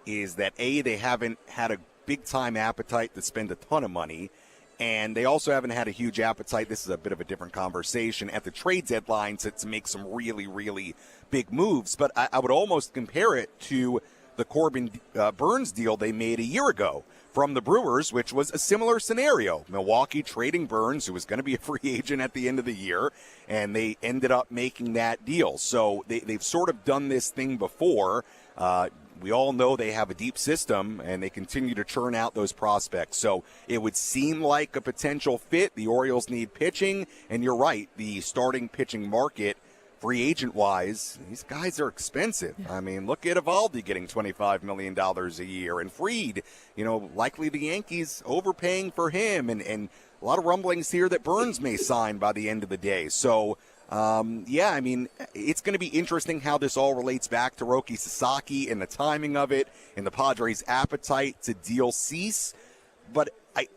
is that, A, they haven't had a big-time appetite to spend a ton of money, and they also haven't had a huge appetite, this is a bit of a different conversation, at the trade deadline to make some really, really big moves. But I would almost compare it to the Corbin Burnes deal they made a year ago from the Brewers, which was a similar scenario. Milwaukee trading Burnes, who was going to be a free agent at the end of the year, and they ended up making that deal. So they've sort of done this thing before. We all know they have a deep system, and they continue to churn out those prospects. So it would seem like a potential fit. The Orioles need pitching, and you're right, the starting pitching market, free agent-wise, these guys are expensive. I mean, look at Eovaldi getting $25 million a year, and Fried, likely the Yankees overpaying for him, and a lot of rumblings here that Burnes may sign by the end of the day. So, I mean, it's going to be interesting how this all relates back to Roki Sasaki and the timing of it and the Padres' appetite to deal Cease. But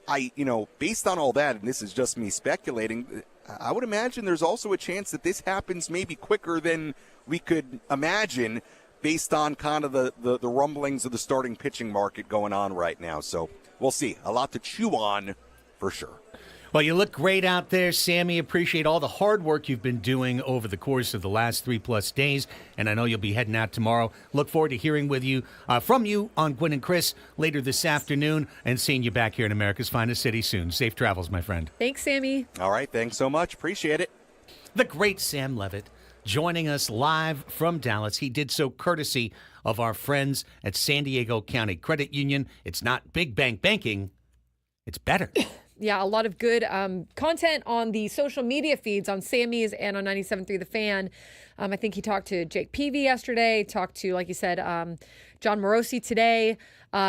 I based on all that, and this is just me speculating, I would imagine there's also a chance that this happens maybe quicker than we could imagine based on kind of the rumblings of the starting pitching market going on right now. So we'll see. A lot to chew on for sure. Well, you look great out there, Sammy. Appreciate all the hard work you've been doing over the course of the last 3+ days, and I know you'll be heading out tomorrow. Look forward to hearing from you on Gwen and Chris later this afternoon, and seeing you back here in America's finest city soon. Safe travels, my friend. Thanks, Sammy. All right, thanks so much. Appreciate it. The great Sam Levitt joining us live from Dallas. He did so courtesy of our friends at San Diego County Credit Union. It's not big bank banking, it's better. Yeah, a lot of good content on the social media feeds on Sammy's and on 97.3 The Fan. I think he talked to Jake Peavy yesterday, talked to, like you said, John Morosi today.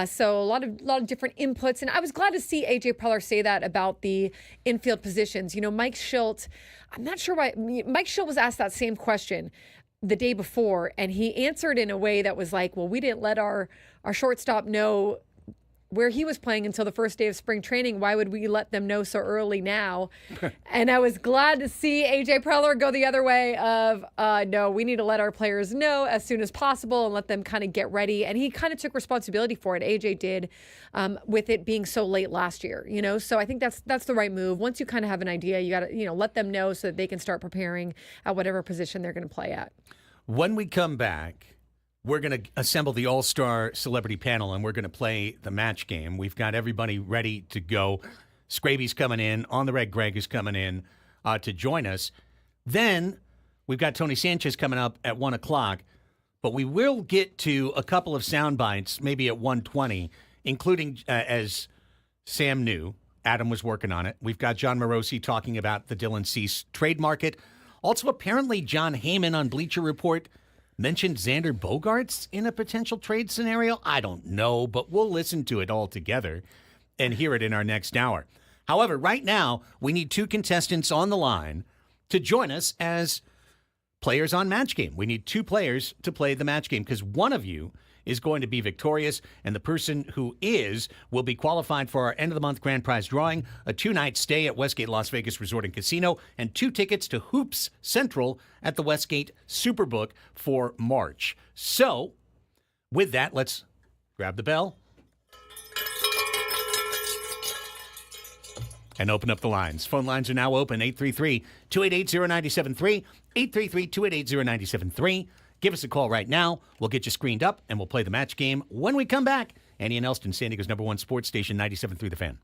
So a lot of different inputs. And I was glad to see A.J. Preller say that about the infield positions. You know, Mike Schilt, I'm not sure why. Mike Schilt was asked that same question the day before, and he answered in a way that was like, well, we didn't let our shortstop know where he was playing until the first day of spring training. Why would we let them know so early now? And I was glad to see A.J. Preller go the other way of, no, we need to let our players know as soon as possible and let them kind of get ready. And he kind of took responsibility for it. A.J. did, with it being so late last year, you know? So I think that's the right move. Once you kind of have an idea, you got to, let them know so that they can start preparing at whatever position they're going to play at. When we come back, we're going to assemble the all-star celebrity panel, and we're going to play the match game. We've got everybody ready to go. Scraby's coming in. On the Red Greg is coming in to join us. Then we've got Tony Sanchez coming up at 1 o'clock. But we will get to a couple of sound bites, maybe at 1:20, including, as Sam knew, Adam was working on it. We've got John Morosi talking about the Dylan Cease trade market. Also, apparently, John Heyman on Bleacher Report mentioned Xander Bogaerts in a potential trade scenario. I don't know, but we'll listen to it all together and hear it in our next hour. However, right now, we need 2 contestants on the line to join us as players on Match Game. We need 2 players to play the match game because one of you is going to be victorious, and the person who will be qualified for our end-of-the-month grand prize drawing, a 2-night stay at Westgate Las Vegas Resort and Casino, and 2 tickets to Hoops Central at the Westgate Superbook for March. So, with that, let's grab the bell and open up the lines. Phone lines are now open, 833-288-0973, 833-288-0973. Give us a call right now. We'll get you screened up, and we'll play the match game when we come back. Annie and Elsten, San Diego's #1 sports station, 97.3 The Fan.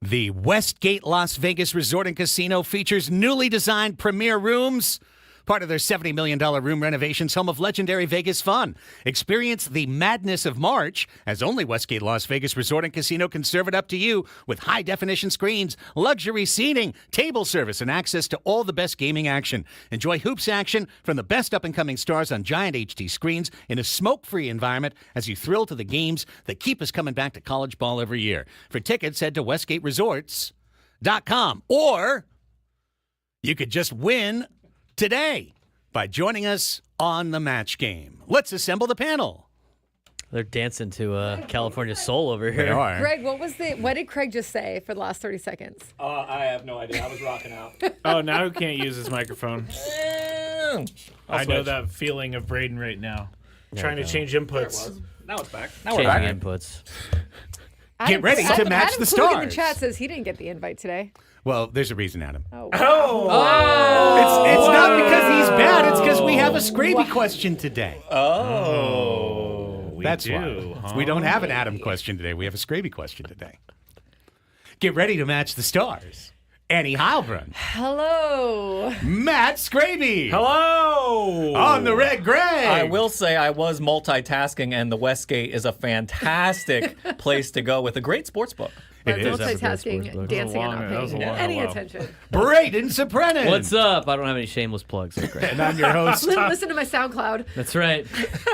The Westgate Las Vegas Resort and Casino features newly designed premier rooms, part of their $70 million room renovations, home of legendary Vegas fun. Experience the madness of March, as only Westgate Las Vegas Resort and Casino can serve it up to you with high-definition screens, luxury seating, table service, and access to all the best gaming action. Enjoy hoops action from the best up-and-coming stars on giant HD screens in a smoke-free environment as you thrill to the games that keep us coming back to college ball every year. For tickets, head to WestgateResorts.com. Or you could just win today by joining us on the match game. Let's assemble the panel. They're dancing to California Soul over here. They are. Greg, what did Craig just say for the last 30 seconds? I have no idea. I was rocking out. Oh, now he can't use his microphone. I know switch. that feeling of Braden right now. Trying to change inputs. Now it's back. Changing inputs. Get ready to match Adam the Klug in the stars. chat says he didn't get the invite today. Well, there's a reason, Adam. Oh. It's not because he's bad. It's because we have a Scraby question today. That's why. Huh? We don't have an Adam question today. We have a Scraby question today. Get ready to match the stars. Annie Heilbrunn. Hello. Matt Scraby. Hello. On the red Greg. I will say I was multitasking, and the Westgate is a fantastic place to go with a great sports book. It is. Multitasking, dancing, and not That was a paying long any hello. attention. Braden Soprenin. What's up? I don't have any shameless plugs. That's great. And I'm your host. Listen to my SoundCloud. That's right.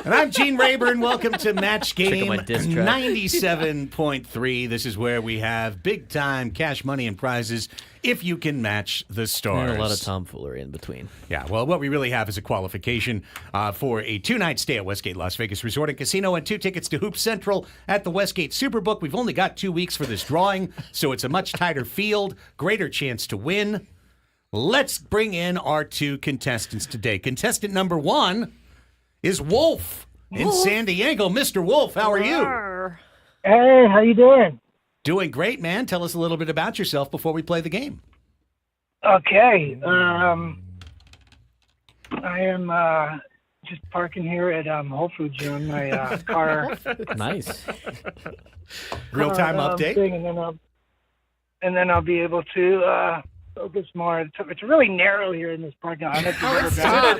And I'm Gene Rayburn. Welcome to Match Check out Game my diss track. 97.3. This is where we have big time cash money and prizes if you can match the stars. And a lot of tomfoolery in between. Yeah, well, what we really have is a qualification for a 2-night stay at Westgate Las Vegas Resort and Casino and 2 tickets to Hoop Central at the Westgate Superbook. We've only got 2 weeks for this drawing, so it's a much tighter field, greater chance to win. Let's bring in our 2 contestants today. Contestant number 1 is Wolf in San Diego. Mr. Wolf, how are you? Hey, how you doing? Doing great, man. Tell us a little bit about yourself before we play the game. Okay. I am just parking here at Whole Foods on my car. Nice. Real-time update. Thing, and then I'll be able to focus more. It's really narrow here in this parking lot.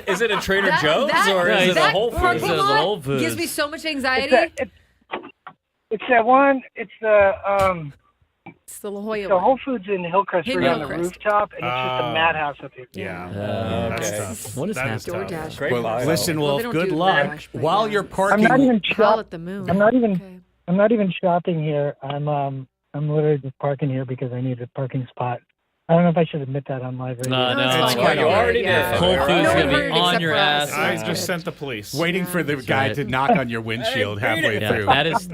Is it a Trader Joe's or that- is it a that Whole parking Foods? It says lot Whole Foods. gives me so much anxiety. It's that one. It's the It's the La Jolla the one. Whole Foods in Hillcrest In right on the Hillcrest. rooftop, and it's just a madhouse up here. Yeah. Okay. That's tough. What is That happening? tough. DoorDash. Great Well, pile. listen, Well, Wolf, they don't good do luck. DoorDash right While now. you're I'm parking, not even Howl at the moon. I'm not even. Okay. I'm not even shopping here. I'm literally just parking here because I need a parking spot. I don't know if I should admit that on live radio. No, it's it's fine. quite You already Yeah. did. Whole All Foods right. No one gonna be heard it on except your for ass. us. I Yeah. just sent the police. waiting for the guy right. to knock on your windshield halfway it. Yeah, through. that is. That's a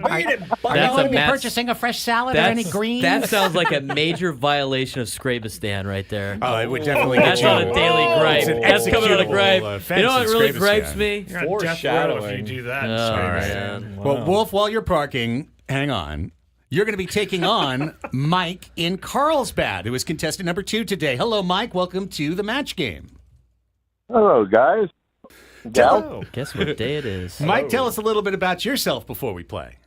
Matt's- a fresh salad That sounds like a major violation of Scrabistan right there. Oh, it would definitely That's get you. not a daily gripe. It's an That's coming on a executable gripe. offense You know what in really Scrabistan. gripes me? You're on death row if you do that. Oh, Sorry, man. Well, Wolf, while you're parking, hang on. You're going to be taking on Mike in Carlsbad, who is contestant number 2 today. Hello, Mike. Welcome to the match game. Hello, guys. Gal? Guess what day it is? Mike, tell us a little bit about yourself before we play.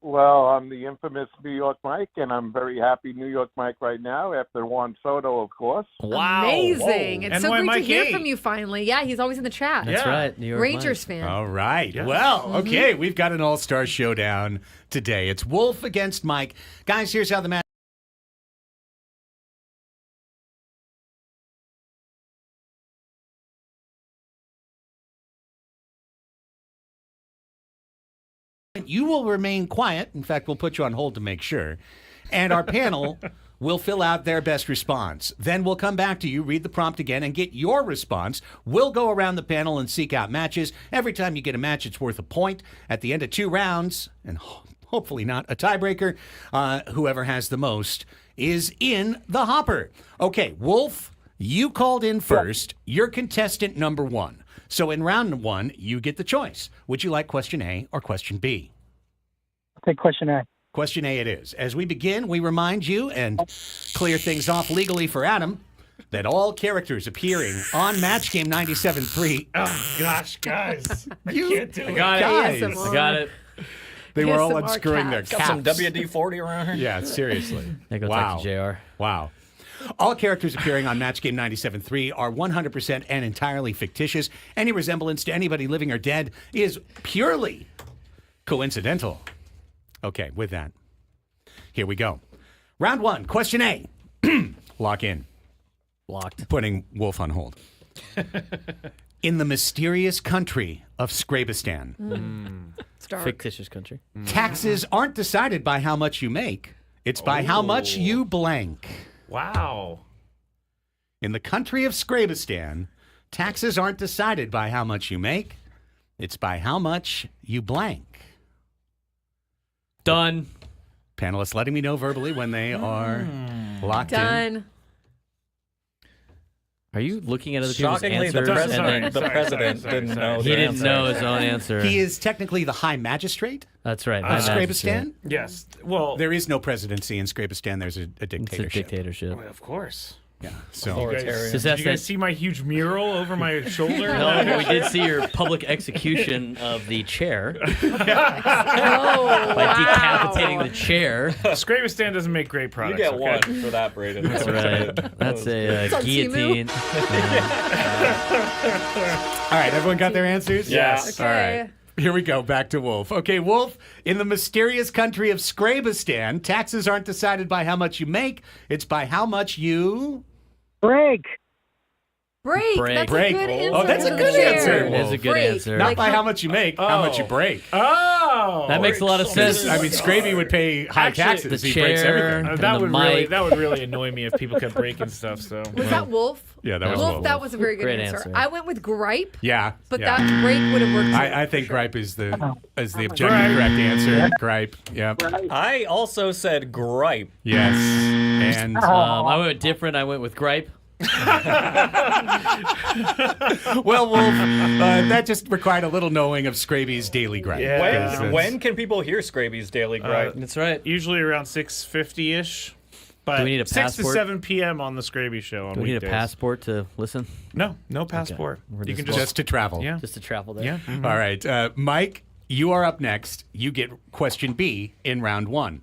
Well, I'm the infamous New York Mike, and I'm very happy New York Mike right now after Juan Soto, of course. Wow. Amazing. It's And so why great Mike to hear A? from you finally. Yeah, he's always in the chat. That's Yeah. right. New York Rangers Mike. fan. All right. Yes. Well, okay. We've got an all-star showdown today. It's Wolf against Mike. Guys, here's how the match. You will remain quiet. In fact, we'll put you on hold to make sure. And our panel will fill out their best response. Then we'll come back to you, read the prompt again, and get your response. We'll go around the panel and seek out matches. Every time you get a match, it's worth a point. At the end of 2 rounds, and hopefully not a tiebreaker, whoever has the most is in the hopper. Okay, Wolf, you called in first. You're contestant number 1. So in round 1, you get the choice. Would you like question A or question B? I'll take question A. Question A it is. As we begin, we remind you and clear things off legally for Adam that all characters appearing on Match Game 97.3. Oh, gosh, guys. I You- can't do it. Got it. Guys. ASMR. I got it. They were all ASMR unscrewing their cats. Got some caps. WD-40 around here. Yeah, seriously. I go Wow. talk to JR. Wow. All characters appearing on Match Game 97.3 are 100% and entirely fictitious. Any resemblance to anybody living or dead is purely coincidental. Okay, with that, here we go. Round 1, question A. Lock in. Locked. Putting Wolf on hold. In the mysterious country of Scrabistan, It's dark. Fictitious country. taxes aren't decided by how much you make. It's by how much you blank. Wow. In the country of Scrabistan, taxes aren't decided by how much you make. It's by how much you blank. Done. Panelists letting me know verbally when they are locked in. Done. Are you looking at other people's Shockingly, the answers? president, and the then president sorry, didn't sorry. know. he the didn't answer. know his own answer. He is technically the High Magistrate That's right. of High magistrate. Scrabistan. Yes. Well, There is no presidency in Scrabistan. There's a It's a dictatorship. dictatorship. of course. Yeah. So Authoritarian. Just Did ask you guys that- see my huge mural over my shoulder? No, but we did see your public execution of the chair Oh, by decapitating wow. the chair. Scrabistan doesn't make great You products. get okay? one for that, Braden. That's right. That's a on guillotine. all right, everyone got their answers? Yes. All Okay. right. Here we go. Back to Wolf. Okay, Wolf. In the mysterious country of Scrabistan, taxes aren't decided by how much you make. It's by how much you. Break. Break. Break. That's Break. a good answer. Oh, that's a for good the chair. answer. That is a good Break. answer. Not Like by how- how much you make, how much you break. Oh, That makes a lot of sense. I mean, Scraby would pay high Actually, taxes. the He breaks chair- everything. And that the would really mic. that would really annoy me if people kept breaking stuff. So Was that Wolf? Yeah, that was Wolf. Wolf. That was a very good Great answer. answer. I went with gripe, Yeah. but yeah. that break would have worked. Too. I think gripe is the objective Gripe. correct answer. Gripe. Yep. I also said gripe. Yes. And I went different. I went with gripe. well, Wolf, that just required a little knowing of Scraby's daily gripe. Yeah. When, that's- when can people hear Scraby's daily gripe? That's right. usually around 6:50ish. But Do we need a 6 to passport? 7 p.m. on the Scraby Show on Do we need a weekdays. passport to listen? No passport. We're You can just- Just to travel. yeah. Just to travel there? Yeah. All right. Mike, you are up next. You get question B in round 1.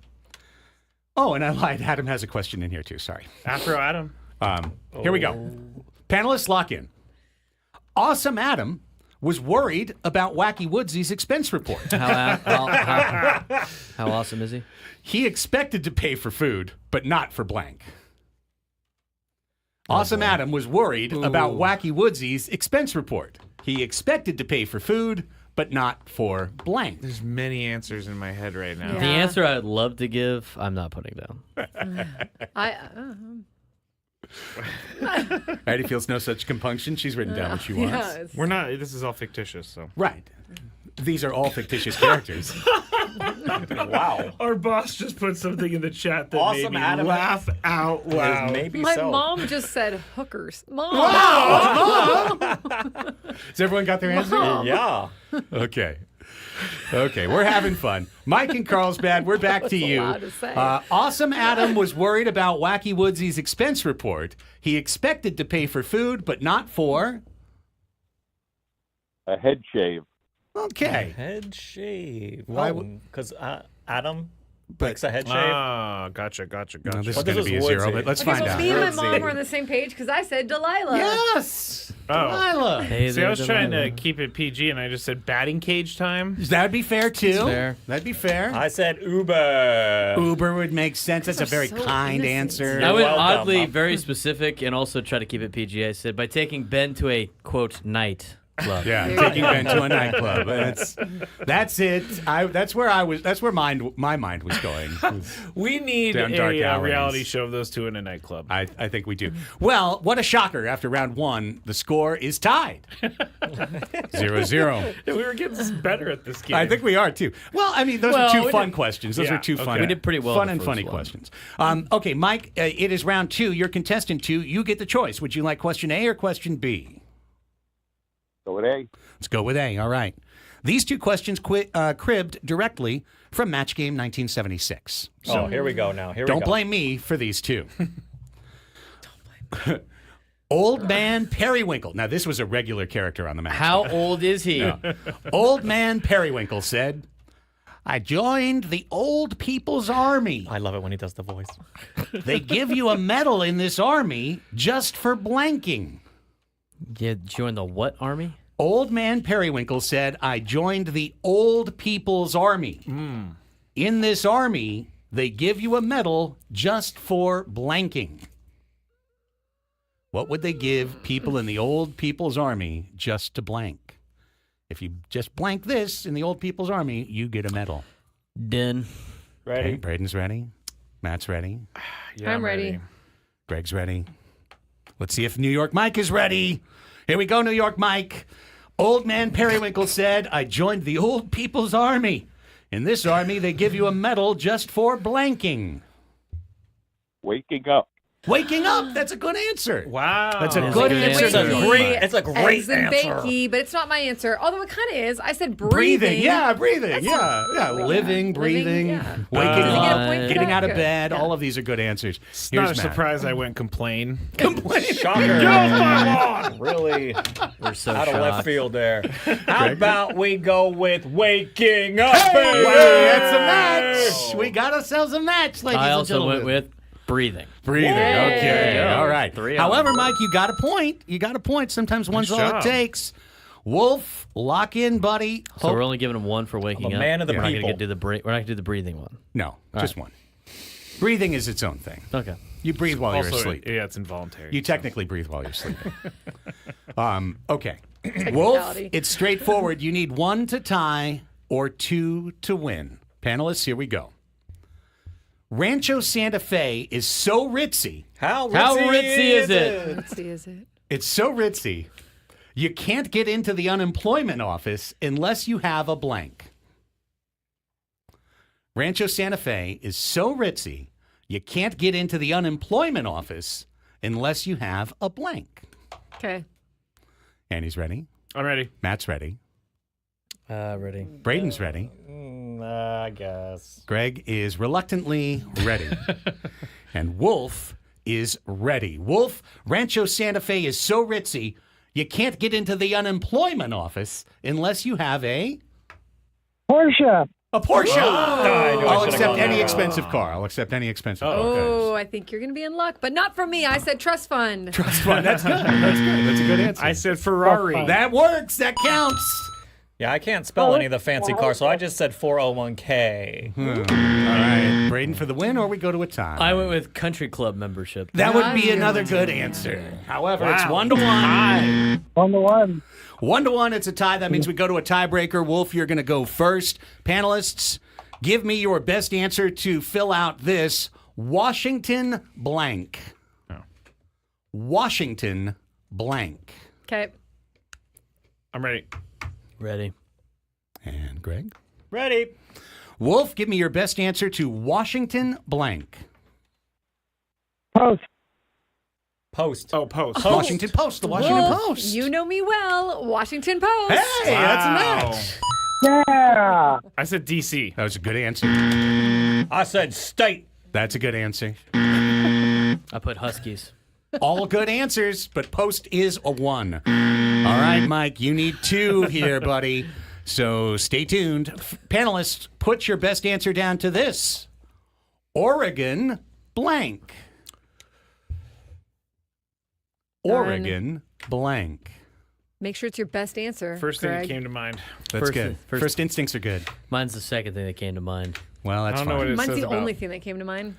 Oh, and I lied. Adam has a question in here, too. Sorry. Afro Adam. Here we go. Panelists, lock in. Awesome Adam was worried about Wacky Woodsy's expense report. How awesome is he? He expected to pay for food, but not for blank. Awesome Adam was worried about Wacky Woodsy's expense report. He expected to pay for food, but not for blank. There's many answers in my head right now. Yeah. The answer I would love to give, I'm not putting down. Heidi feels no such compunction. She's written down what she wants. Yeah, it's- We're not. This is all fictitious. So Right. These are all fictitious characters. Wow. our boss just put something in the chat that Awesome made me Adam. laugh out loud. Maybe My so. mom just said hookers. Mom. Has everyone got their answer? Yeah. Okay. Okay, we're having fun. Mike in Carlsbad, we're back to you. allowed to say. Awesome Adam was worried about Wacky Woodsy's expense report. He expected to pay for food, but not for. A head shave. Okay. Head shave. Why Because Adam But likes a head shave. Ah, gotcha. no, this Well, is this going to is be a zero, Woodsy. but let's Okay, find so out. me and my Woodsy. mom were on the same page because I said Delilah. Yes. Oh. Delilah. Hey See, I there, was trying to Delilah. keep it PG, and I just said batting cage time. That'd be fair, too. fair. That'd be fair. I said Uber. Uber would make sense. That's a very so kind innocent. answer. I went welcome. oddly very specific and also try to keep it PG. I said by taking Ben to a quote night club. Yeah, taking Ben to a nightclub. That's it. That's where I was. That's where my mind was going. We need Down dark a alleys. reality show of those two in a nightclub. I think we do. Well, what a shocker! After round 1, the score is tied. 0-0. We were getting better at this game. I think we are too. Well, I mean, those Well, are two we fun did- questions. Those Yeah, are two okay. fun. We did pretty well Fun the and first funny one. questions. Okay, Mike, it is round 2. You're contestant 2. You get the choice. Would you like question A or question B? So with A. Let's go with A. All right. These two questions cribbed directly from Match Game 1976. So Oh, here we go now. Here we don't go. blame me for these two. Old Man Periwinkle. Now, this was a regular character on the Match. How old is he? Old Man Periwinkle said, I joined the Old People's Army. I love it when he does the voice. They give you a medal in this army just for blanking. Yeah, join the what army? Old Man Periwinkle said, I joined the Old People's Army. In this army, they give you a medal just for blanking. What would they give people in the Old People's Army just to blank? If you just blank this in the Old People's Army, you get a medal. Den. Ready? Okay, Braden's ready. Matt's ready. Yeah, I'm ready. Greg's ready. Let's see if New York Mike is ready. Here we go, New York Mike. Old Man Periwinkle said, I joined the Old People's Army. In this army, they give you a medal just for blanking. Waking up. Waking up. That's a good answer. Wow. That's a That's good a good answer. answer. New York Wakey. Mike. It's a great Eggs and answer. bakey, but it's not my answer. Although it kind of is. I said breathing. Breathing. Yeah, breathing. Yeah. Living, breathing, yeah. waking Does he up, get a point for getting that? out of Good. bed. Yeah. All of these are good answers. It's Here's not a Matt. surprise I went complain. Shocker. Really We're so out of shocked. left field there. How about we go with waking up, Hey, baby? that's a match. We got ourselves a match, ladies I and also gentlemen. went with breathing. Breathing. Okay. There you go. All right. 3 However, of them. Mike, you got a point. You got a point. Sometimes one's all it job. takes. Wolf, lock in, buddy. So Hope- we're only giving him one for waking I'm a up. man of the we're Not people. gonna do the we're not going to do the breathing one. No, just one. Breathing is its own thing. Okay. You breathe while you're Also, asleep. yeah, it's involuntary. You technically breathe while you're sleeping. Okay. Wolf, Technicality. it's straightforward. You need 1 to tie or 2 to win. Panelists, here we go. Rancho Santa Fe is so ritzy. How ritzy is it? Let's see, is it? It's so ritzy. You can't get into the unemployment office unless you have a blank. Rancho Santa Fe is so ritzy, you can't get into the unemployment office unless you have a blank. Okay. Annie's ready. I'm ready. Matt's ready. Ready. Braden's ready. I guess. Greg is reluctantly ready. And Wolf is ready. Wolf, Rancho Santa Fe is so ritzy, you can't get into the unemployment office unless you have a Porsche. Porsche. I knew I I'll should've accept gone any that expensive car. I'll accept any expensive car. Oh, I think you're going to be in luck, but not from me. I said trust fund. That's fun. That's good. That's good. That's a good answer. I said Ferrari. That works. That counts. Yeah, I can't spell any of the fancy cars, so I just said 401k. All right. Braden for the win, or we go to a tie? I went with country club membership. That would be Nice. another good answer. However, it's Wow. 1-1. 1-1. 1-1, it's a tie. That means we go to a tiebreaker. Wolf, you're going to go first. Panelists, give me your best answer to fill out this Washington blank. Washington blank. Okay. I'm ready. Ready. And Greg? Ready. Wolf, give me your best answer to Washington blank. Post. Post. Oh, post. Washington Post, the Washington Wolf, Post. you know me well. Washington Post. Hey, that's a Wow. match. Yeah. I said DC. That was a good answer. I said state. That's a good answer. I put Huskies. All good answers, but Post is a 1. All right, Mike, you need 2 here, buddy. So stay tuned. Panelists, put your best answer down to this. Oregon blank. Oregon blank. Make sure it's your best answer. First thing Greg. that came to mind. That's First- good. first- First instincts are good. Mine's the second thing that came to mind. Well, that's I don't know what fine. it Mine's says the about. only thing that came to mind.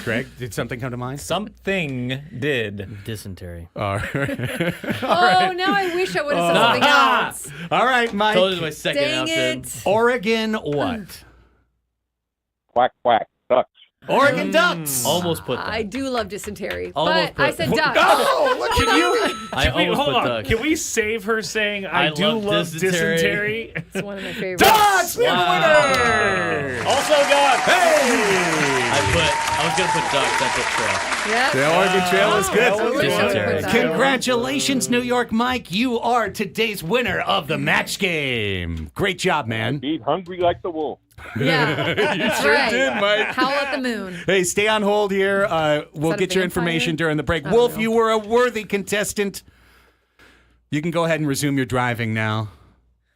Greg, did something come to mind? Something did. Dysentery. All right. Oh, now I wish I would have said something else. All right, Mike. Told you my second Dang outfit. it. Oregon what? Quack, quack, ducks. Oregon Ducks. Almost put I that. do love dysentery, Almost but I put- said duck. Oh, look at you. I Wait, almost hold put on. duck. Can we save her saying I do love love dysentery." dysentery? It's one of my favorites. Ducks, the Wow. winner. Also got. I was gonna put ducks. I put trail. Yep. The Oregon Trail is good. I wish I would've put that. Congratulations, New York Mike. You are today's winner of the match game. Great job, man. Beat hungry like the wolf. Yeah. That's right. did, Mike. Howl at the moon. Hey, stay on hold here. We'll that a get your vampire? information during the break. Oh, Wolf, no. you were a worthy contestant. You can go ahead and resume your driving now.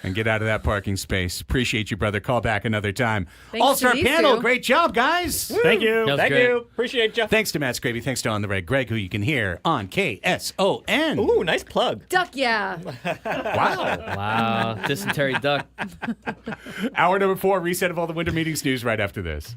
and get out of that parking space. Appreciate you, brother. Call back another time. Thanks All-star to these panel. two. Great job, guys. Thank you. That was Thank great. you. Appreciate you. Thanks to Matt Scraby. Thanks to On the Red Greg, who you can hear on KSON. Ooh, nice plug. Duck, yeah. Wow. Wow. Dysentery duck. Hour number 4, reset of all the winter meetings news right after this.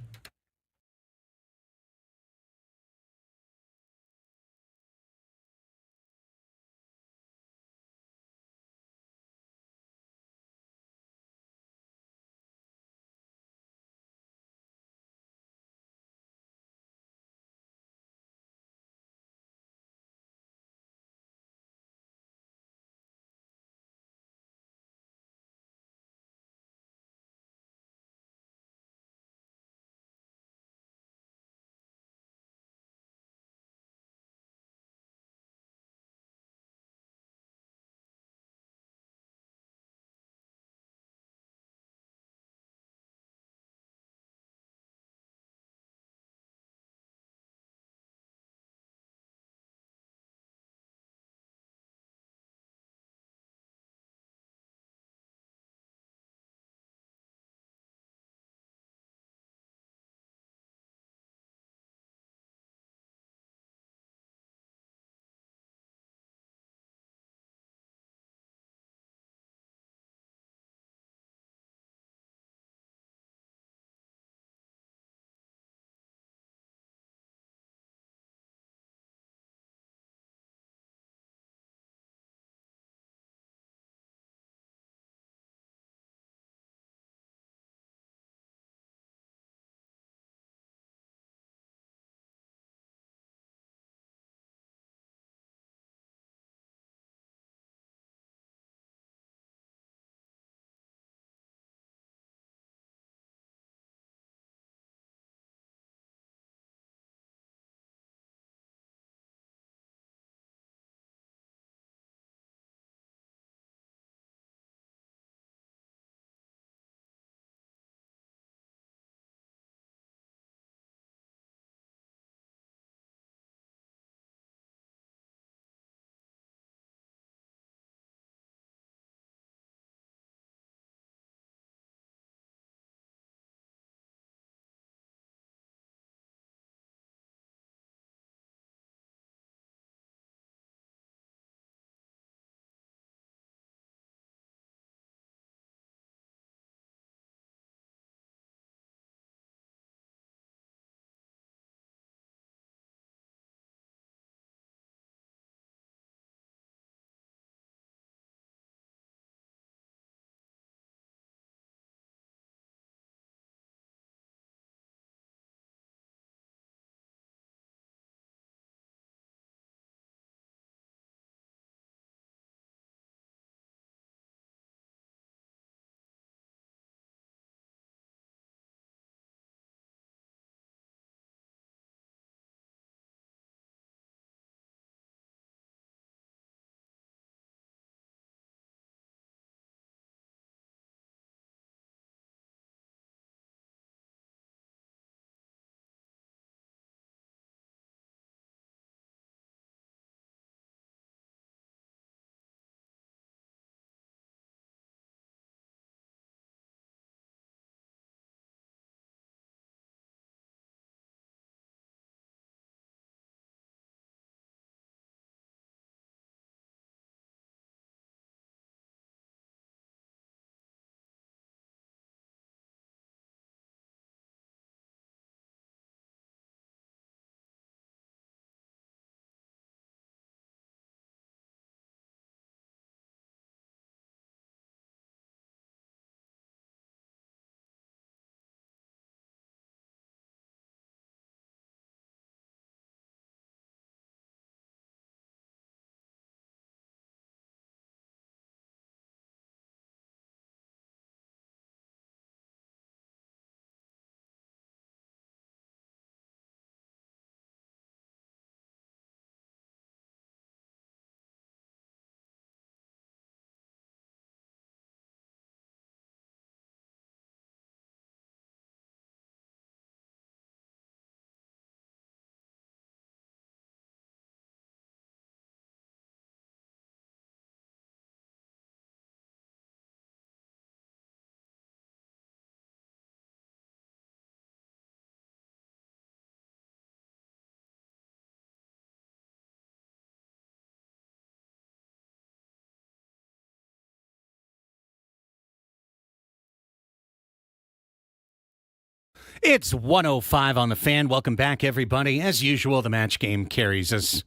It's 105 on the Fan. Welcome back, everybody. As usual, the match game carries us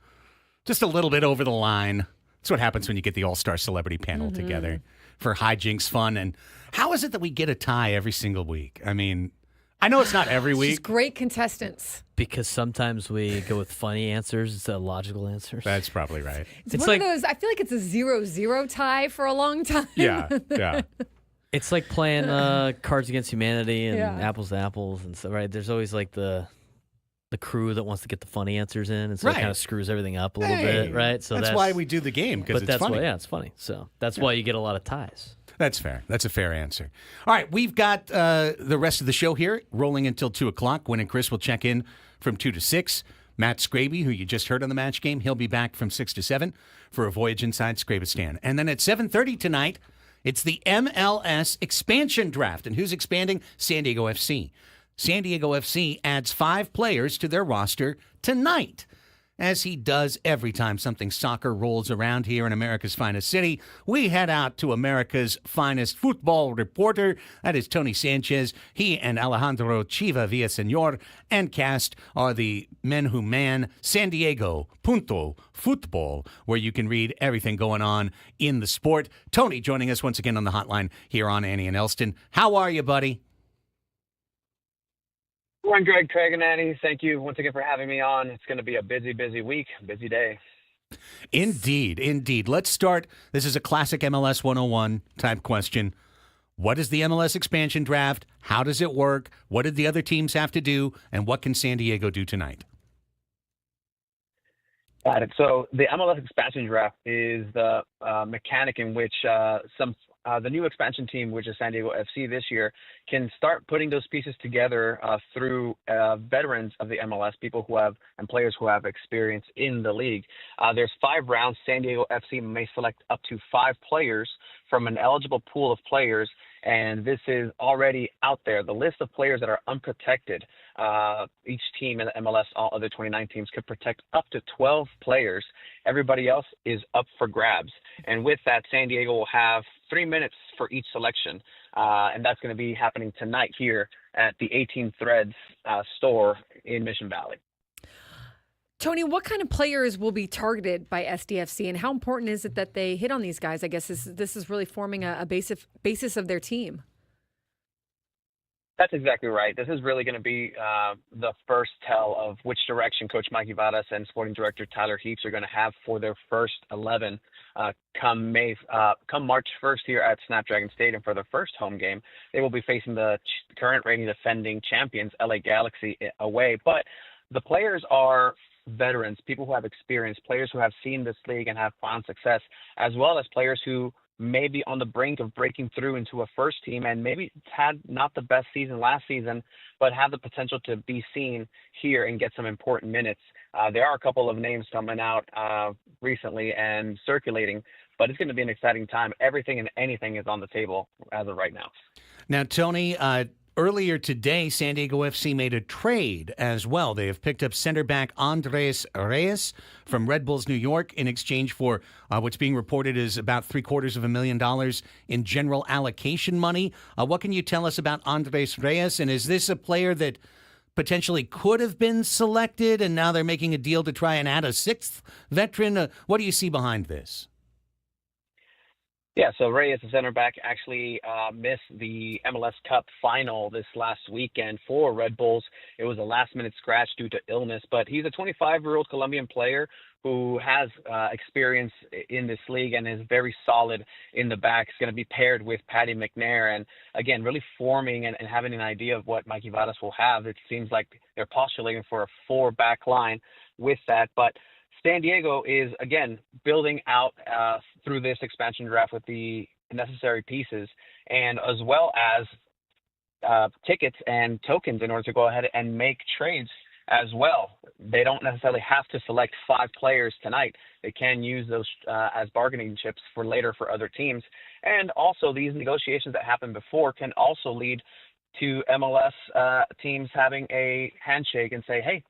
just a little bit over the line. That's what happens when you get the all-star celebrity panel together for hijinks fun. And how is it that we get a tie every single week? I mean, I know it's not every Just week. great contestants. Because sometimes we go with funny answers instead of logical answers. That's probably right. It's one of those, I feel like it's a 0-0 tie for a long time. Yeah. It's like playing Cards Against Humanity and Yeah. Apples to Apples and stuff, right? There's always like the crew that wants to get the funny answers in, and so it Right. kind of screws everything up a little Hey, bit, right? So that's why we do the game, because But it's that's funny. why, yeah, it's funny. So that's why you get a lot of ties. That's fair. That's a fair answer. All right, we've got the rest of the show here rolling until 2 o'clock. Gwen and Chris will check in from 2 to 6. Matt Scraby, who you just heard on the match game, he'll be back from 6 to 7 for a Voyage Inside Scrabistan. And then at 7:30 tonight, it's the MLS expansion draft. And who's expanding? San Diego FC. San Diego FC adds 5 players to their roster tonight. As he does every time something soccer rolls around here in America's finest city, we head out to America's finest football reporter. That is Tony Sanchez. He and Alejandro Chiva Villaseñor and cast are the men who man San Diego Punto Football, where you can read everything going on in the sport. Tony joining us once again on the hotline here on Annie and Elsten. How are you, buddy? I'm Greg, Craig, and Annie. Thank you once again for having me on. It's going to be a busy, busy week, busy day. Indeed, indeed. Let's start. This is a classic MLS 101 type question. What is the MLS expansion draft? How does it work? What did the other teams have to do? And what can San Diego do tonight? Got it. So the MLS expansion draft is the mechanic in which the new expansion team, which is San Diego FC this year, can start putting those pieces together through veterans of the MLS, people who have and players who have experience in the league. There's 5 rounds. San Diego FC may select up to 5 players from an eligible pool of players, and this is already out there. The list of players that are unprotected, each team in the MLS, all other 29 teams, could protect up to 12 players. Everybody else is up for grabs. And with that, San Diego will have 3 minutes for each selection, and that's going to be happening tonight here at the 18 Threads store in Mission Valley. Tony, what kind of players will be targeted by SDFC, and how important is it that they hit on these guys? I guess this is really forming a basis of their team. That's exactly right. This is really going to be the first tell of which direction Coach Mikey Vadas and Sporting Director Tyler Heaps are going to have for their first 11 come March 1st here at Snapdragon Stadium for their first home game. They will be facing the current reigning defending champions, LA Galaxy, away. But the players are veterans, people who have experience, players who have seen this league and have found success, as well as players who may be on the brink of breaking through into a first team and maybe had not the best season last season, but have the potential to be seen here and get some important minutes. There are a couple of names coming out recently and circulating, but it's going to be an exciting time. Everything and anything is on the table as of right now. Now, Tony, earlier today, San Diego FC made a trade as well. They have picked up center back Andres Reyes from Red Bulls New York in exchange for what's being reported is about $750,000 in general allocation money. What can you tell us about Andres Reyes? And is this a player that potentially could have been selected and now they're making a deal to try and add a 6th veteran? What do you see behind this? Yeah, so Reyes, the center back, actually missed the MLS Cup final this last weekend for Red Bulls. It was a last-minute scratch due to illness, but he's a 25-year-old Colombian player who has experience in this league and is very solid in the back. He's going to be paired with Patty McNair, and again, really forming and having an idea of what Mikey Vadas will have. It seems like they're postulating for a 4-back line with that, but San Diego is, again, building out through this expansion draft with the necessary pieces and as well as tickets and tokens in order to go ahead and make trades as well. They don't necessarily have to select 5 players tonight. They can use those as bargaining chips for later for other teams. And also these negotiations that happened before can also lead to MLS teams having a handshake and say, hey,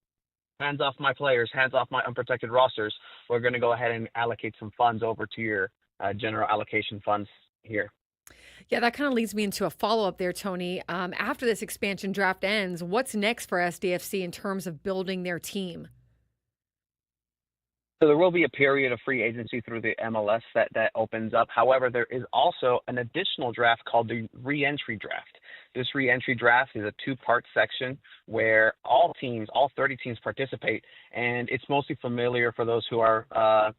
hands off my players, hands off my unprotected rosters. We're going to go ahead and allocate some funds over to your general allocation funds here. Yeah, that kind of leads me into a follow-up there, Tony. After this expansion draft ends, what's next for SDFC in terms of building their team? So there will be a period of free agency through the MLS that opens up. However, there is also an additional draft called the re-entry draft. This re-entry draft is a two-part section where all 30 teams participate, and it's mostly familiar for those who are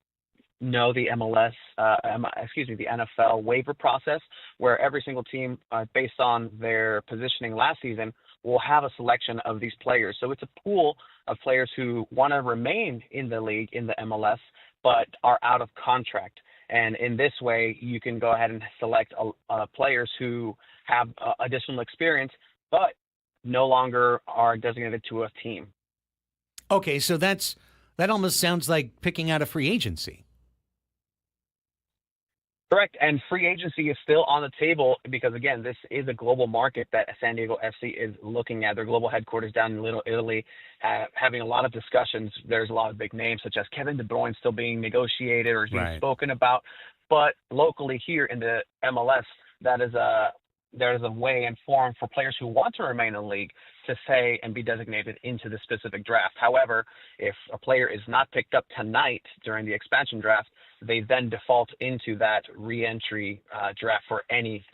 know the the NFL waiver process, where every single team, based on their positioning last season, will have a selection of these players. So it's a pool of players who want to remain in the league, in the MLS, but are out of contract. And in this way, you can go ahead and select players who have additional experience, but no longer are designated to a team. Okay, so that almost sounds like picking out a free agency. Correct. And free agency is still on the table because, again, this is a global market that San Diego FC is looking at. Their global headquarters down in Little Italy, having a lot of discussions. There's a lot of big names such as Kevin De Bruyne still being negotiated or being spoken about. But locally here in the MLS, there is a way and form for players who want to remain in the league to say and be designated into the specific draft. However, if a player is not picked up tonight during the expansion draft, they then default into that re-entry draft for any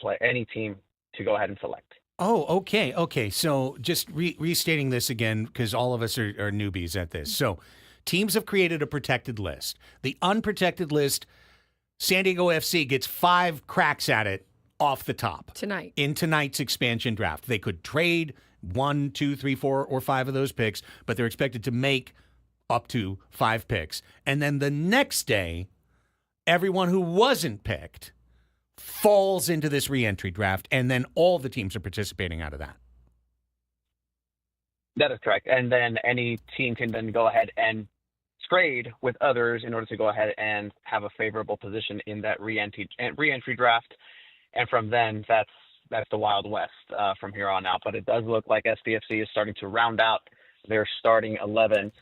team to go ahead and select. Oh, okay. Okay. So just restating this again, because all of us are newbies at this. So teams have created a protected list. The unprotected list, San Diego FC gets 5 cracks at it off the top. Tonight. In tonight's expansion draft. They could trade 1, 2, 3, 4, or 5 of those picks, but they're expected to make up to 5 picks. And then the next day, everyone who wasn't picked falls into this re-entry draft, and then all the teams are participating out of that. That is correct. And then any team can then go ahead and trade with others in order to go ahead and have a favorable position in that re-entry draft. And from then, that's the Wild West from here on out. But it does look like SDFC is starting to round out their starting 11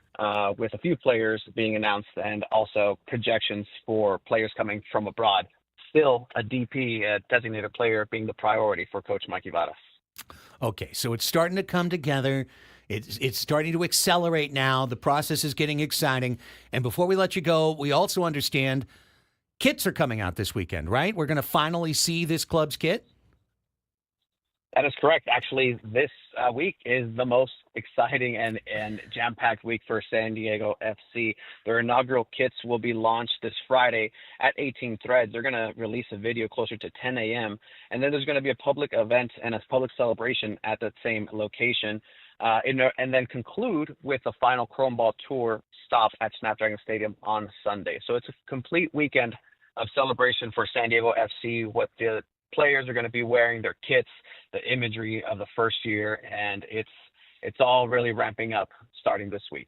with a few players being announced and also projections for players coming from abroad. Still a DP, a designated player, being the priority for Coach Mikey Varas. Okay, so it's starting to come together. It's starting to accelerate now. The process is getting exciting. And before we let you go, we also understand kits are coming out this weekend, right? We're going to finally see this club's kit? That is correct. Actually, this week is the most exciting and jam-packed week for San Diego FC. Their inaugural kits will be launched this Friday at 18 Threads. They're going to release a video closer to 10 a.m., and then there's going to be a public event and a public celebration at that same location, and then conclude with a final Chrome Ball Tour stop at Snapdragon Stadium on Sunday. So it's a complete weekend of celebration for San Diego FC, what the players are going to be wearing, their kits, the imagery of the first year, and it's all really ramping up starting this week.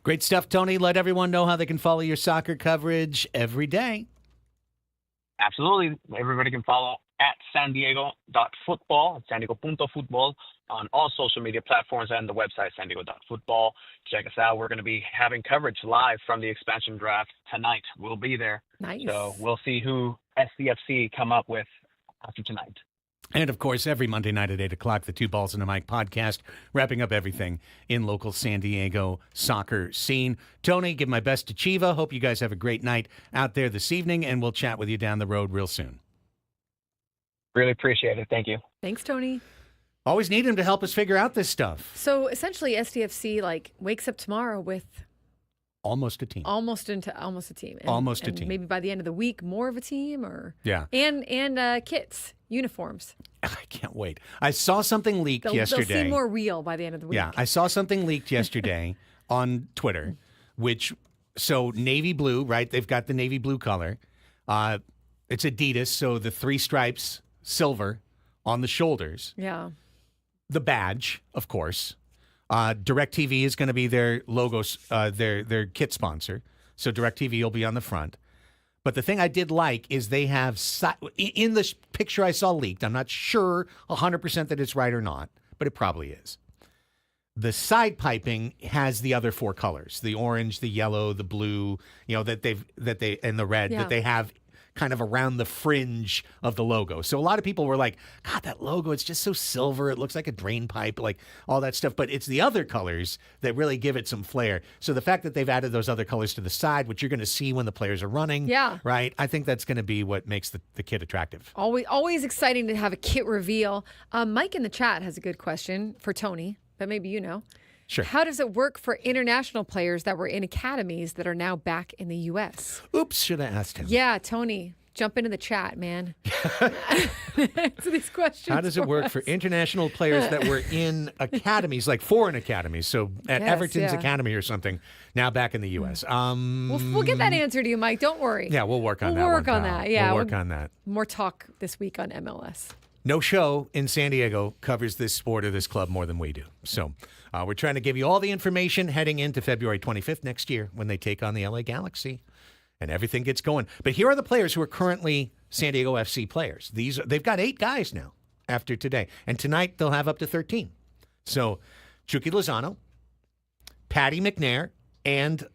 Great stuff, Tony. Let everyone know how they can follow your soccer coverage every day. Absolutely. Everybody can follow at sandiego.football, sandiego.football on all social media platforms and the website sandiego.football. Check us out. We're going to be having coverage live from the expansion draft tonight. We'll be there. Nice. So we'll see who SDFC come up with after tonight. And, of course, every Monday night at 8 o'clock, the Two Balls and a Mic podcast, wrapping up everything in local San Diego soccer scene. Tony, give my best to Chiva. Hope you guys have a great night out there this evening, and we'll chat with you down the road real soon. Really appreciate it. Thank you. Thanks, Tony. Always need him to help us figure out this stuff. So, essentially, SDFC, wakes up tomorrow with almost a team. Almost a team. And team. Maybe by the end of the week, more of a team, or yeah. And kits, uniforms. I can't wait. I saw something leaked yesterday. They'll seem more real by the end of the week. Yeah, I saw something leaked yesterday on Twitter, so navy blue, right? They've got the navy blue color. It's Adidas, so the 3 stripes, silver on the shoulders. Yeah. The badge, of course. DirecTV is going to be their logos, their kit sponsor. So DirecTV will be on the front. But the thing I did like is they have, in the picture I saw leaked, I'm not sure 100% that it's right or not, but it probably is. The side piping has the other 4 colors, the orange, the yellow, the blue, and the red that they have kind of around the fringe of the logo. So a lot of people were like, God, that logo, it's just so silver. It looks like a drain pipe, like all that stuff. But it's the other colors that really give it some flair. So the fact that they've added those other colors to the side, which you're going to see when the players are running, right? I think that's going to be what makes the kit attractive. Always exciting to have a kit reveal. Mike in the chat has a good question for Tony, but maybe you know. Sure. How does it work for international players that were in academies that are now back in the U.S.? Oops, should have asked him. Yeah, Tony, jump into the chat, man. Answer these questions. How does it work for international players that were in academies, like foreign academies? So at Everton's Academy or something, now back in the U.S. We'll get that answer to you, Mike. Don't worry. Yeah, we'll work on that. We'll work on that. Yeah, we'll work on that. More talk this week on MLS. No show in San Diego covers this sport or this club more than we do. So we're trying to give you all the information heading into February 25th next year when they take on the LA Galaxy and everything gets going. But here are the players who are currently San Diego FC players. They've got 8 guys now after today. And tonight they'll have up to 13. So Chucky Lozano, Patty McNair, and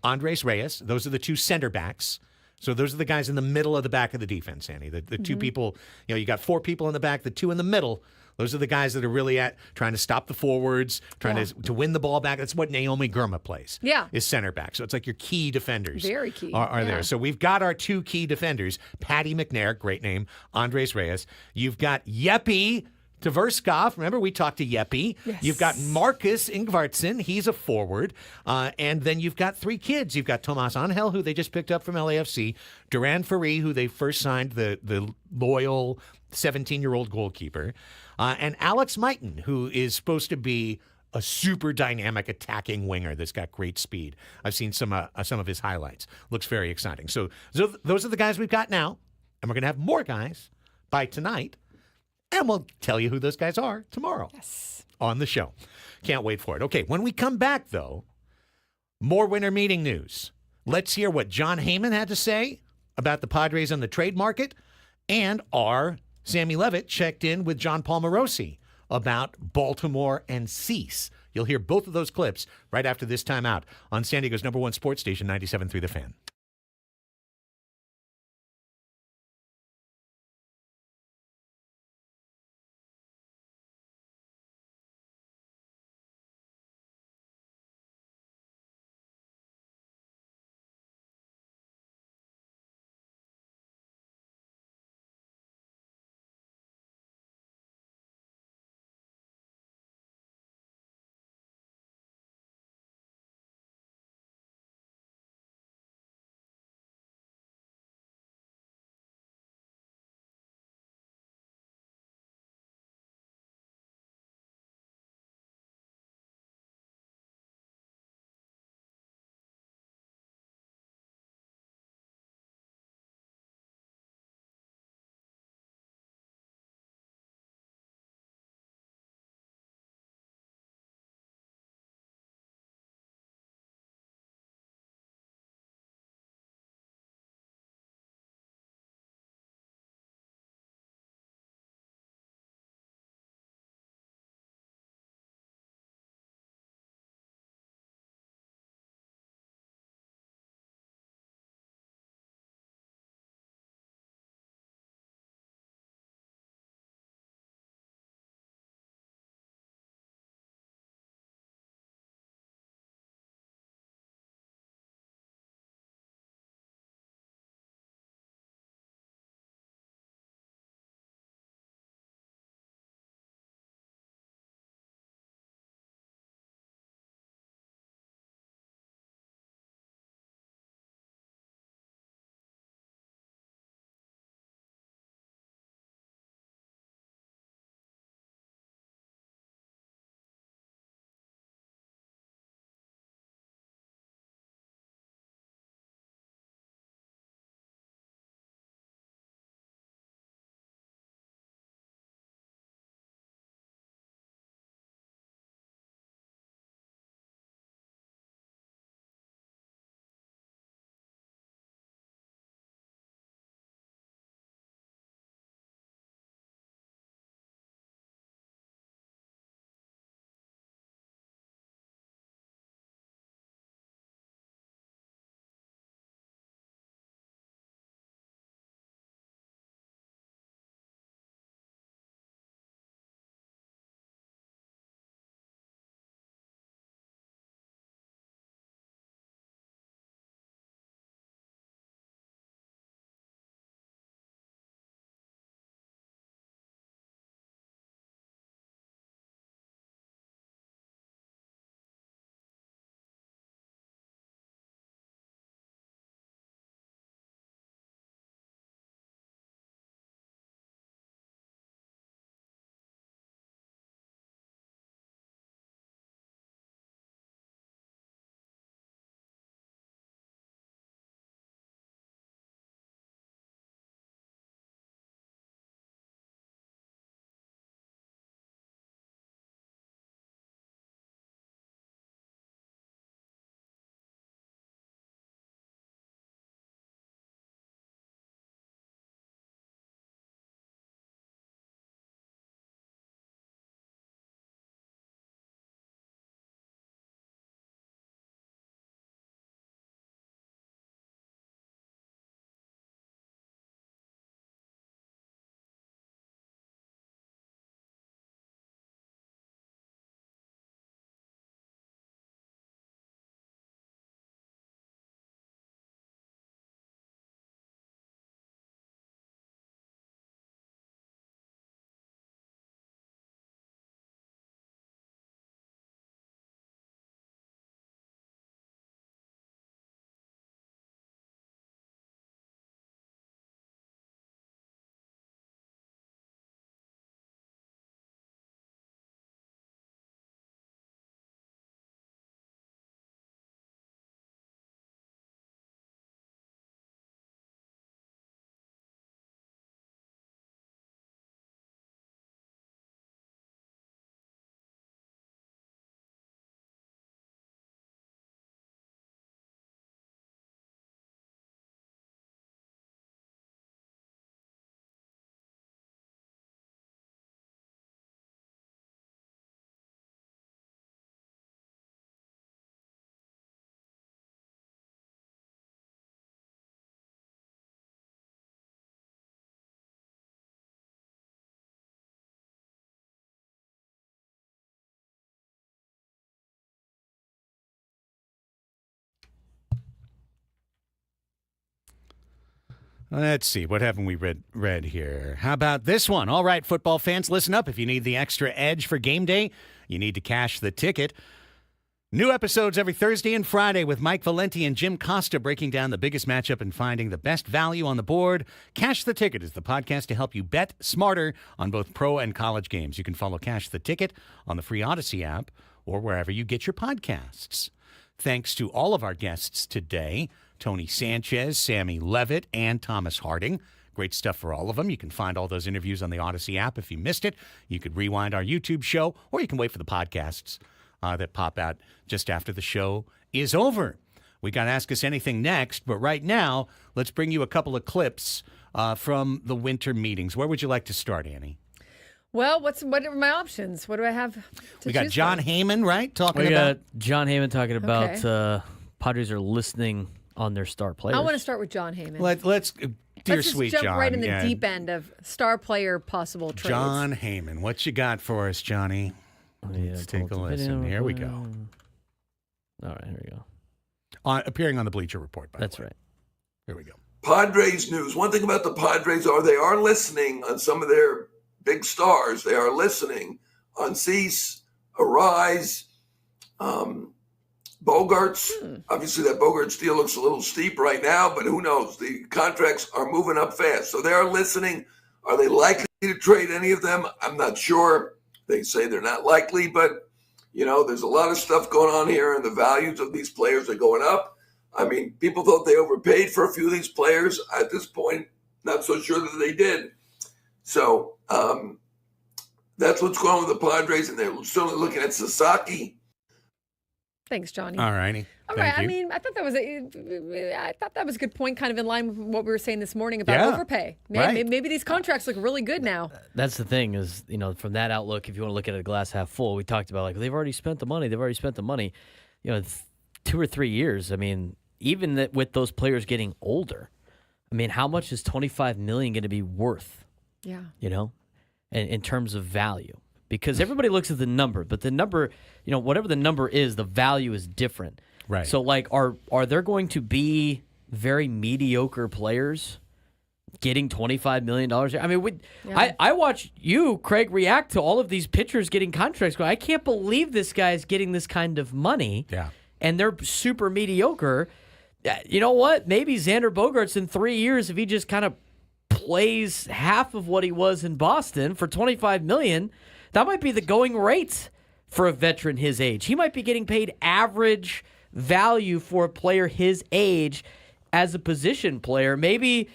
Andres Reyes. Those are the 2 center backs. So those are the guys in the middle of the back of the defense, Annie. The 2 people, you got 4 people in the back, the 2 in the middle. Those are the guys that are really trying to stop the forwards, trying to win the ball back. That's what Naomi Gurma plays. Yeah. Is center back. So it's like your key defenders. Very key. Are there. So we've got our 2 key defenders, Patty McNair, great name, Andres Reyes. You've got Yeppy Tverskov. Remember, we talked to Yeppy. Yes. You've got Marcus Ingvartsen. He's a forward. And then you've got 3 kids. You've got Tomas Angel, who they just picked up from LAFC. Duran Ferry, who they first signed, the loyal 17-year-old goalkeeper. And Alex Mighton, who is supposed to be a super dynamic attacking winger that's got great speed. I've seen some of his highlights. Looks very exciting. So those are the guys we've got now. And we're going to have more guys by tonight. And we'll tell you who those guys are tomorrow on the show. Can't wait for it. Okay, when we come back, though, more winter meeting news. Let's hear what John Heyman had to say about the Padres on the trade market. And our Sammy Levitt checked in with John Palmarosi about Baltimore and Cease. You'll hear both of those clips right after this timeout on San Diego's #1 sports station, 97.3 The Fan. Let's see. What haven't we read here? How about this one? All right, football fans, listen up. If you need the extra edge for game day, you need to cash the ticket. New episodes every Thursday and Friday with Mike Valenti and Jim Costa breaking down the biggest matchup and finding the best value on the board. Cash the Ticket is the podcast to help you bet smarter on both pro and college games. You can follow Cash the Ticket on the free Odyssey app or wherever you get your podcasts. Thanks to all of our guests today, Tony Sanchez, Sammy Levitt, and Thomas Harding. Great stuff for all of them. You can find all those interviews on the Odyssey app. If you missed it, you could rewind our YouTube show, or you can wait for the podcasts that pop out just after the show is over. We got Ask Us Anything next, but right now, let's bring you a couple of clips from the winter meetings. Where would you like to start, Annie? Well, what are my options? What do I have to We got choose John from? Heyman, right? We got John Heyman talking about Padres are listening on their star players. I want to start with John Heyman. Let's dear Let's just sweet jump John. right in the deep end of star player possible trades. John Heyman, what you got for us, Johnny? Let's take a listen. Here we go. All right, here we go. Appearing on the Bleacher Report, by That's the way. right. Here we go. Padres news. One thing about the Padres they are listening on some of their big stars. They are listening on Cease, Arise, Bogarts. Obviously, that Bogarts deal looks a little steep right now, but who knows? The contracts are moving up fast. So they are listening. Are they likely to trade any of them? I'm not sure. They say they're not likely, but, there's a lot of stuff going on here, and the values of these players are going up. I mean, people thought they overpaid for a few of these players. At this point, not so sure that they did. So that's what's going on with the Padres, and they're certainly looking at Sasaki. Thanks, Johnny. All righty. All right. I mean, I thought that was a good point, kind of in line with what we were saying this morning about overpay. Maybe these contracts look really good now. That's the thing is, from that outlook, if you want to look at it a glass half full, we talked about they've already spent the money. 2 or 3 years. I mean, even with those players getting older, I mean, how much is $25 million going to be worth? Yeah. In terms of value. Because everybody looks at the number, but the number, whatever the number is, the value is different. Right. So, are there going to be very mediocre players getting $25 million? I mean, I watch you, Craig, react to all of these pitchers getting contracts. Going, I can't believe this guy's getting this kind of money. Yeah. And they're super mediocre. You know what? Maybe Xander Bogaerts in 3 years, if he just kind of plays half of what he was in Boston for $25 million, that might be the going rate for a veteran his age. He might be getting paid average value for a player his age as a position player. Maybe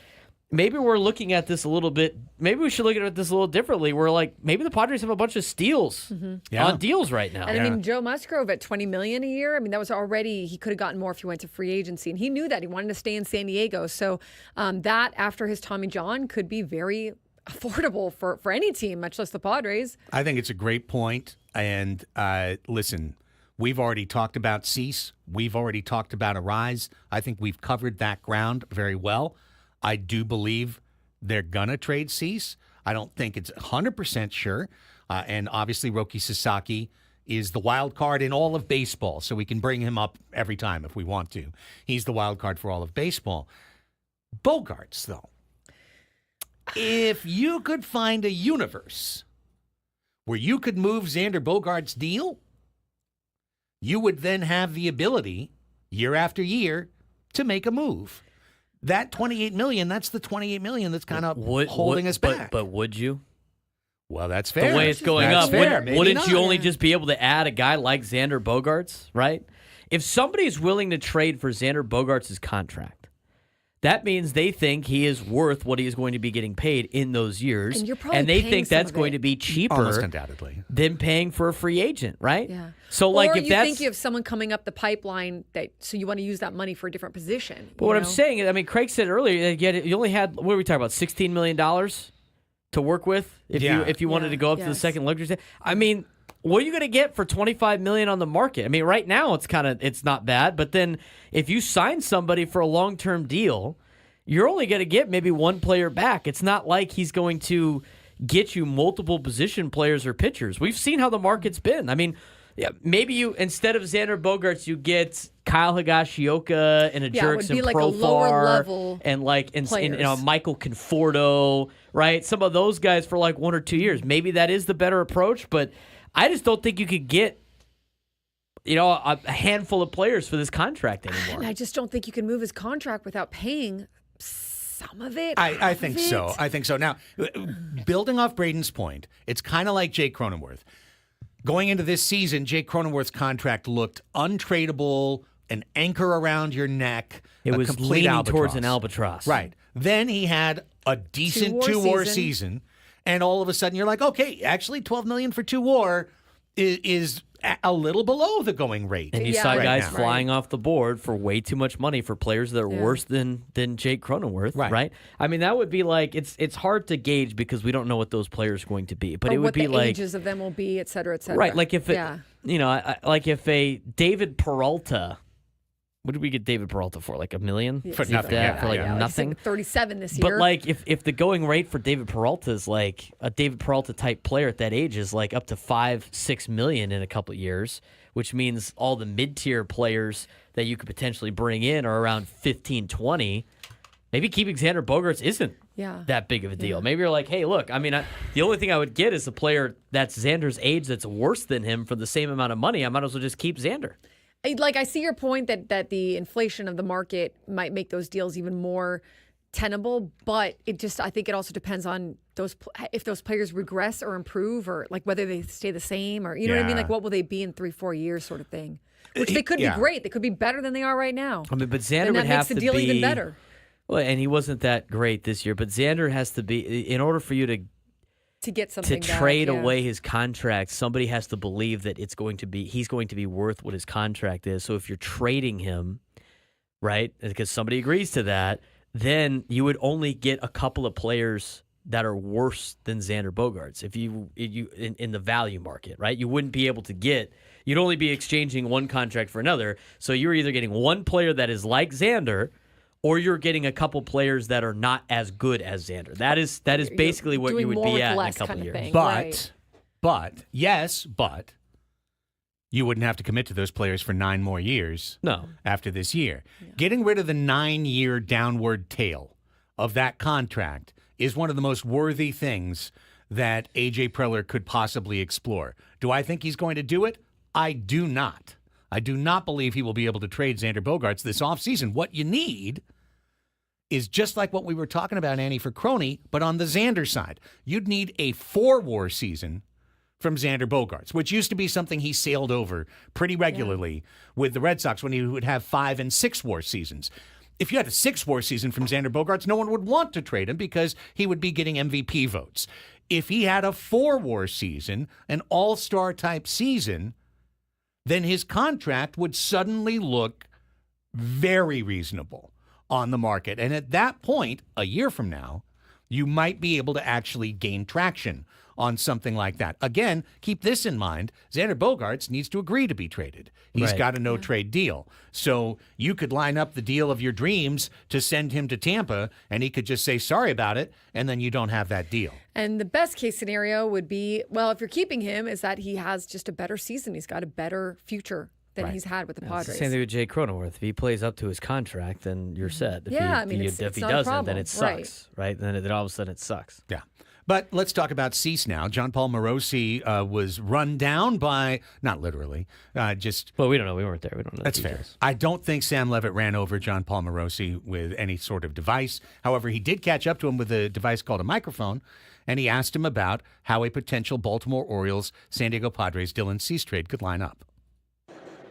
we're looking at this a little bit. Maybe we should look at this a little differently. We're maybe the Padres have a bunch of steals on deals right now. And I mean, Joe Musgrove at $20 million a year. I mean, that was already, he could have gotten more if he went to free agency, and he knew that he wanted to stay in San Diego. So that after his Tommy John could be very affordable for any team, much less the Padres. I think it's a great point. And listen, we've already talked about Cease. We've already talked about Arise. I think we've covered that ground very well. I do believe they're going to trade Cease. I don't think it's 100% sure. And obviously, Roki Sasaki is the wild card in all of baseball, so we can bring him up every time if we want to. He's the wild card for all of baseball. Bogarts, though. If you could find a universe where you could move Xander Bogaerts' deal, you would then have the ability, year after year, to make a move. That $28 million, that's the $28 million that's kind of holding us back. But would you? Well, that's fair. The way it's going that's up, fair. wouldn't you only just be able to add a guy like Xander Bogaerts, right? If somebody's willing to trade for Xander Bogaerts' contract, that means they think he is worth what he is going to be getting paid in those years. And they think that's going to be cheaper almost undoubtedly than paying for a free agent, right? Yeah. So or if you think you have someone coming up the pipeline so you want to use that money for a different position. But what I'm saying is, I mean, Craig said earlier that you only had, what were we talking about, $16 million to work with if you wanted to go up to the second luxury. I mean, what are you going to get for $25 million on the market? I mean, right now it's not bad, but then if you sign somebody for a long-term deal, you're only going to get maybe one player back. It's not like he's going to get you multiple position players or pitchers. We've seen how the market's been. I mean, Yeah, maybe you instead of Xander Bogaerts, you get Kyle Higashioka and a Jerks and like a lower level and Michael Conforto, right? Some of those guys for like 1 or 2 years. Maybe that is the better approach, but I just don't think you could get a handful of players for this contract anymore. And I just don't think you can move his contract without paying some of it. I think so. I think so. Now, building off Braden's point, it's kind of like Jake Cronenworth. Going into this season, Jake Cronenworth's contract looked untradeable, an anchor around your neck. It was complete leaning albatross. towards an albatross. Right. Then he had a decent two-war season, and all of a sudden you're like, okay, actually $12 million for 2 WAR is a little below the going rate. And you saw guys flying off the board for way too much money for players that are worse than Jake Cronenworth, right? I mean, that would be like it's hard to gauge because we don't know what those players are going to be. But it would be what the like ages of them will be, et cetera, et cetera. right? Like if like if a David Peralta. What did we get David Peralta for? Like $1 million? For nothing. Nothing. Like 37 this year. But like if the going rate for David Peralta is like a David Peralta type player at that age is like up to $5-6 million in a couple of years, which means all the mid-tier players that you could potentially bring in are around 15-20. Maybe keeping Xander Bogaerts isn't that big of a deal. Maybe you're like, hey, look, I mean, the only thing I would get is a player that's Xander's age that's worse than him for the same amount of money. I might as well just keep Xander. Like, I see your point that the inflation of the market might make those deals even more tenable, but I think it also depends on if those players regress or improve, or like whether they stay the same, or you know what I mean? Like, what will they be in 3-4 years, sort of thing. Which they could be great. They could be better than they are right now. I mean, but Xander and would have to be. That makes the deal even better. Well, and he wasn't that great this year, but Xander has to be, in order for you to get something to trade away his contract, somebody has to believe that he's going to be worth what his contract is. So if you're trading him, right, because somebody agrees to that, then you would only get a couple of players that are worse than Xander Bogaerts if you in the value market, right? You wouldn't be able to get. You'd only be exchanging one contract for another. So you're either getting one player that is like Xander, or you're getting a couple players that are not as good as Xander. That is basically what you would be at in a couple of years. But you wouldn't have to commit to those players for 9 more years. No. After this year. Yeah. Getting rid of the 9-year downward tail of that contract is one of the most worthy things that A.J. Preller could possibly explore. Do I think he's going to do it? I do not. I do not believe he will be able to trade Xander Bogaerts this offseason. What you need is just like what we were talking about, Annie, for Crony, but on the Xander side. You'd need a 4-war season from Xander Bogaerts, which used to be something he sailed over pretty regularly with the Red Sox when he would have 5- and 6-war seasons. If you had a 6-war season from Xander Bogaerts, no one would want to trade him because he would be getting MVP votes. If he had a 4-war season, an all-star type season, then his contract would suddenly look very reasonable on the market. And at that point, a year from now, you might be able to actually gain traction on something like that. Again, keep this in mind. Xander Bogaerts needs to agree to be traded. He's got a no-trade deal. So you could line up the deal of your dreams to send him to Tampa, and he could just say sorry about it, and then you don't have that deal. And the best case scenario would be, well, if you're keeping him, is that he has just a better season. He's got a better future than he's had with the Padres. It's the same thing with Jay Cronenworth. If he plays up to his contract, then you're set. If if he doesn't, then it sucks, right? Then all of a sudden it sucks. Yeah. But let's talk about Cease now. John Paul Morosi was run down by, not literally, just... Well, we don't know. We weren't there. We don't know. That's fair. I don't think Sam Levitt ran over John Paul Morosi with any sort of device. However, he did catch up to him with a device called a microphone, and he asked him about how a potential Baltimore Orioles, San Diego Padres, Dylan Cease trade could line up.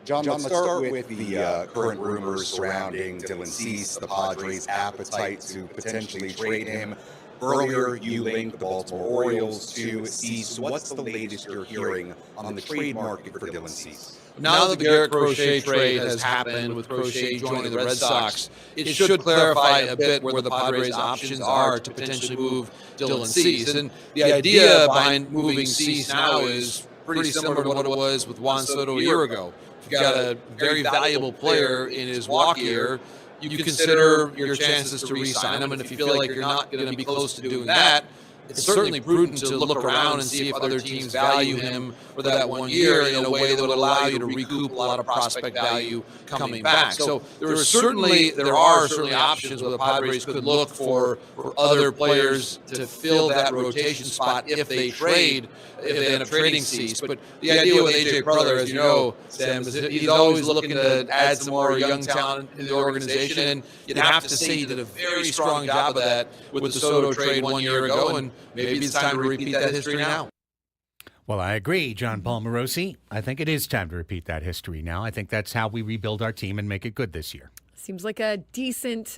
John, let's start with the current rumors surrounding Dylan Cease, the Padres' appetite to potentially trade him. Earlier, you linked the Baltimore Orioles to Cease. What's the latest you're hearing on the trade market for Dylan Cease? Now that the Garrett Crochet trade has happened with Crochet joining the Red Sox, it should clarify a bit where the Padres' options are to potentially move Dylan Cease. And the idea behind moving Cease now is pretty similar to what it was with Juan Soto a year ago. You've got a very valuable player in his walk year. You consider your chances to re-sign him, and if you feel like you're not going to be close to doing that, it's certainly prudent to look around and see if other teams value him for that 1 year in a way that would allow you to recoup a lot of prospect value coming back. So there are certainly options where the Padres could look for other players to fill that rotation spot if they end up trading Cease. But the idea with A.J. Preller, as you know, Sam, is he's always looking to add some more young talent in the organization, and you'd have to say he did a very strong job of that with the Soto trade 1 year ago, and maybe it's time to repeat that history now. Well, I agree, John Paul Morosi. I think it is time to repeat that history now. I think that's how we rebuild our team and make it good this year. Seems like a decent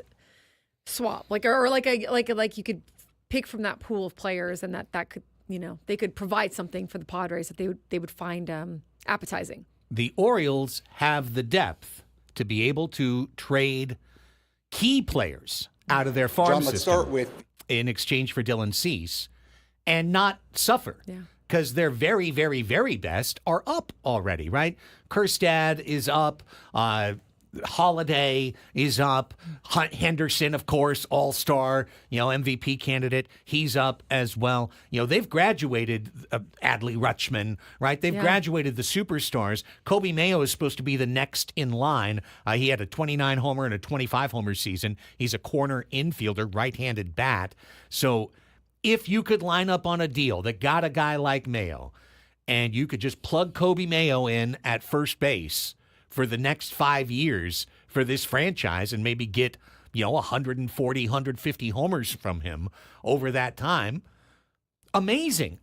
swap, like you could pick from that pool of players, and that could, they could provide something for the Padres that they would find appetizing. The Orioles have the depth to be able to trade key players out of their farm John, let's system start with in exchange for Dylan Cease and not suffer. Yeah. Because their very, very, very best are up already, right? Kerstad is up. Holiday is up. Henderson, of course, all-star, MVP candidate. He's up as well. They've graduated Adley Rutschman, right? They've graduated the superstars. Kobe Mayo is supposed to be the next in line. He had a 29-homer and a 25-homer season. He's a corner infielder, right-handed bat. So if you could line up on a deal that got a guy like Mayo and you could just plug Kobe Mayo in at first base for the next 5 years for this franchise and maybe get, 140, 150 homers from him over that time. Amazing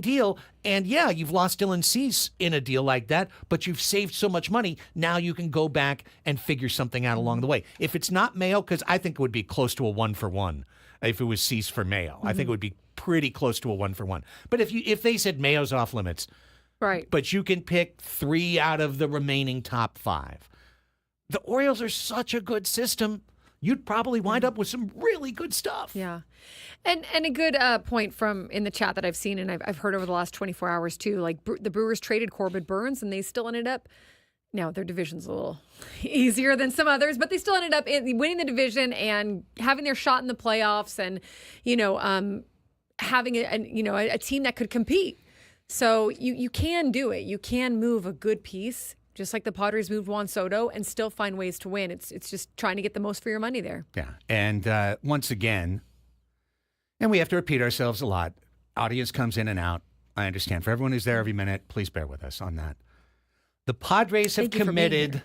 deal. And yeah, you've lost Dylan Cease in a deal like that, but you've saved so much money. Now you can go back and figure something out along the way. If it's not Mayo, because I think it would be close to a 1-for-1 if it was Cease for Mayo. Mm-hmm. I think it would be pretty close to a 1-for-1. But if they said Mayo's off limits, right? But you can pick 3 out of the remaining top 5. The Orioles are such a good system. You'd probably wind up with some really good stuff. Yeah. And a good point from in the chat that I've seen and I've heard over the last 24 hours too, like the Brewers traded Corbin Burns and they still ended up, now their division's a little easier than some others, but they still ended up winning the division and having their shot in the playoffs and, having a team that could compete. So you can do it. You can move a good piece, just like the Padres moved Juan Soto, and still find ways to win. It's just trying to get the most for your money there. Yeah. And once again, and we have to repeat ourselves a lot, audience comes in and out. I understand. For everyone who's there every minute, please bear with us on that. The Padres have committed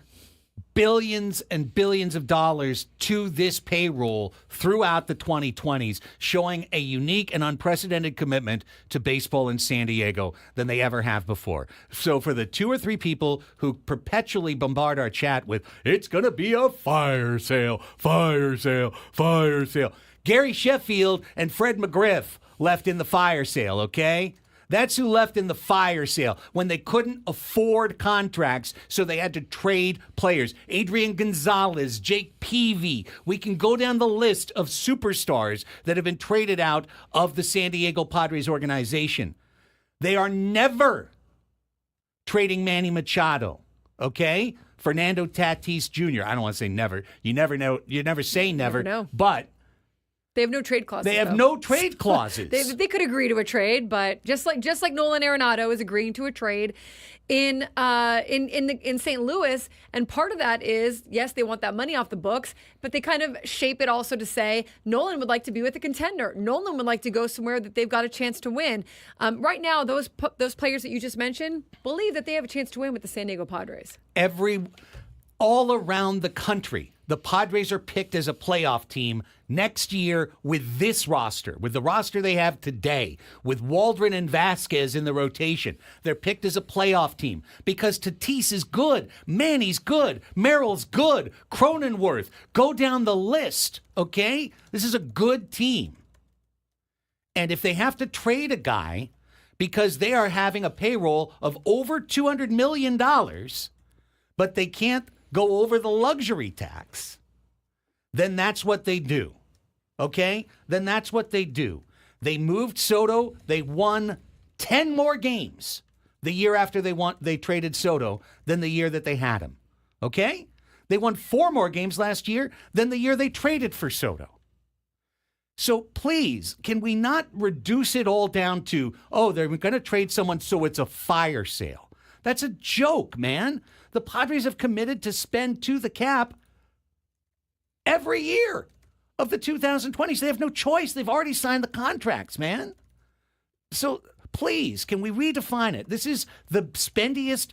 billions and billions of dollars to this payroll throughout the 2020s, showing a unique and unprecedented commitment to baseball in San Diego than they ever have before. So for the 2 or 3 people who perpetually bombard our chat with, it's going to be a fire sale, fire sale, fire sale. Gary Sheffield and Fred McGriff left in the fire sale, okay? That's who left in the fire sale when they couldn't afford contracts, so they had to trade players. Adrian Gonzalez, Jake Peavy. We can go down the list of superstars that have been traded out of the San Diego Padres organization. They are never trading Manny Machado, okay? Fernando Tatis Jr. I don't want to say never. You never know. You never say never. But they have no trade clauses. They have no trade clauses. They could agree to a trade, but just like Nolan Arenado is agreeing to a trade in St. Louis, and part of that is, yes, they want that money off the books, but they kind of shape it also to say Nolan would like to be with a contender. Nolan would like to go somewhere that they've got a chance to win. Right now, those players that you just mentioned believe that they have a chance to win with the San Diego Padres. All around the country, the Padres are picked as a playoff team next year with this roster, with the roster they have today, with Waldron and Vasquez in the rotation. They're picked as a playoff team because Tatis is good, Manny's good, Merrill's good, Cronenworth. Go down the list, okay? This is a good team. And if they have to trade a guy because they are having a payroll of over $200 million, but they can't go over the luxury tax, then that's what they do. Okay? Then that's what they do. They moved Soto. They won 10 more games the year after they traded Soto than the year that they had him. Okay? They won 4 more games last year than the year they traded for Soto. So please, can we not reduce it all down to, oh, they're going to trade someone so it's a fire sale? That's a joke, man. The Padres have committed to spend to the cap every year of the 2020s. They have no choice. They've already signed the contracts, man. So please, can we redefine it? This is the spendiest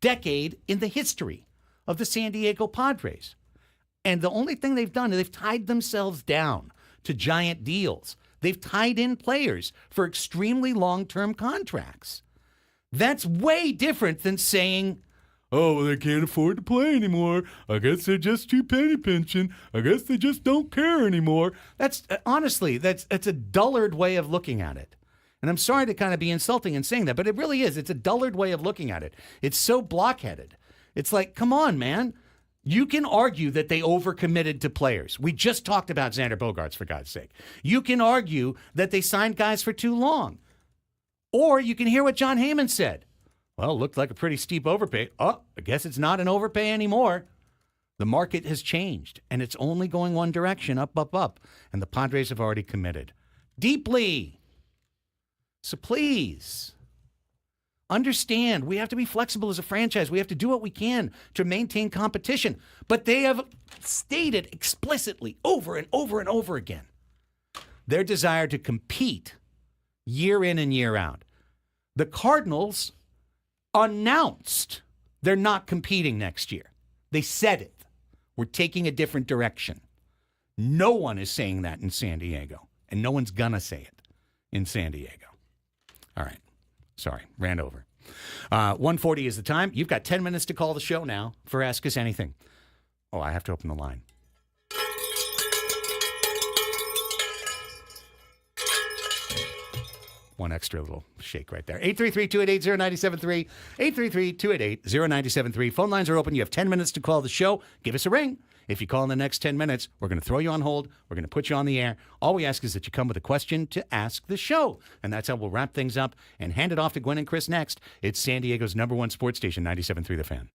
decade in the history of the San Diego Padres. And the only thing they've done is they've tied themselves down to giant deals. They've tied in players for extremely long-term contracts. That's way different than saying, oh, well, they can't afford to play anymore. I guess they're just too penny pinching. I guess they just don't care anymore. That's honestly, that's a dullard way of looking at it. And I'm sorry to kind of be insulting in saying that, but it really is. It's a dullard way of looking at it. It's so blockheaded. It's like, come on, man. You can argue that they overcommitted to players. We just talked about Xander Bogaerts, for God's sake. You can argue that they signed guys for too long. Or you can hear what John Heyman said. Well, it looked like a pretty steep overpay. Oh, I guess it's not an overpay anymore. The market has changed, and it's only going one direction, up, up, up. And the Padres have already committed deeply. So please, understand, we have to be flexible as a franchise. We have to do what we can to maintain competition. But they have stated explicitly over and over and over again their desire to compete year in and year out. The Cardinals announced they're not competing next year. They said it. We're taking a different direction. No one is saying that in San Diego, and no one's gonna say it in San Diego. All right. Sorry, ran over. 1:40 is the time. You've got 10 minutes to call the show now for Ask Us Anything. Oh, I have to open the line. One extra little shake right there. 833-288-0973. 833-288-0973. Phone lines are open. You have 10 minutes to call the show. Give us a ring. If you call in the next 10 minutes, we're going to throw you on hold. We're going to put you on the air. All we ask is that you come with a question to ask the show. And that's how we'll wrap things up and hand it off to Gwen and Chris next. It's San Diego's #1 sports station, 97.3 The Fan.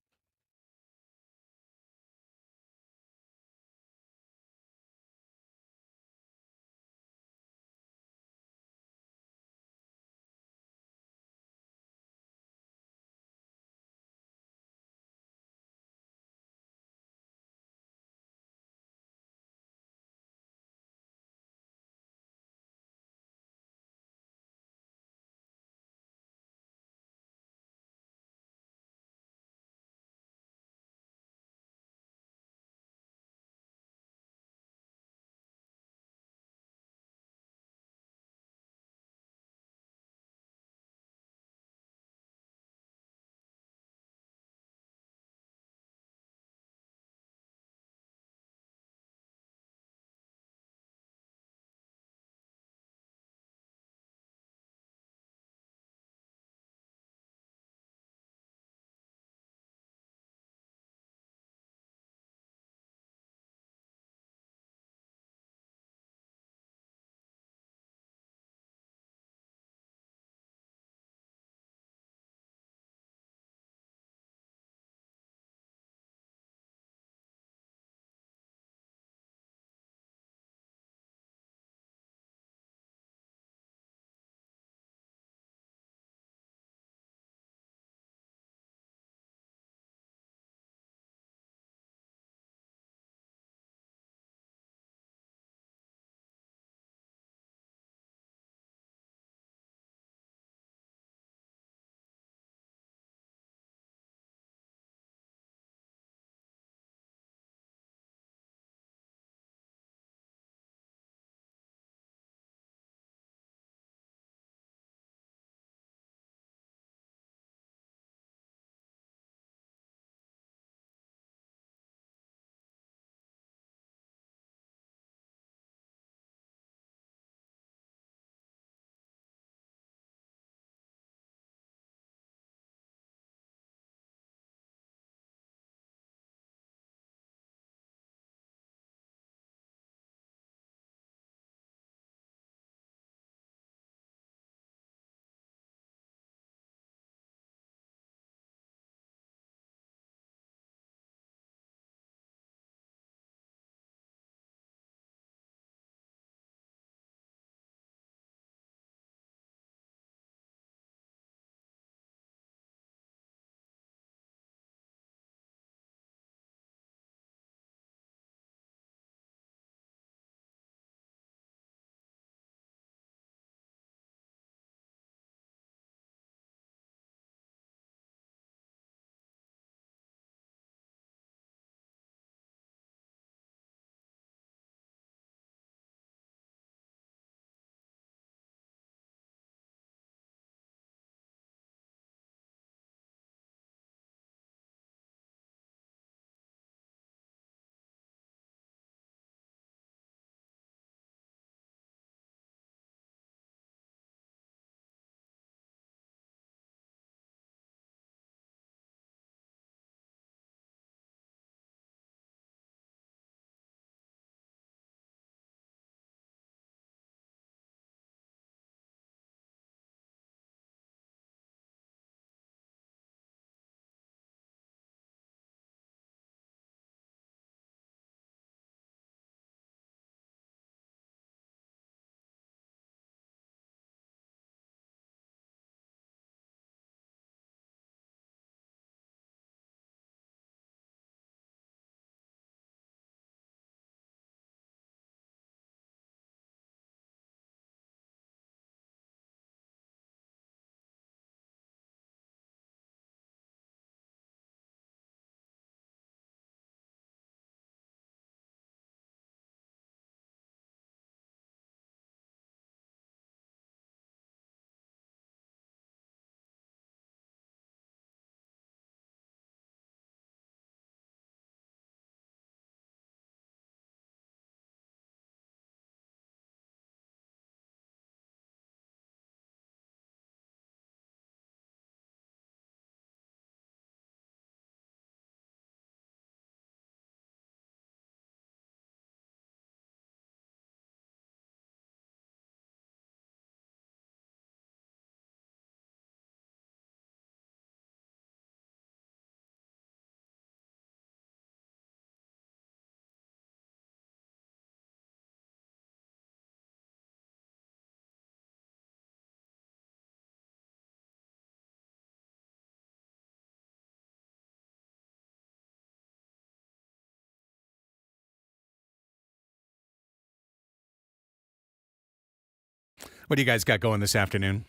What do you guys got going this afternoon?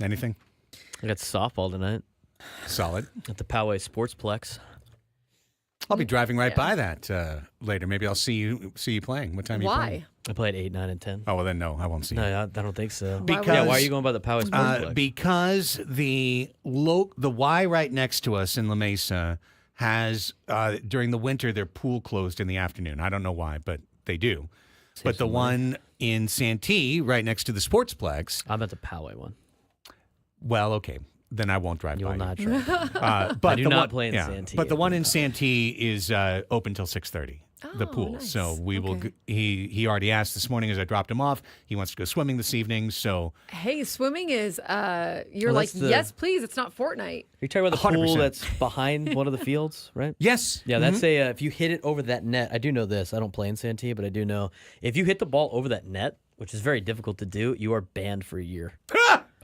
Anything? I got softball tonight Solid. at the Poway Sportsplex. I'll be driving right by that later. Maybe I'll see you playing. What time are you playing? Why? I played 8, 9, and 10. Oh, well, then no, I won't see you. No, I don't think so. Because- yeah, why are you going by the Poway Sportsplex? Because the Y right next to us in La Mesa has, during the winter, their pool closed in the afternoon. I don't know why, but they do. But the one in Santee, right next to the Sportsplex. I'm at the Poway one. Well, okay. Then I won't drive You by. will not drive. But I do the not one, play in Santee. But the one in Santee is open till 6:30. The Oh, pool. nice. So we will. Okay. He already asked this morning as I dropped him off. He wants to go swimming this evening. So Hey, swimming is you're Well, like, that's the- yes, please. It's not Fortnite. You're talking about the pool 100%. that's behind one of the fields, right? yes, Yeah, that's if you hit it over that net. I do know this. I don't play in Santee, but I do know if you hit the ball over that net, which is very difficult to do, you are banned for a year.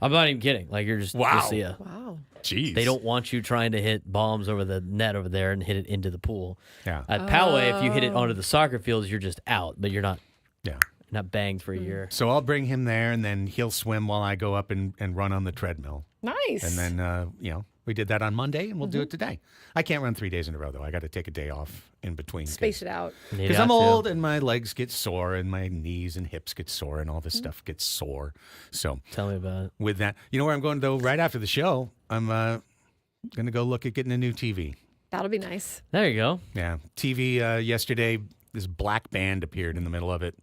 I'm not even kidding. Like you're just Wow. you'll see ya. Wow. Jeez. They don't want you trying to hit bombs over the net over there and hit it into the pool. Yeah. At Poway, if you hit it onto the soccer fields, you're just out, but you're not Yeah. not banged for a year. So I'll bring him there, and then he'll swim while I go up and run on the treadmill. Nice. And then we did that on Monday, and we'll do it today. I can't run 3 days in a row though. I got to take a day off in between. space it out. You Because got I'm to. old and my legs get sore and my knees and hips get sore and all this stuff gets sore. So Tell me about it. with that, you know where I'm going though? Right after the show, I'm going to go look at getting a new TV. That'll be nice. There you go. Yeah, TV yesterday. This black band appeared in the middle of it.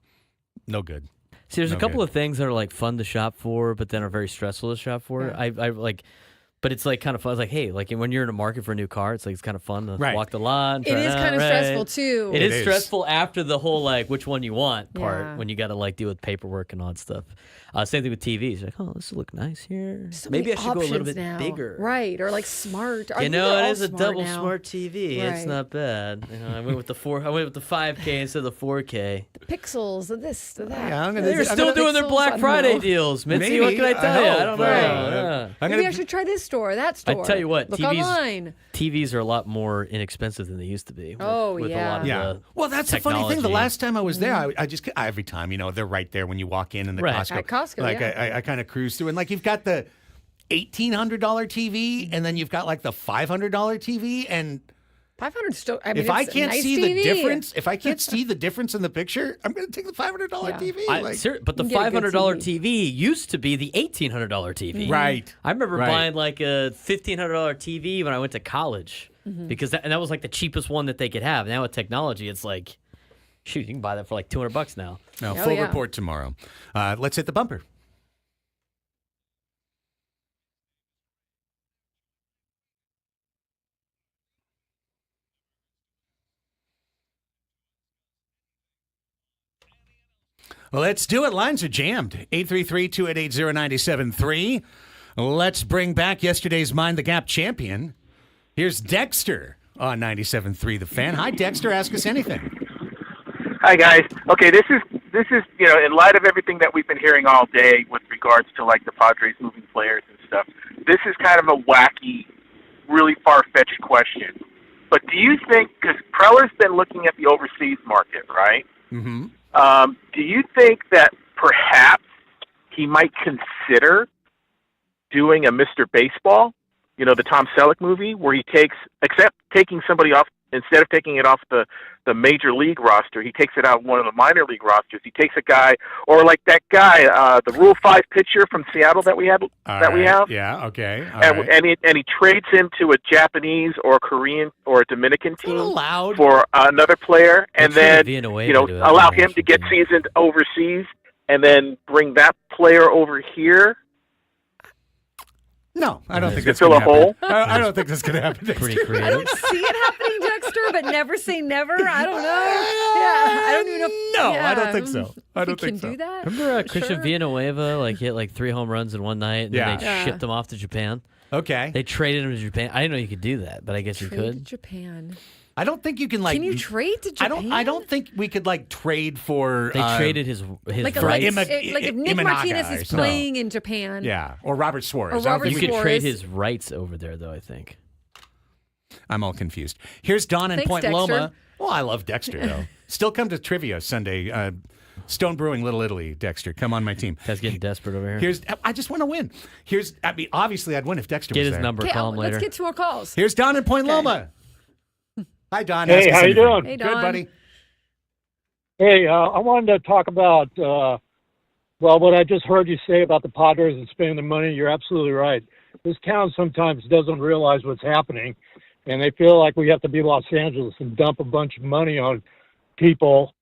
No good. See, there's a No couple good. of things that are like fun to shop for, but then are very stressful to shop for. Yeah. I like, but it's like kind of fun. It's like, hey, like when you're in a market for a new car, it's like it's kind of fun to Right. walk the lot. and It try is out, kind of right? stressful too. It It is is. stressful after the whole like which one you want part Yeah. when you got to like deal with paperwork and all that stuff. Same thing with TVs. You're like, oh, this will look nice here. So Maybe I many should go a little options bit now. bigger. Right. Or like smart. I You think know, they're it all is a smart double now. smart TV. It's Right. not bad. You know, I went with the 5K instead of the 4K. The pixels, the this, the that. Yeah, I'm gonna- They're I'm still gonna- doing their Pixels, I Black don't Friday know. deals. Mitzi, Maybe, what can I tell you? I hope. don't know. Right. Yeah. I'm Maybe gonna- I should try this store, that store. I tell you what, Look TVs online. TVs are a lot more inexpensive than they used to be. Oh, with yeah. a lot of Yeah. the Well, that's the funny thing. The technology. last time I was there, I just every time, they're right there when you walk in the Right. Costco. At Costco, like yeah. I kind of cruise through, and like you've got the $1,800 TV, and then you've got like the $500 TV, and 500 still. I mean, if I it's a can't nice see TV. the difference, if I can't see the difference in the picture, I'm going to take the $500 Yeah. TV. But the You can get a good $500 TV used to be the $1,800 TV. Right. I remember Right. buying like a $1,500 TV when I went to college because that was like the cheapest one that they could have. Now with technology, it's like, shoot, you can buy that for like $200 now. Now, Oh, full yeah. report tomorrow. Let's hit the bumper. Let's do it. Lines are jammed. 833-288-0973. Let's bring back yesterday's Mind the Gap champion. Here's Dexter on 97.3 The Fan. Hi, Dexter. Ask us anything. Hi guys. Okay, this is in light of everything that we've been hearing all day with regards to like the Padres moving players and stuff. This is kind of a wacky, really far-fetched question. But do you think, because Preller's been looking at the overseas market, right? Mm-hmm. Do you think that perhaps he might consider doing a Mr. Baseball? You know, the Tom Selleck movie where he taking somebody off, instead of taking it off the major league roster, he takes it out one of the minor league rosters. He takes a guy, or like that guy, the Rule 5 pitcher from Seattle that we have. Yeah, okay. All And, right. and he trades him to a Japanese or a Korean or a Dominican team allowed. for another player, and Let's then Villanueva do it. allow him to get seasoned overseas, and then bring that player over here. No, I don't think To that's fill going a to happen. hole? I don't think that's going to happen. Pretty Dexter. I creative. don't see it happening, Dexter, but never say never. I don't know. Yeah, I don't even know. No, yeah. I don't think so. I don't If you think can so. do that. Remember Christian Sure. Villanueva hit like 3 home runs in one night, and then Yeah. they Yeah. shipped him off to Japan? Okay. They traded him to Japan. I didn't know you could do that, but I guess you Trade to could. Japan. I don't think you can like. Can you trade to Japan? I don't think we could like trade for. They traded his Like, rights. like if Nick Imanaga Martinez or is something. playing in Japan. Yeah, or Robert Suarez. Or I don't Robert think you we could Suarez. trade his rights over there, though, I think. I'm all confused. Here's Don in Thanks, Point Dexter. Loma. Well, I love Dexter though. Still come to trivia Sunday. Stone Brewing, Little Italy, Dexter. Come on my team. That's getting desperate over here. I just want to win. Obviously, I'd win if Dexter Get was his there. number, call him later. Let's get 2 more calls. Here's Don in Point Loma. Hi, Don. Hey, Ask us how you anything. doing? Hey, Don. Good, buddy. Hey, I wanted to talk about, what I just heard you say about the Padres and spending the money. You're absolutely right. This town sometimes doesn't realize what's happening, and they feel like we have to be Los Angeles and dump a bunch of money on people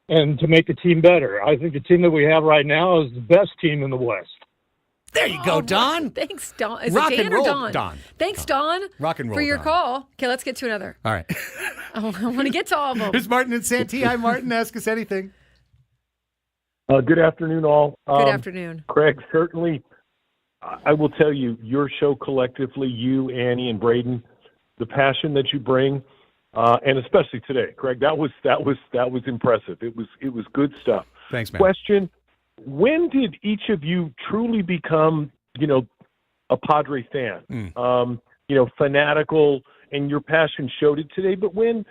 and to make the team better. I think the team that we have right now is the best team in the West. There you go, Don. Thanks, Don. Is Rock it Dan and roll, or Don? Don. Thanks, Don. Rock and roll, for your Don. call. Okay, let's get to another. All right. I want to get to all of them. Here's Martin in Santee. Hi, Martin. Ask us anything. Good afternoon, all. Good afternoon. Craig, certainly, I will tell you, your show collectively, you, Annie, and Braden, the passion that you bring, and especially today, Craig, that was impressive. It was good stuff. Thanks, man. Question: when did each of you truly become, a Padre fan? Fanatical, and your passion showed it today. But when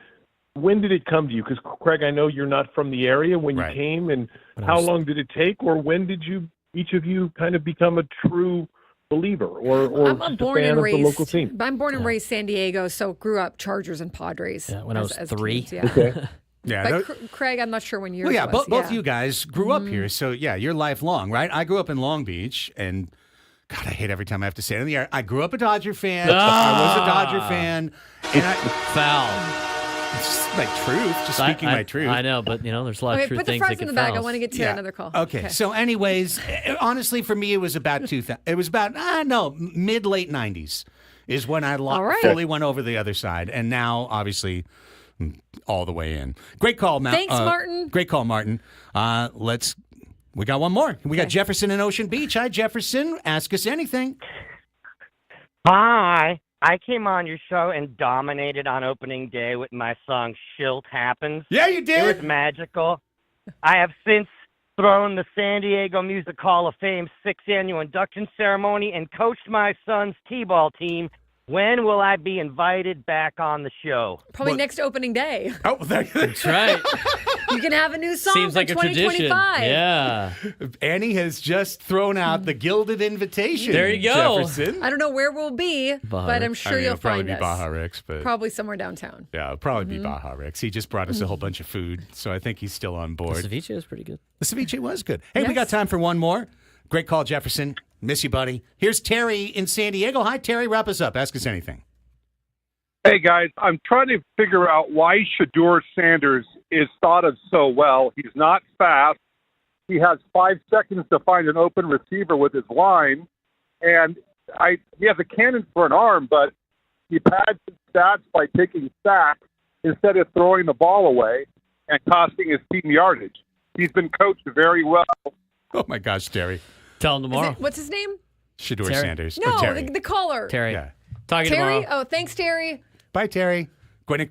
did it come to you? Because Craig, I know you're not from the area when you came, and how long did it take, or when did each of you kind of become a true believer, or I'm just born a fan and of raised, the local team? I'm born and raised San Diego, so grew up Chargers and Padres. Yeah, when I was 3. Kids, yeah. Okay. Yeah. But Craig, I'm not sure when yours Well, yeah, was. both you guys grew up here, so yeah, you're lifelong, right? I grew up in Long Beach, and God, I hate every time I have to say it in the air. I grew up a Dodger fan. I was a Dodger fan, and Foul. It's just my truth, just speaking my truth. I know, but there's a lot Okay, of true put the things fries that in can the bag. I foul. want to get to another call. Okay. So anyways, honestly, for me, it was about 2000. It was about, mid-late 90s is when I fully went over the other side. And now, obviously, all the way in. Great call, Matt. Thanks, Martin. Great call, Martin. We got one more. We got Jefferson in Ocean Beach. Hi, Jefferson. Ask us anything. Hi. I came on your show and dominated on opening day with my song Shilt Happens. Yeah, you did. It was magical. I have since thrown the San Diego Music Hall of Fame 6th annual induction ceremony and coached my son's T-ball team. When will I be invited back on the show? Probably next opening day. Oh, that's right. You can have a new song Seems for like a 2025. tradition. Yeah. Annie has just thrown out the gilded invitation. There you go. Jefferson. I don't know where we'll be, but I'm sure you'll it'll probably find be us. Baja Rick's, but Probably somewhere downtown. yeah, it'll probably be Baja Rick's. He just brought us a whole bunch of food, so I think he's still on board. The ceviche was pretty good. The ceviche was good. Hey, we got time for one more. Great call, Jefferson. Miss you, buddy. Here's Terry in San Diego. Hi, Terry. Wrap us up. Ask us anything. Hey, guys, I'm trying to figure out why Shedeur Sanders is thought of so well. He's not fast. He has 5 seconds to find an open receiver with his line. And he has a cannon for an arm, but he pads his stats by taking sacks instead of throwing the ball away and costing his team yardage. He's been coached very well. Oh, my gosh, Terry. Tell him tomorrow. What's his name? Shedeur Terry. Sanders. No, Terry. the caller. Terry. Yeah. Talking Terry? tomorrow. Oh, thanks, Terry. Bye, Terry. Going to